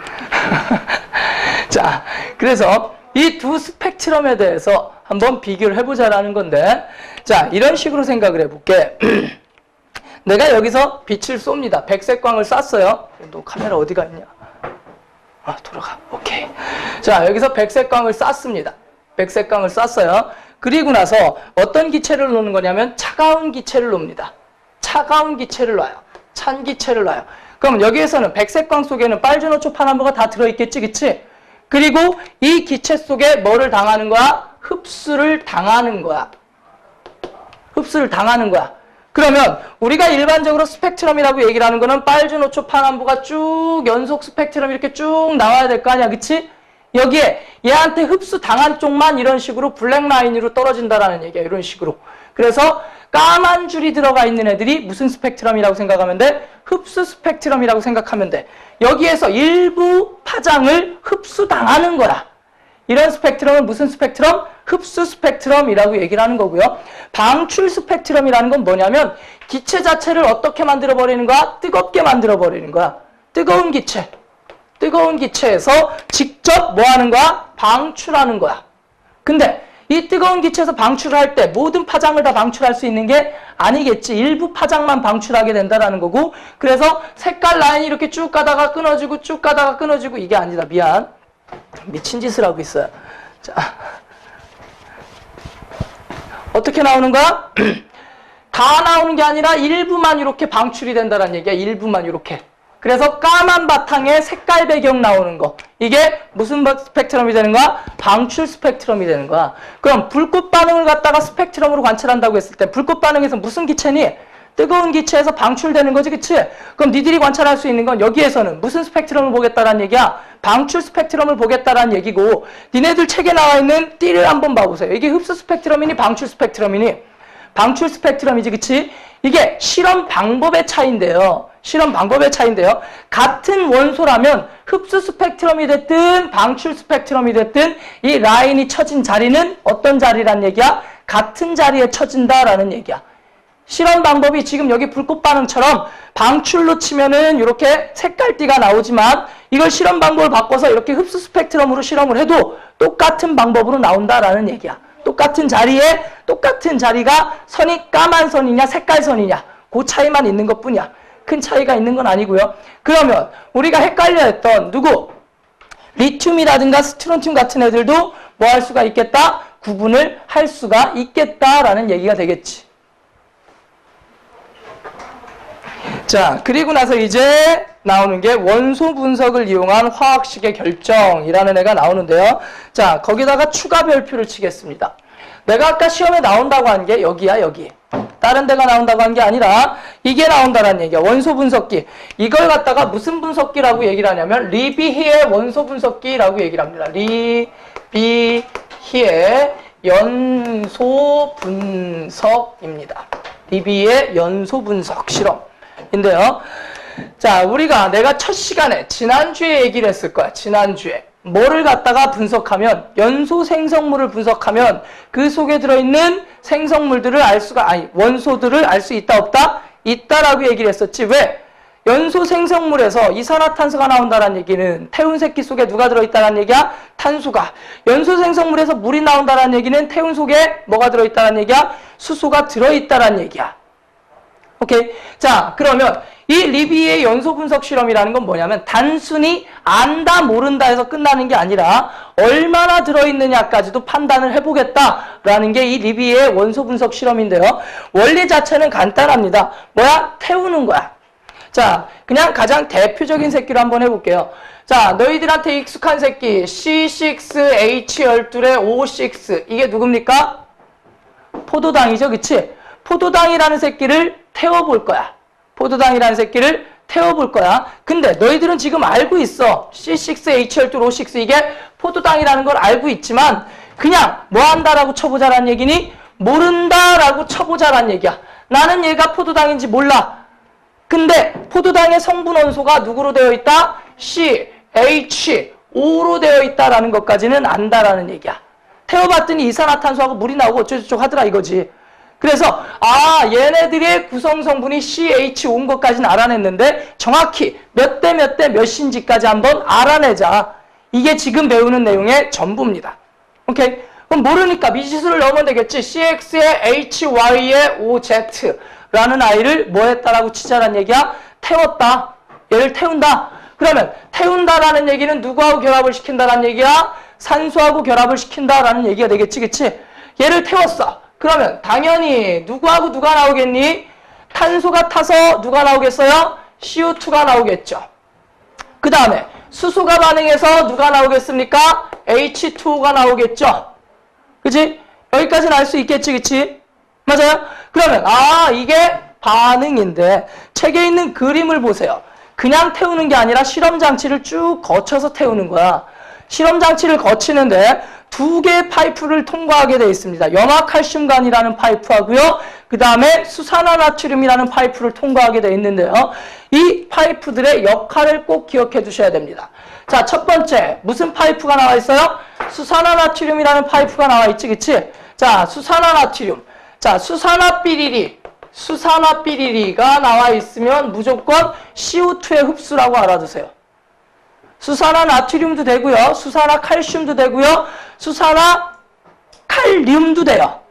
자, 그래서 이 두 스펙트럼에 대해서 한번 비교를 해보자라는 건데, 자, 이런 식으로 생각을 해볼게. 내가 여기서 빛을 쏩니다. 백색광을 쐈어요. 너 카메라 어디가 있냐? 돌아가. 오케이. 자, 여기서 백색광을 쐈습니다. 백색광을 쐈어요. 그리고 나서 어떤 기체를 놓는 거냐면 차가운 기체를 놓습니다. 차가운 기체를 놔요. 찬 기체를 놔요. 그럼 여기에서는 백색광 속에는 빨주노초 파남보가 다 들어있겠지, 그치? 그리고 이 기체 속에 뭐를 당하는 거야? 흡수를 당하는 거야. 흡수를 당하는 거야. 그러면 우리가 일반적으로 스펙트럼이라고 얘기를 하는 거는 빨주노초 파남보가 쭉 연속 스펙트럼 이렇게 쭉 나와야 될 거 아니야, 그치? 여기에 얘한테 흡수 당한 쪽만 이런 식으로 블랙 라인으로 떨어진다라는 얘기야. 이런 식으로. 그래서 까만 줄이 들어가 있는 애들이 무슨 스펙트럼이라고 생각하면 돼? 흡수 스펙트럼이라고 생각하면 돼. 여기에서 일부 파장을 흡수당하는 거야. 이런 스펙트럼은 무슨 스펙트럼? 흡수 스펙트럼이라고 얘기를 하는 거고요. 방출 스펙트럼이라는 건 뭐냐면 기체 자체를 어떻게 만들어버리는 거야? 뜨겁게 만들어버리는 거야. 뜨거운 기체. 뜨거운 기체에서 직접 뭐 하는 거야? 방출하는 거야. 근데 이 뜨거운 기체에서 방출을 할 때 모든 파장을 다 방출할 수 있는 게 아니겠지. 일부 파장만 방출하게 된다라는 거고, 그래서 색깔 라인이 이렇게 쭉 가다가 끊어지고 쭉 가다가 끊어지고 이게 아니다. 미안. 미친 짓을 하고 있어요. 자, 어떻게 나오는 거야? 다 나오는 게 아니라 일부만 이렇게 방출이 된다는 얘기야. 일부만 이렇게. 그래서 까만 바탕에 색깔 배경 나오는 거. 이게 무슨 스펙트럼이 되는 거야? 방출 스펙트럼이 되는 거야. 그럼 불꽃 반응을 갖다가 스펙트럼으로 관찰한다고 했을 때 불꽃 반응에서 무슨 기체니? 뜨거운 기체에서 방출되는 거지, 그치? 그럼 니들이 관찰할 수 있는 건 여기에서는 무슨 스펙트럼을 보겠다라는 얘기야? 방출 스펙트럼을 보겠다라는 얘기고, 니네들 책에 나와 있는 띠를 한번 봐보세요. 이게 흡수 스펙트럼이니 방출 스펙트럼이니? 방출 스펙트럼이지, 그치? 이게 실험 방법의 차이인데요. 실험 방법의 차이인데요. 같은 원소라면 흡수 스펙트럼이 됐든 방출 스펙트럼이 됐든 이 라인이 쳐진 자리는 어떤 자리란 얘기야? 같은 자리에 쳐진다라는 얘기야. 실험 방법이 지금 여기 불꽃 반응처럼 방출로 치면은 이렇게 색깔띠가 나오지만 이걸 실험 방법을 바꿔서 이렇게 흡수 스펙트럼으로 실험을 해도 똑같은 방법으로 나온다라는 얘기야. 똑같은 자리에 똑같은 자리가 선이 까만 선이냐 색깔 선이냐 그 차이만 있는 것뿐이야. 큰 차이가 있는 건 아니고요. 그러면 우리가 헷갈려 했던 누구? 리튬이라든가 스트론튬 같은 애들도 뭐 할 수가 있겠다? 구분을 할 수가 있겠다라는 얘기가 되겠지. 자, 그리고 나서 이제 나오는 게 원소 분석을 이용한 화학식의 결정이라는 애가 나오는데요. 자, 거기다가 추가 별표를 치겠습니다. 내가 아까 시험에 나온다고 한 게 여기야, 여기. 다른 데가 나온다고 한 게 아니라 이게 나온다는 얘기야. 원소 분석기. 이걸 갖다가 무슨 분석기라고 얘기를 하냐면 리비히의 원소 분석기라고 얘기를 합니다. 리비히의 연소 분석입니다. 리비히의 연소 분석 실험인데요. 자, 내가 첫 시간에 지난주에 얘기를 했을 거야. 지난주에. 뭐를 갖다가 분석하면, 연소 생성물을 분석하면 그 속에 들어있는 생성물들을 원소들을 알 수 있다, 없다? 있다라고 얘기를 했었지. 왜? 연소 생성물에서 이산화탄소가 나온다는 얘기는 태운 새끼 속에 누가 들어있다는 얘기야? 탄수가. 연소 생성물에서 물이 나온다는 얘기는 태운 속에 뭐가 들어있다는 얘기야? 수소가 들어있다는 얘기야. 오케이. 자, 그러면 이 리비의 연소 분석 실험이라는 건 뭐냐면 단순히 안다 모른다 해서 끝나는 게 아니라 얼마나 들어있느냐까지도 판단을 해보겠다라는 게 이 리비의 원소 분석 실험인데요. 원리 자체는 간단합니다. 뭐야? 태우는 거야. 자, 그냥 가장 대표적인 새끼로 한번 해볼게요. 자, 너희들한테 익숙한 새끼 C6H12의 O6 이게 누굽니까? 포도당이죠, 그치? 포도당이라는 새끼를 태워볼 거야. 포도당이라는 새끼를 태워볼 거야. 근데 너희들은 지금 알고 있어. C6H12O6 이게 포도당이라는 걸 알고 있지만 그냥 뭐 한다라고 쳐보자라는 얘기니? 모른다라고 쳐보자라는 얘기야. 나는 얘가 포도당인지 몰라. 근데 포도당의 성분 원소가 누구로 되어 있다? CH5로 되어 있다라는 것까지는 안다라는 얘기야. 태워봤더니 이산화탄소하고 물이 나오고 어쩌고저쩌고 하더라 이거지. 그래서 얘네들의 구성 성분이 CH5인 것까지는 알아냈는데 정확히 몇 대 몇 대 몇인지까지 한번 알아내자. 이게 지금 배우는 내용의 전부입니다. 오케이? 그럼 모르니까 미지수를 넣으면 되겠지. CX의 HY의 OZ라는 아이를 뭐 했다라고 치자란 얘기야? 태웠다. 얘를 태운다. 그러면 태운다라는 얘기는 누구하고 결합을 시킨다라는 얘기야? 산소하고 결합을 시킨다라는 얘기가 되겠지, 그치? 얘를 태웠어. 그러면 당연히 누구하고 누가 나오겠니? 탄소가 타서 누가 나오겠어요? CO2가 나오겠죠. 그 다음에 수소가 반응해서 누가 나오겠습니까? H2O가 나오겠죠. 그치? 여기까지는 알 수 있겠지, 그치? 맞아요? 그러면 이게 반응인데 책에 있는 그림을 보세요. 그냥 태우는 게 아니라 실험 장치를 쭉 거쳐서 태우는 거야. 실험 장치를 거치는데 2개의 파이프를 통과하게 되어 있습니다. 염화칼슘관이라는 파이프하고요. 그 다음에 수산화나트륨이라는 파이프를 통과하게 되어 있는데요. 이 파이프들의 역할을 꼭 기억해 두셔야 됩니다. 자, 첫 번째 무슨 파이프가 나와 있어요? 수산화나트륨이라는 파이프가 나와 있지, 그치? 자, 수산화나트륨. 자, 수산화비리리가 나와 있으면 무조건 CO2의 흡수라고 알아두세요. 수산화나트륨도 되고요. 수산화칼슘도 되고요. 수산화칼륨도 돼요.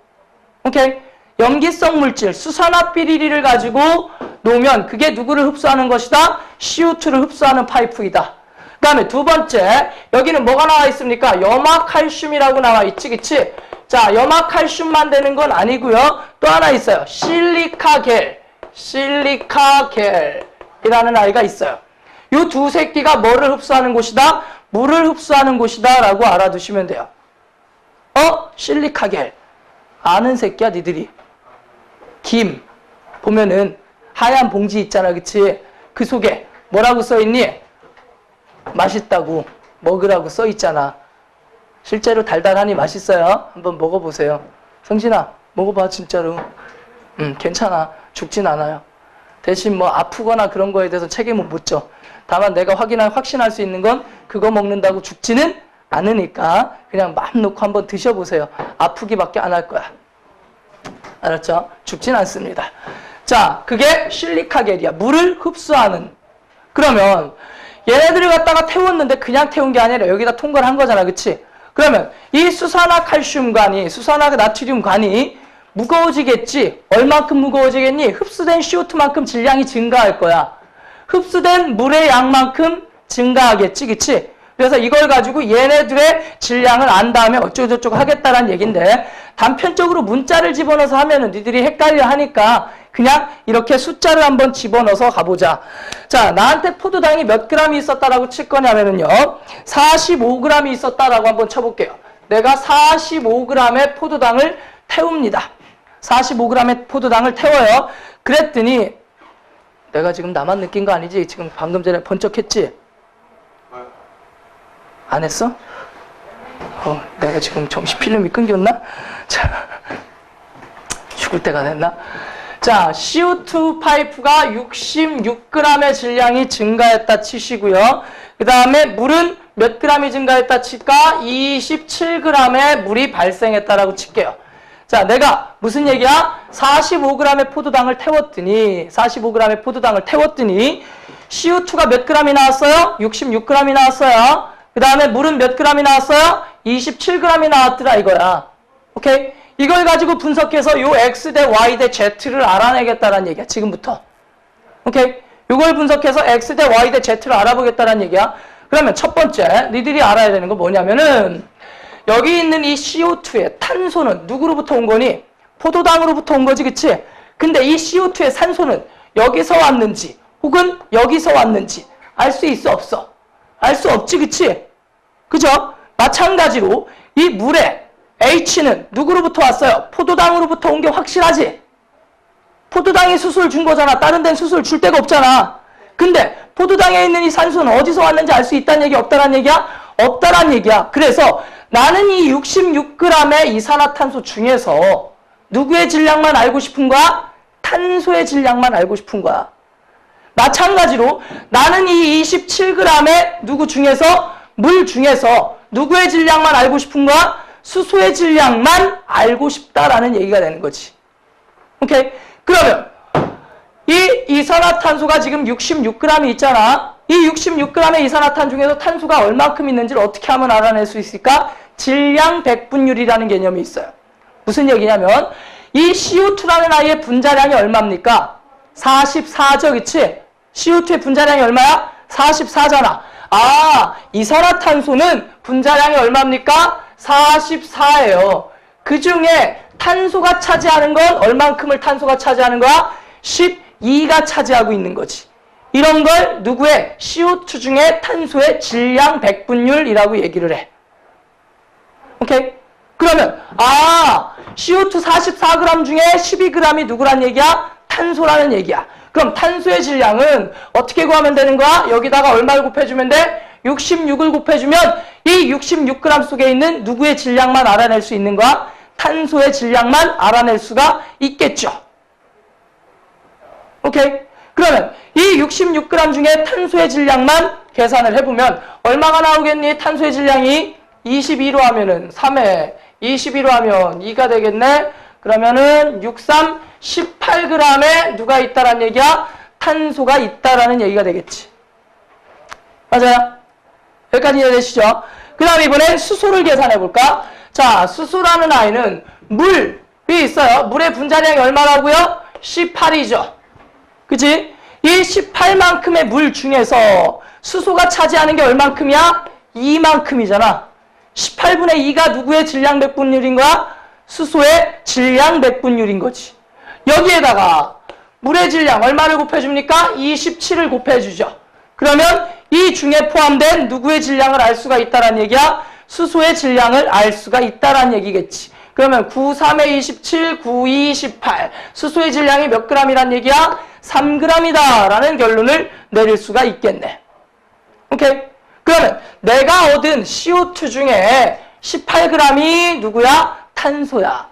오케이? 염기성 물질 수산화비리리를 가지고 놓으면 그게 누구를 흡수하는 것이다? CO2를 흡수하는 파이프이다. 그 다음에 두 번째, 여기는 뭐가 나와 있습니까? 염화칼슘이라고 나와 있지, 그치? 자, 염화칼슘만 되는 건 아니고요. 또 하나 있어요. 실리카겔이라는 아이가 있어요. 이 두 새끼가 뭐를 흡수하는 곳이다? 물을 흡수하는 곳이다 라고 알아두시면 돼요. 실리카겔. 아는 새끼야, 니들이. 김. 보면은 하얀 봉지 있잖아, 그치? 그 속에 뭐라고 써있니? 맛있다고 먹으라고 써있잖아. 실제로 달달하니 맛있어요. 한번 먹어보세요. 성진아, 먹어봐, 진짜로. 괜찮아. 죽진 않아요. 대신 뭐 아프거나 그런 거에 대해서 책임은 못 져. 다만 내가 확신할 수 있는 건 그거 먹는다고 죽지는 않으니까 그냥 마음 놓고 한번 드셔보세요. 아프기밖에 안 할 거야. 알았죠? 죽진 않습니다. 자, 그게 실리카겔이야. 물을 흡수하는. 그러면 얘네들을 갖다가 태웠는데 그냥 태운 게 아니라 여기다 통과를 한 거잖아, 그치? 그러면 이 수산화칼슘관이, 수산화나트륨관이 무거워지겠지? 얼만큼 무거워지겠니? 흡수된 CO2만큼 질량이 증가할 거야. 흡수된 물의 양만큼 증가하겠지, 그치? 그래서 이걸 가지고 얘네들의 질량을 안 다음에 어쩌고저쩌고 하겠다라는 얘기인데, 단편적으로 문자를 집어넣어서 하면은 니들이 헷갈려 하니까 그냥 이렇게 숫자를 한번 집어넣어서 가보자. 자, 나한테 포도당이 몇 g이 있었다라고 칠 거냐면은요, 45g이 있었다라고 한번 쳐볼게요. 내가 45g의 포도당을 태웁니다. 45g의 포도당을 태워요. 그랬더니 내가 지금 나만 느낀 거 아니지? 지금 방금 전에 번쩍했지? 안 했어? 내가 지금 정신 필름이 끊겼나? 자, 죽을 때가 됐나? 자, CO2 파이프가 66g의 질량이 증가했다 치시고요. 그 다음에 물은 몇 g이 증가했다 칠까? 27g의 물이 발생했다라고 칠게요. 자, 내가 무슨 얘기야? 45g의 포도당을 태웠더니 CO2가 몇 g이 나왔어요? 66g이 나왔어요. 그 다음에 물은 몇 g이 나왔어요? 27g이 나왔더라 이거야. 오케이? 이걸 가지고 분석해서 요 X 대 Y 대 Z를 알아내겠다라는 얘기야. 지금부터. 오케이? 이걸 분석해서 X 대 Y 대 Z를 알아보겠다라는 얘기야. 그러면 첫 번째 니들이 알아야 되는 거 뭐냐면은 여기 있는 이 CO2의 탄소는 누구로부터 온 거니? 포도당으로부터 온 거지, 그치? 근데 이 CO2의 산소는 여기서 왔는지 혹은 여기서 왔는지 알 수 있어, 없어? 알 수 없지, 그치? 그죠? 마찬가지로 이 물의 H는 누구로부터 왔어요? 포도당으로부터 온 게 확실하지? 포도당이 수소를 준 거잖아. 다른 데는 수소를 줄 데가 없잖아. 근데 포도당에 있는 이 산소는 어디서 왔는지 알 수 있다는 얘기, 없다라는 얘기야? 없다라는 얘기야. 그래서 나는 이 66g의 이산화탄소 중에서 누구의 질량만 알고 싶은 거야? 탄소의 질량만 알고 싶은 거야. 마찬가지로 나는 이 27g의 누구 중에서, 물 중에서 누구의 질량만 알고 싶은 거야? 수소의 질량만 알고 싶다라는 얘기가 되는 거지. 오케이? 그러면 이 이산화탄소가 지금 66g이 있잖아. 이 66g의 이산화탄 중에서 탄소가 얼만큼 있는지를 어떻게 하면 알아낼 수 있을까? 질량 백분율이라는 개념이 있어요. 무슨 얘기냐면 이 CO2라는 아이의 분자량이 얼마입니까? 44죠, 그치? CO2의 분자량이 얼마야? 44잖아. 아, 이산화탄소는 분자량이 얼마입니까? 44예요. 그 중에 탄소가 차지하는 건 얼만큼을 탄소가 차지하는 거야? 12가 차지하고 있는 거지. 이런 걸 누구의? CO2 중에 탄소의 질량 백분율이라고 얘기를 해. 오케이? 그러면 CO2 44g 중에 12g이 누구란 얘기야? 탄소라는 얘기야. 그럼 탄소의 질량은 어떻게 구하면 되는 거야? 여기다가 얼마를 곱해주면 돼? 66을 곱해주면 이 66g 속에 있는 누구의 질량만 알아낼 수 있는 거야? 탄소의 질량만 알아낼 수가 있겠죠. 오케이? 그러면 이 66g 중에 탄소의 질량만 계산을 해보면 얼마가 나오겠니? 탄소의 질량이 22로 하면은 3에 22로 하면 2가 되겠네. 그러면은 63, 18g에 누가 있다라는 얘기야? 탄소가 있다라는 얘기가 되겠지. 맞아요? 여기까지 이해되시죠? 그 다음 이번엔 수소를 계산해 볼까? 자, 수소라는 아이는 물이 있어요. 물의 분자량이 얼마라고요? 18이죠. 그치? 이 18만큼의 물 중에서 수소가 차지하는 게 얼만큼이야? 2만큼이잖아. 18분의 2가 누구의 질량 백분율인 거야? 수소의 질량 백분율인 거지. 여기에다가 물의 질량 얼마를 곱해줍니까? 27을 곱해주죠. 그러면 이 중에 포함된 누구의 질량을 알 수가 있다는 얘기야? 수소의 질량을 알 수가 있다는 얘기겠지. 그러면 9, 3에 27, 9, 2, 18. 수소의 질량이 몇 g이란 얘기야? 3g이다 라는 결론을 내릴 수가 있겠네. 오케이? 그러면 내가 얻은 CO2 중에 18g이 누구야? 탄소야.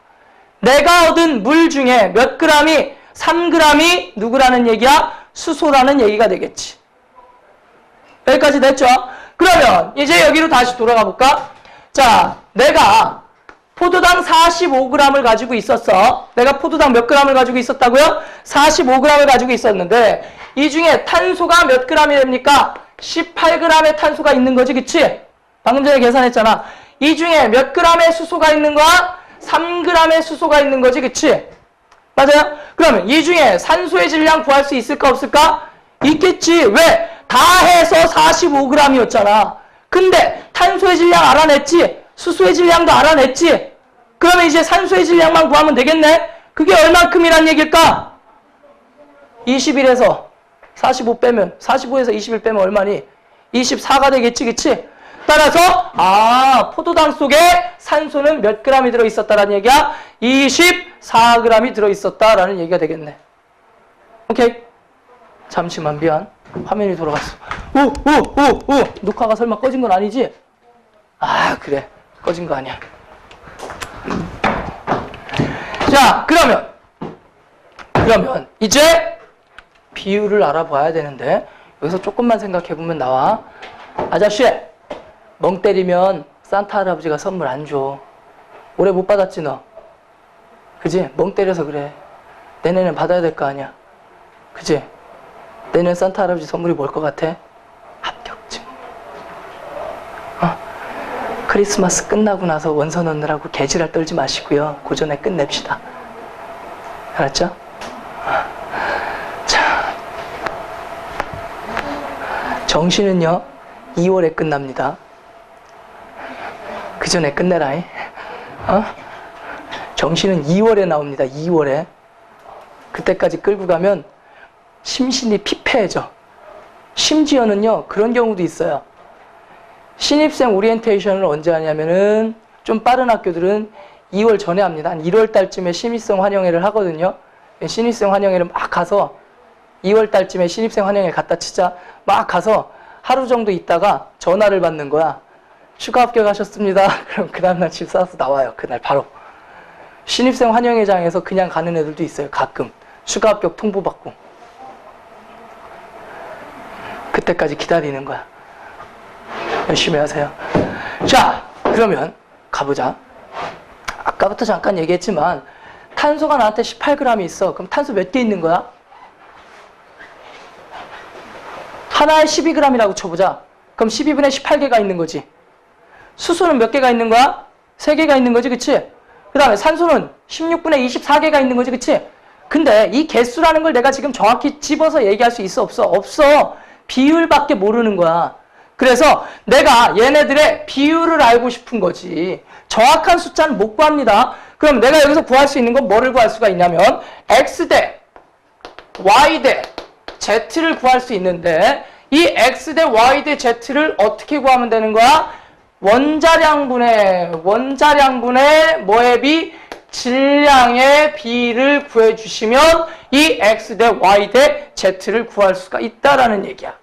내가 얻은 물 중에 몇 g이 3g이 누구라는 얘기야? 수소라는 얘기가 되겠지. 여기까지 됐죠? 그러면 이제 여기로 다시 돌아가 볼까? 자, 내가 포도당 45g을 가지고 있었어. 내가 포도당 몇 g을 가지고 있었다고요? 45g을 가지고 있었는데 이 중에 탄소가 몇 g이 됩니까? 18g의 탄소가 있는 거지, 그치? 방금 전에 계산했잖아. 이 중에 몇 g의 수소가 있는 거야? 3g의 수소가 있는 거지, 그치? 맞아요? 그러면 이 중에 산소의 질량 구할 수 있을까, 없을까? 있겠지. 왜? 다 해서 45g이었잖아. 근데 탄소의 질량 알아냈지? 수소의 질량도 알아냈지? 그러면 이제 산소의 질량만 구하면 되겠네? 그게 얼만큼이란 얘기일까? 21에서 45 빼면, 45에서 21 빼면 얼마니? 24가 되겠지, 그치? 따라서, 포도당 속에 산소는 몇 g이 들어있었다라는 얘기야? 24g이 들어있었다라는 얘기가 되겠네. 오케이? 잠시만, 미안. 화면이 돌아갔어. 오! 녹화가 설마 꺼진 건 아니지? 그래. 꺼진 거 아니야. 자, 그러면 이제 비율을 알아봐야 되는데 여기서 조금만 생각해보면 나와. 아저씨, 멍 때리면 산타 할아버지가 선물 안 줘. 올해 못 받았지 너? 그지? 멍 때려서 그래. 내년엔 받아야 될 거 아니야. 그지? 내년 산타 할아버지 선물이 뭘 것 같아? 합격증. 크리스마스 끝나고 나서 원서 넣느라고 개지랄 떨지 마시고요. 그 전에 끝냅시다. 알았죠? 자, 정시는요 2월에 끝납니다. 그 전에 끝내라잉. 정시는 2월에 나옵니다. 2월에. 그때까지 끌고 가면 심신이 피폐해져. 심지어는요 그런 경우도 있어요. 신입생 오리엔테이션을 언제 하냐면은 좀 빠른 학교들은 2월 전에 합니다. 한 1월 달쯤에 신입생 환영회를 하거든요. 신입생 환영회를 막 가서 2월 달쯤에 신입생 환영회 갔다 치자 막 가서 하루 정도 있다가 전화를 받는 거야. 추가 합격하셨습니다. 그럼 그 다음날 집 싸서 나와요. 그날 바로. 신입생 환영회장에서 그냥 가는 애들도 있어요. 가끔. 추가 합격 통보받고. 그때까지 기다리는 거야. 열심히 하세요. 자, 그러면 가보자. 아까부터 잠깐 얘기했지만 탄소가 나한테 18g이 있어. 그럼 탄소 몇 개 있는 거야? 하나에 12g이라고 쳐보자. 그럼 12분의 18개가 있는 거지. 수소는 몇 개가 있는 거야? 3개가 있는 거지, 그치? 그 다음에 산소는 16분의 24개가 있는 거지, 그치? 근데 이 개수라는 걸 내가 지금 정확히 집어서 얘기할 수 있어, 없어? 없어. 비율밖에 모르는 거야. 그래서 내가 얘네들의 비율을 알고 싶은 거지. 정확한 숫자는 못 구합니다. 그럼 내가 여기서 구할 수 있는 건 뭐를 구할 수가 있냐면 X 대 Y 대 Z를 구할 수 있는데 이 X 대 Y 대 Z를 어떻게 구하면 되는 거야? 원자량분의 뭐의 비? 질량의 비를 구해주시면 이 X 대 Y 대 Z를 구할 수가 있다라는 얘기야.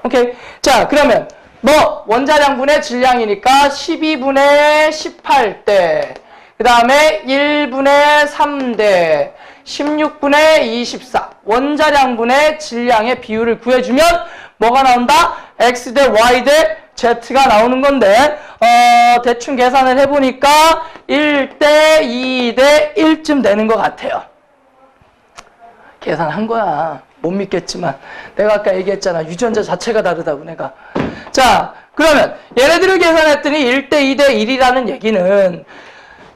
오케이. 자, 그러면 뭐 원자량분의 질량이니까 12분의 18대, 그 다음에 1분의 3대, 16분의 24. 원자량분의 질량의 비율을 구해주면 뭐가 나온다? X 대 Y 대 Z가 나오는 건데, 대충 계산을 해보니까 1대 2 대 1쯤 되는 것 같아요. 계산한 거야. 못 믿겠지만. 내가 아까 얘기했잖아. 유전자 자체가 다르다고 내가. 자, 그러면 얘네들을 계산했더니 1대 2대 1이라는 얘기는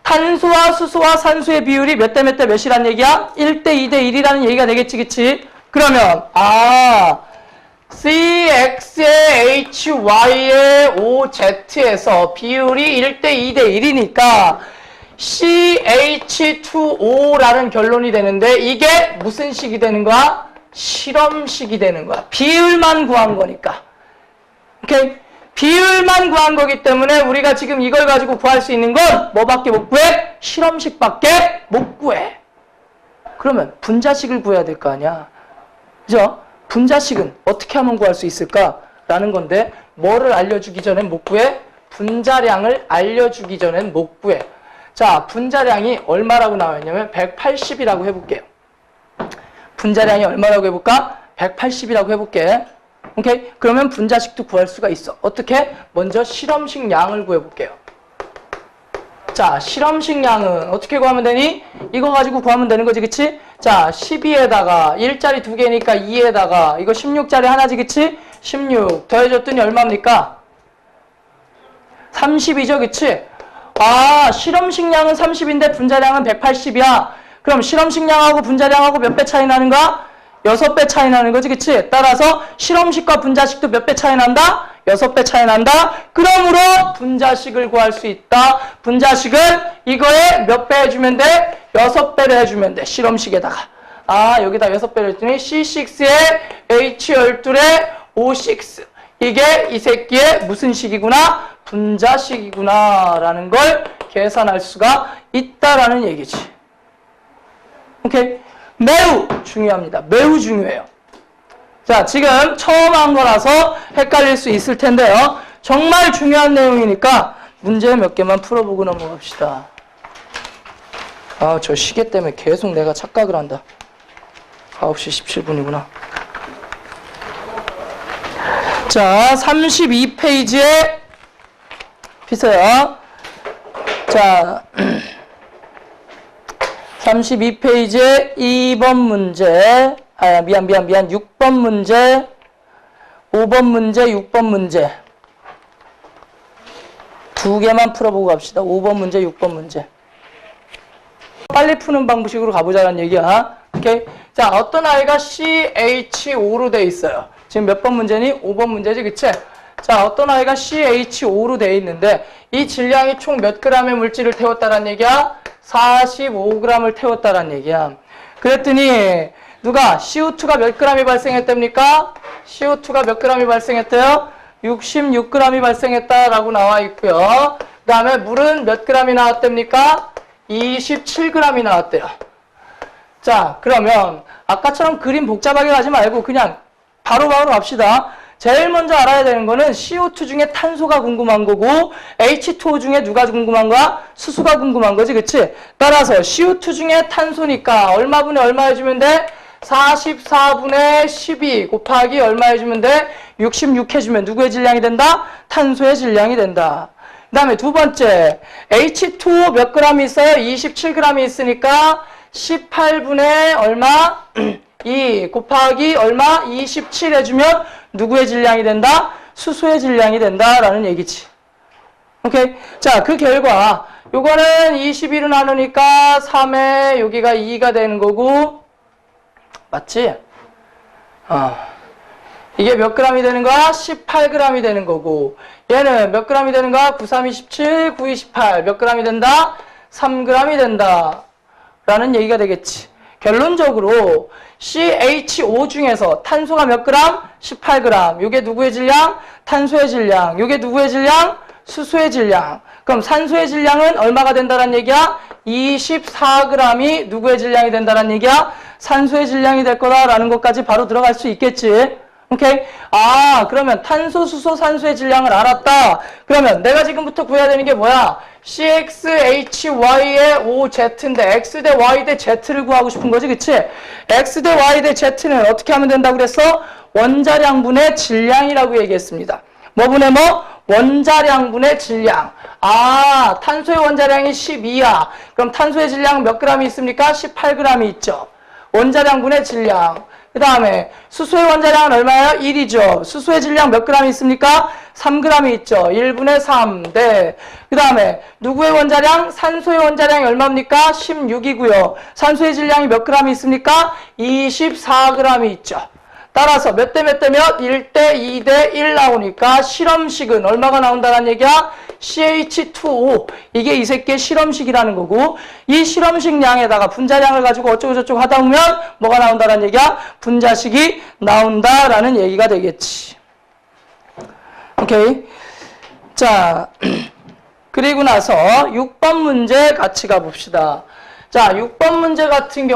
탄소와 수소와 산소의 비율이 몇 대 몇 대 몇이란 얘기야? 1대 2대 1이라는 얘기가 되겠지, 그치? 그러면, CX의 HY의 OZ에서 비율이 1대 2대 1이니까 CH2O라는 결론이 되는데 이게 무슨 식이 되는 거야? 실험식이 되는 거야. 비율만 구한 거니까. 오케이? 비율만 구한 거기 때문에 우리가 지금 이걸 가지고 구할 수 있는 건 뭐밖에 못 구해? 실험식밖에 못 구해. 그러면 분자식을 구해야 될 거 아니야. 그죠? 분자식은 어떻게 하면 구할 수 있을까라는 건데 뭐를 알려주기 전엔 못 구해? 분자량을 알려주기 전엔 못 구해. 자, 분자량이 얼마라고 나와 있냐면 180이라고 해볼게요. 분자량이 얼마라고 해볼까? 180이라고 해볼게. 오케이? 그러면 분자식도 구할 수가 있어. 어떻게? 먼저 실험식 양을 구해볼게요. 자, 실험식 양은 어떻게 구하면 되니? 이거 가지고 구하면 되는 거지, 그치? 자, 12에다가 1짜리 2개니까 2에다가 이거 16짜리 하나지, 그치? 16 더해줬더니 얼마입니까? 30이죠, 그치? 실험식 양은 30인데 분자량은 180이야. 그럼 실험식 양하고 분자량하고 몇 배 차이 나는가? 6배 차이 나는 거지, 그치? 따라서 실험식과 분자식도 몇 배 차이 난다? 6배 차이 난다? 그러므로 분자식을 구할 수 있다. 분자식은 이거에 몇 배 해주면 돼? 6배를 해주면 돼. 실험식에다가. 여기다 6배를 했더니 C6에 H12에 O6. 이게 이 새끼의 무슨 식이구나? 분자식이구나 라는 걸 계산할 수가 있다라는 얘기지. 오케이? 매우 중요합니다. 매우 중요해요. 자, 지금 처음 한 거라서 헷갈릴 수 있을 텐데요. 정말 중요한 내용이니까 문제 몇 개만 풀어보고 넘어갑시다. 저 시계 때문에 계속 내가 착각을 한다. 9시 17분이구나. 자, 32페이지에 피세요. 자, 32페이지에 2번 문제, 미안. 6번 문제, 5번 문제, 6번 문제. 두 개만 풀어보고 갑시다. 5번 문제, 6번 문제. 빨리 푸는 방식으로 가보자는 얘기야. 오케이? 자, 어떤 아이가 CH5로 돼 있어요. 지금 몇 번 문제니? 5번 문제지, 그치? 자, 어떤 아이가 CH5로 돼 있는데 이 질량이 총 몇 g의 물질을 태웠다란 얘기야? 45g을 태웠다란 얘기야. 그랬더니 누가 CO2가 몇 g이 발생했답니까? CO2가 몇 g이 발생했대요? 66g이 발생했다라고 나와 있고요. 그 다음에 물은 몇 g이 나왔답니까? 27g이 나왔대요. 자, 그러면 아까처럼 그림 복잡하게 가지 말고 그냥 바로바로 갑시다. 제일 먼저 알아야 되는 거는 CO2 중에 탄소가 궁금한 거고 H2O 중에 누가 궁금한 거야? 수소가 궁금한 거지, 그치? 따라서 CO2 중에 탄소니까 얼마분의 얼마 해주면 돼? 44분의 12 곱하기 얼마 해주면 돼? 66 해주면 누구의 질량이 된다? 탄소의 질량이 된다. 그 다음에 두 번째, H2O 몇 g이 있어요? 27g이 있으니까 18분의 얼마? 2 곱하기 얼마? 27 해주면 누구의 질량이 된다? 수소의 질량이 된다라는 얘기지. 오케이? 자, 그 결과 요거는 21을 나누니까 3에 여기가 2가 되는 거고 맞지? 이게 몇 g이 되는 거야? 18g이 되는 거고 얘는 몇 g이 되는 거야? 9, 3, 27, 9, 28 몇 g이 된다? 3g이 된다 라는 얘기가 되겠지. 결론적으로 CH5 중에서 탄소가 몇 g? 18g. 요게 누구의 질량? 탄소의 질량. 요게 누구의 질량? 수소의 질량. 그럼 산소의 질량은 얼마가 된다는 얘기야? 24g이 누구의 질량이 된다는 얘기야? 산소의 질량이 될 거다라는 것까지 바로 들어갈 수 있겠지. 오케이? 아, 그러면 탄소, 수소, 산소의 질량을 알았다. 그러면 내가 지금부터 구해야 되는 게 뭐야? CXHY의 OZ인데 X 대 Y 대 Z를 구하고 싶은 거지, 그치? X 대 Y 대 Z는 어떻게 하면 된다고 그랬어? 원자량분의 질량이라고 얘기했습니다. 뭐 분의 뭐? 원자량분의 질량. 아, 탄소의 원자량이 12야. 그럼 탄소의 질량은 몇 g이 있습니까? 18g이 있죠. 원자량분의 질량. 그 다음에 수소의 원자량은 얼마예요? 1이죠. 수소의 질량 몇 g이 있습니까? 3g이 있죠. 1분의 3. 네. 그 다음에 누구의 원자량? 산소의 원자량이 얼마입니까? 16이고요. 산소의 질량이 몇 g이 있습니까? 24g이 있죠. 따라서 몇 대 몇 대 몇? 1대 2대 1 나오니까 실험식은 얼마가 나온다는 얘기야? CH2O. 이게 이 새끼의 실험식이라는 거고, 이 실험식 양에다가 분자량을 가지고 어쩌고저쩌고 하다 보면 뭐가 나온다는 얘기야? 분자식이 나온다라는 얘기가 되겠지. 오케이. 자, 그리고 나서 6번 문제 같이 가봅시다. 자, 6번 문제 같은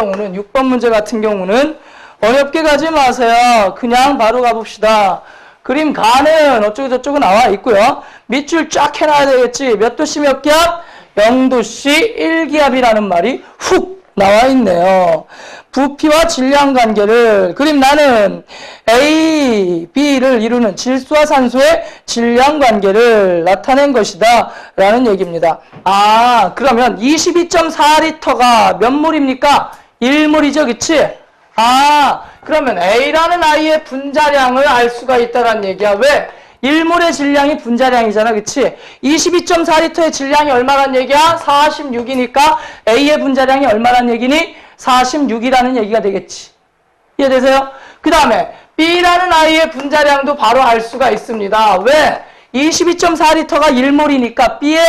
경우는 어렵게 가지 마세요. 그냥 바로 가봅시다. 그림 가는 어쩌고저쩌고 나와 있고요. 밑줄 쫙 해놔야 되겠지. 몇 도씨 몇 기압? 0도씨 1기압이라는 말이 훅 나와 있네요. 부피와 질량 관계를 그림 나는 A, B를 이루는 질소와 산소의 질량 관계를 나타낸 것이다 라는 얘기입니다. 아, 그러면 22.4리터가 몇 몰입니까? 1몰이죠, 그치? 아, 그러면 A라는 아이의 분자량을 알 수가 있다는 얘기야. 왜? 1몰의 질량이 분자량이잖아, 그치? 22.4리터의 질량이 얼마란 얘기야? 46이니까 A의 분자량이 얼마란 얘기니? 46이라는 얘기가 되겠지. 이해되세요? 그 다음에 B라는 아이의 분자량도 바로 알 수가 있습니다. 왜? 22.4리터가 1몰이니까 B의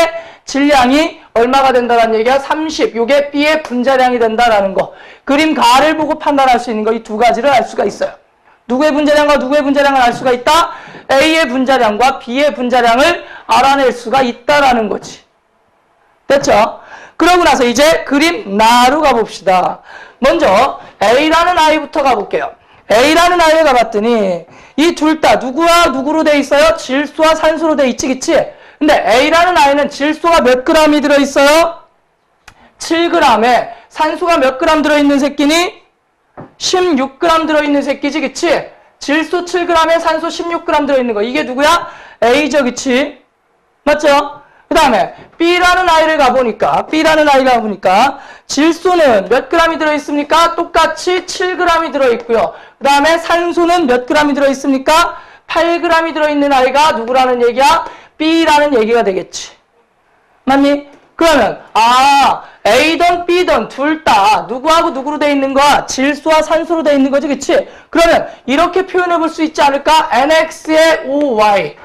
질량이 얼마가 된다는 얘기야? 30. 요게 B의 분자량이 된다라는 거. 그림 가를 보고 판단할 수 있는 거 이 두 가지를 알 수가 있어요. 누구의 분자량과 누구의 분자량을 알 수가 있다? A의 분자량과 B의 분자량을 알아낼 수가 있다라는 거지. 됐죠? 그러고 나서 이제 그림 나로 가봅시다. 먼저 A라는 아이부터 가볼게요. A라는 아이를 가봤더니 이 둘 다 누구와 누구로 돼 있어요? 질소와 산소로 돼 있지, 그치? 근데 A라는 아이는 질소가 몇 g이 들어있어요? 7g에 산소가 몇 g 들어있는 새끼니? 16g 들어있는 새끼지, 그치? 질소 7g에 산소 16g 들어있는 거. 이게 누구야? A죠, 그치? 맞죠? 그 다음에 B라는 아이를 가보니까 질소는 몇 g이 들어있습니까? 똑같이 7g이 들어있고요. 그 다음에 산소는 몇 g이 들어있습니까? 8g이 들어있는 아이가 누구라는 얘기야? B라는 얘기가 되겠지. 맞니? 그러면 A든 B든 둘 다 누구하고 누구로 돼 있는 거야? 질소와 산소로 돼 있는 거지, 그치? 그러면 이렇게 표현해 볼 수 있지 않을까? NX의 OY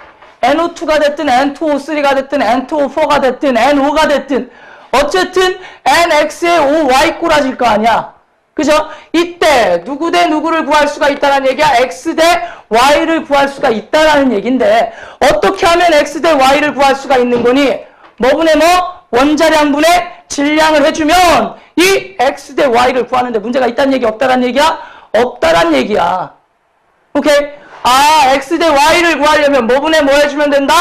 NO2가 됐든 N2O3가 됐든 N2O4가 됐든 NO가 됐든 어쨌든 NX의 OY 꼬라질 거 아니야. 그죠? 이때 누구 대 누구를 구할 수가 있다는 얘기야. X 대 Y를 구할 수가 있다는 얘기인데 어떻게 하면 X 대 Y를 구할 수가 있는 거니? 뭐분의 뭐? 원자량분의 질량을 해주면 이 X 대 Y를 구하는데 문제가 있다는 얘기 없다는 얘기야? 없다는 얘기야. 오케이? X 대 Y를 구하려면 뭐분의 뭐 해주면 된다?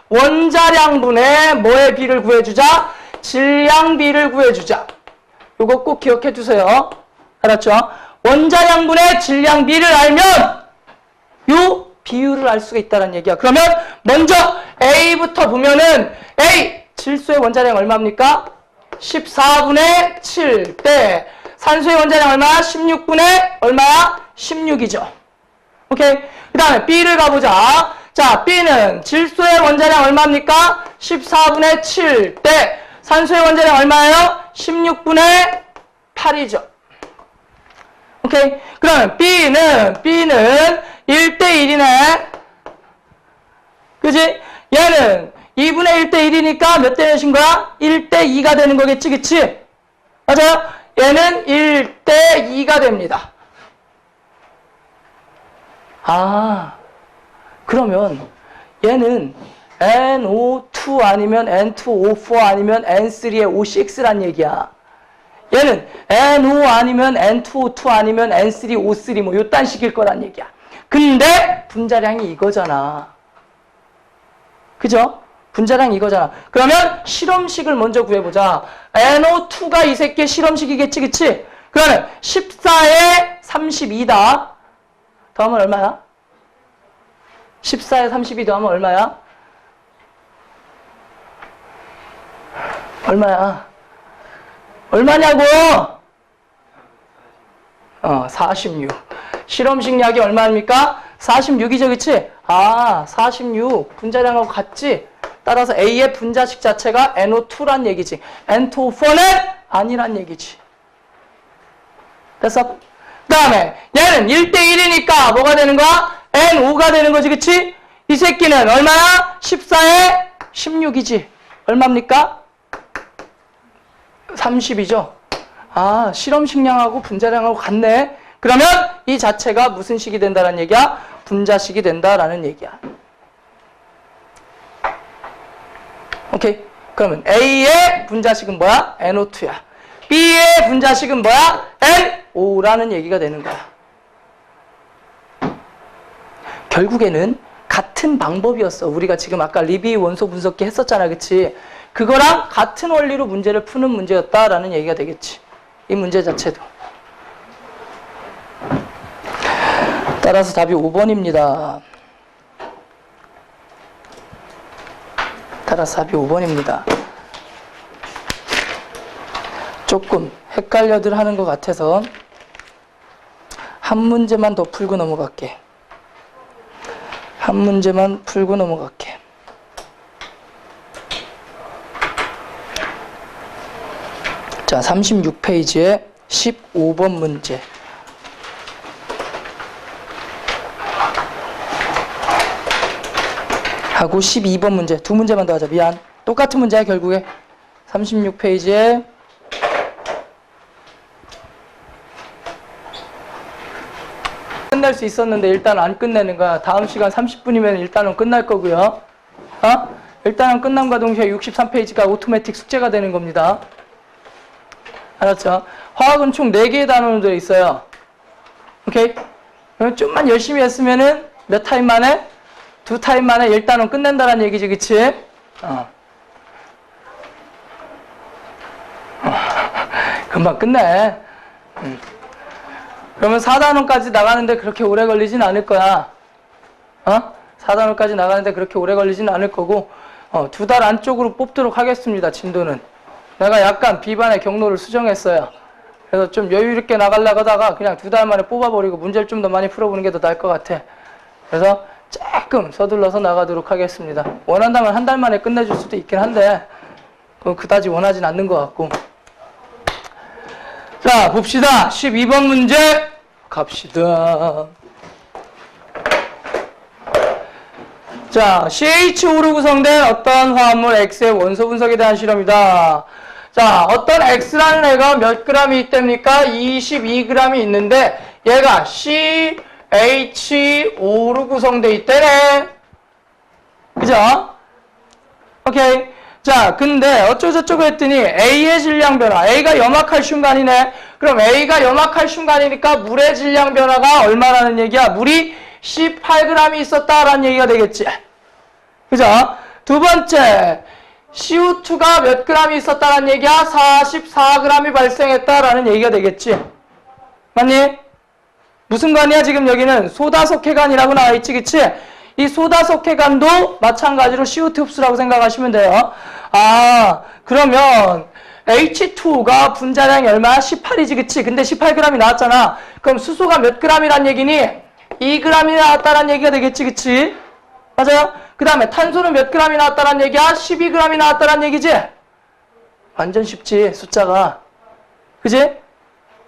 원자량분의 뭐의 B를 구해주자? 질량비를 구해주자. 요거 꼭 기억해 두세요. 알았죠? 원자량분의 질량비를 알면 요 비율을 알 수가 있다는 얘기야. 그러면 먼저 A부터 보면은 A 질소의 원자량 얼마입니까? 14분의 7 대 산소의 원자량 얼마야? 16분의 얼마야? 16이죠. 오케이? 그 다음에 B를 가보자. 자, B는 질소의 원자량 얼마입니까? 14분의 7 대 산소의 원자량 얼마예요? 16분의 8이죠. 오케이? 그러면 B는 1대 1이네. 그지? 얘는 2분의 1대 1이니까 몇 대 몇인 거야? 1대 2가 되는 거겠지, 그치? 맞아요? 얘는 1대 2가 됩니다. 그러면 얘는 NO2 아니면 N2O4 아니면 N3의 O6란 얘기야. 얘는 NO 아니면 N2O2 아니면 N3O3 뭐 요딴 식일 거란 얘기야. 근데 분자량이 이거잖아. 그죠? 분자량 이거잖아. 그러면 실험식을 먼저 구해보자. NO2가 이 새끼의 실험식이겠지, 그치? 그러면 14에 32다. 더하면 얼마야? 14에 32 더하면 얼마야? 얼마야? 얼마냐고? 46. 실험식 약이 얼마입니까? 46이죠, 그치? 아, 46. 분자량하고 같지? 따라서 A의 분자식 자체가 NO2란 얘기지. N2O4는 아니란 얘기지. 됐어? 그 다음에 얘는 1대1이니까 뭐가 되는 거야? N5가 되는 거지, 그치? 이 새끼는 얼마야? 14에 16이지. 얼마입니까? 30이죠. 아, 실험식량하고 분자량하고 같네. 그러면 이 자체가 무슨 식이 된다는 얘기야? 분자식이 된다라는 얘기야. 오케이? 그러면 A의 분자식은 뭐야? NO2야. B의 분자식은 뭐야? NO라는 얘기가 되는 거야. 결국에는 같은 방법이었어. 우리가 지금 아까 리비 원소 분석기 했었잖아, 그치? 그거랑 같은 원리로 문제를 푸는 문제였다라는 얘기가 되겠지. 이 문제 자체도. 따라서 답이 5번입니다. 따라서 답이 5번입니다. 조금 헷갈려들 하는 것 같아서 한 문제만 더 풀고 넘어갈게. 한 문제만 풀고 넘어갈게. 자, 36페이지에 15번 문제. 하고 12번 문제. 두 문제만 더 하자. 미안. 똑같은 문제야, 결국에. 36페이지에 끝낼 수 있었는데 일단 안 끝내는 거야. 다음 시간 30분이면 일단은 끝날 거고요. 일단은 끝남과 동시에 63페이지가 오토매틱 숙제가 되는 겁니다. 알았죠? 화학은 총 4개의 단원으로 되어 있어요. 오케이? 그럼 좀만 열심히 했으면은 몇 타임 만에? 2타임 만에 1단원 끝낸다는 얘기지, 그치? 금방 끝내. 그러면 4단원까지 나가는데 그렇게 오래 걸리진 않을 거야. 4단원까지 나가는데 그렇게 오래 걸리진 않을 거고, 2달 안쪽으로 뽑도록 하겠습니다, 진도는. 내가 약간 비반의 경로를 수정했어요. 그래서 좀 여유있게 나가려고 하다가 그냥 2달 만에 뽑아버리고 문제를 좀 더 많이 풀어보는 게 더 나을 것 같아. 그래서 조금 서둘러서 나가도록 하겠습니다. 원한다면 한 달 만에 끝내줄 수도 있긴 한데 그건 그다지 원하진 않는 것 같고. 자, 봅시다. 12번 문제 갑시다. 자, CH5로 구성된 어떤 화합물 X의 원소 분석에 대한 실험이다. 자, 어떤 X라는 애가 몇 g이 있답니까? 22g이 있는데 얘가 CH5로 구성되어 있대네. 그죠? 오케이. 자, 근데 어쩌고저쩌고 했더니 A의 질량 변화. A가 염화칼슘간이네. 그럼 A가 염화칼슘간이니까 물의 질량 변화가 얼마라는 얘기야? 물이 18g이 있었다라는 얘기가 되겠지. 그죠? 두 번째, CO2가 몇 g이 있었다라는 얘기야? 44g이 발생했다라는 얘기가 되겠지. 맞니? 무슨 간이야? 지금 여기는 소다석회간이라고 나와있지, 그치? 이 소다석회간도 마찬가지로 CO2 흡수라고 생각하시면 돼요. 아, 그러면 H2가 분자량이 얼마야? 18이지, 그치? 근데 18g이 나왔잖아. 그럼 수소가 몇 g이란 얘기니? 2g이 나왔다는 얘기가 되겠지, 그치? 맞아요? 그 다음에 탄소는 몇 g이 나왔다는 얘기야? 12g이 나왔다는 얘기지? 완전 쉽지, 숫자가. 그지?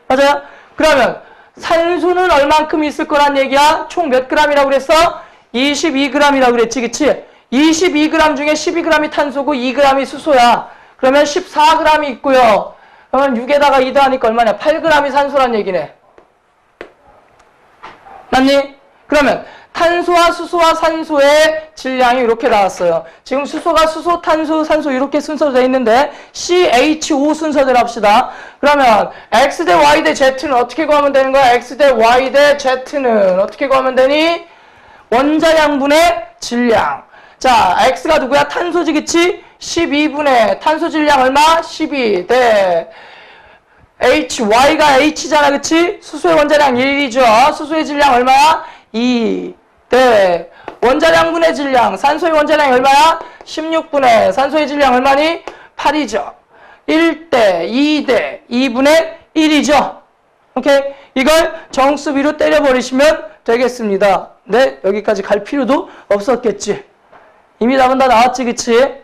맞아요? 그러면 산소는 얼만큼 있을 거란 얘기야? 총 몇 g이라고 그랬어? 22g이라고 그랬지, 그치? 22g 중에 12g이 탄소고 2g이 수소야. 그러면 14g이 있고요. 그러면 6에다가 2 더하니까 얼마냐? 8g이 산소란 얘기네. 맞니? 그러면 탄소와 수소와 산소의 질량이 이렇게 나왔어요. 지금 수소가 수소, 탄소, 산소 이렇게 순서로 되어 있는데 CH5 순서대로 합시다. 그러면 X 대 Y 대 Z는 어떻게 구하면 되는 거야? X 대 Y 대 Z는 어떻게 구하면 되니? 원자량분의 질량. 자, X가 누구야? 탄소지, 그치? 12분의 탄소 질량 얼마? 12 대 Y가 H잖아, 그치? 수소의 원자량 1이죠. 수소의 질량 얼마야? 2 대 원자량분의 질량, 산소의 원자량이 얼마야? 16분의 산소의 질량 얼마니? 8이죠. 1대 2대 2분의 1이죠. 오케이? 이걸 정수비로 때려버리시면 되겠습니다. 네, 여기까지 갈 필요도 없었겠지. 이미 답은 다 나왔지, 그치?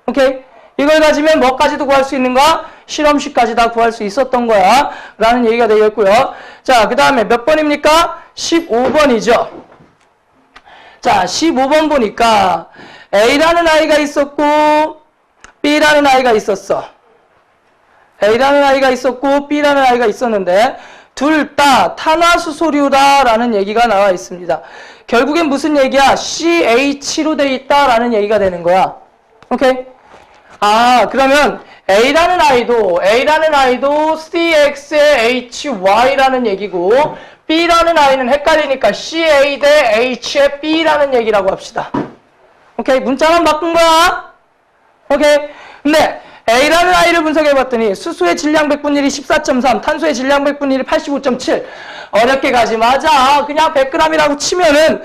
오케이? 이걸 가지면 뭐까지도 구할 수 있는가? 실험식까지 다 구할 수 있었던 거야. 라는 얘기가 되겠고요. 자, 그 다음에 몇 번입니까? 15번이죠. 자, 15번 보니까 A라는 아이가 있었고 B라는 아이가 있었어. A라는 아이가 있었고 B라는 아이가 있었는데 둘 다 탄화수소류다라는 얘기가 나와 있습니다. 결국엔 무슨 얘기야? CH로 돼 있다라는 얘기가 되는 거야. 오케이? 아, 그러면 A라는 아이도 CX의 HY라는 얘기고 B라는 아이는 헷갈리니까 CA 대 H의 B라는 얘기라고 합시다. 오케이? 문자만 바꾼 거야. 오케이? 근데 A라는 아이를 분석해봤더니 수소의 질량 100분의 1이 14.3, 탄소의 질량 100분의 1이 85.7. 어렵게 가지 마자. 그냥 100g이라고 치면은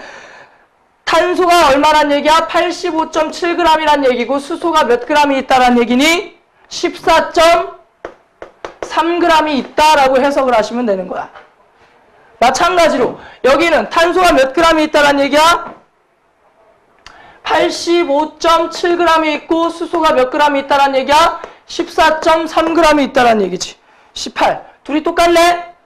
탄소가 얼마란 얘기야? 85.7g이란 얘기고 수소가 몇 g이 있다란 얘기니? 14.3g이 있다라고 해석을 하시면 되는 거야. 마찬가지로 여기는 탄소가 몇 g이 있다란 얘기야? 85.7g이 있고 수소가 몇 g이 있다란 얘기야? 14.3g이 있다란 얘기지. 18. 둘이 똑같네?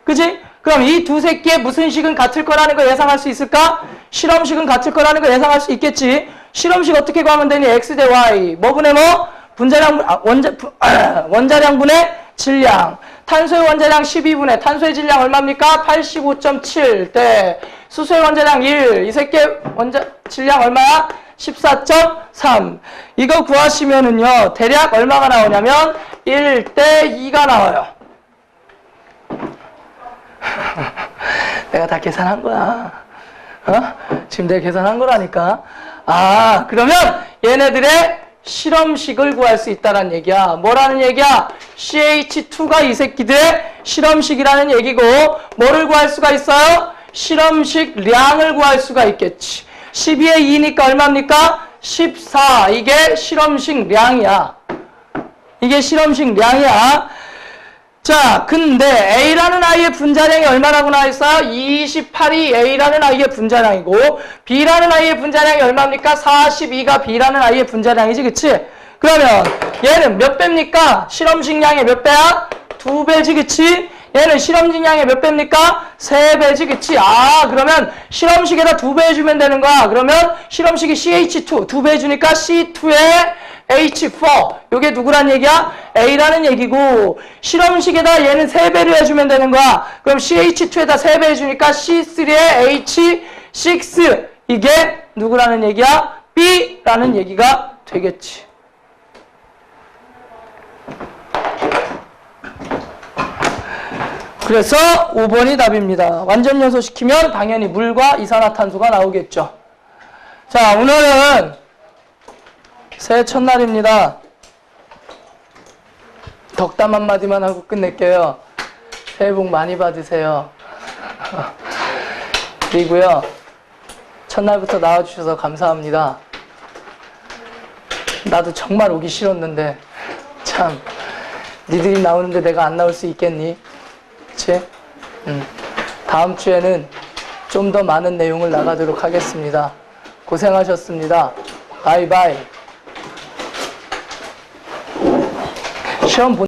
그지? 그럼 이 두 새끼의 무슨 식은 같을 거라는 거 예상할 수 있을까? 실험식은 같을 거라는 거 예상할 수 있겠지. 실험식 어떻게 구하면 되니? X 대 Y. 뭐 분의 뭐? 원자량분의 질량. 탄소의 원자량 12분의 탄소의 질량 얼마입니까? 85.7 대 수소의 원자량 1. 이 새끼의 질량 얼마야? 14.3. 이거 구하시면은요, 대략 얼마가 나오냐면 1 대 2가 나와요. 내가 다 계산한 거야. 지금 내가 계산한 거라니까. 아, 그러면 얘네들의 실험식을 구할 수 있다는 얘기야. 뭐라는 얘기야? CH2가 이 새끼들의 실험식이라는 얘기고, 뭐를 구할 수가 있어요? 실험식량을 구할 수가 있겠지. 12의 2니까 얼마입니까? 14. 이게 실험식량이야. 이게 실험식량이야. 자, 근데 A라는 아이의 분자량이 얼마라고 나와 있어요? 28이 A라는 아이의 분자량이고 B라는 아이의 분자량이 얼마입니까? 42가 B라는 아이의 분자량이지, 그치? 그러면 얘는 몇 배입니까? 실험식량의 몇 배야? 2배지, 그치? 얘는 실험식량의 몇 배입니까? 3배지, 그치? 아, 그러면 실험식에다 2배 해주면 되는 거야. 그러면 실험식이 CH2, 2배 해주니까 C2에 H4. 요게 누구란 얘기야? A라는 얘기고, 실험식에다 얘는 3배를 해주면 되는 거야. 그럼 CH2에다 3배 해주니까 C3에 H6. 이게 누구라는 얘기야? B라는 얘기가 되겠지. 그래서 5번이 답입니다. 완전 연소시키면 당연히 물과 이산화탄소가 나오겠죠. 자, 오늘은 새해 첫날입니다. 덕담 한마디만 하고 끝낼게요. 새해 복 많이 받으세요. 그리고요, 첫날부터 나와주셔서 감사합니다. 나도 정말 오기 싫었는데 참 니들이 나오는데 내가 안 나올 수 있겠니? 그치? 다음 주에는 좀 더 많은 내용을 나가도록 하겠습니다. 고생하셨습니다. 바이바이. 시험 본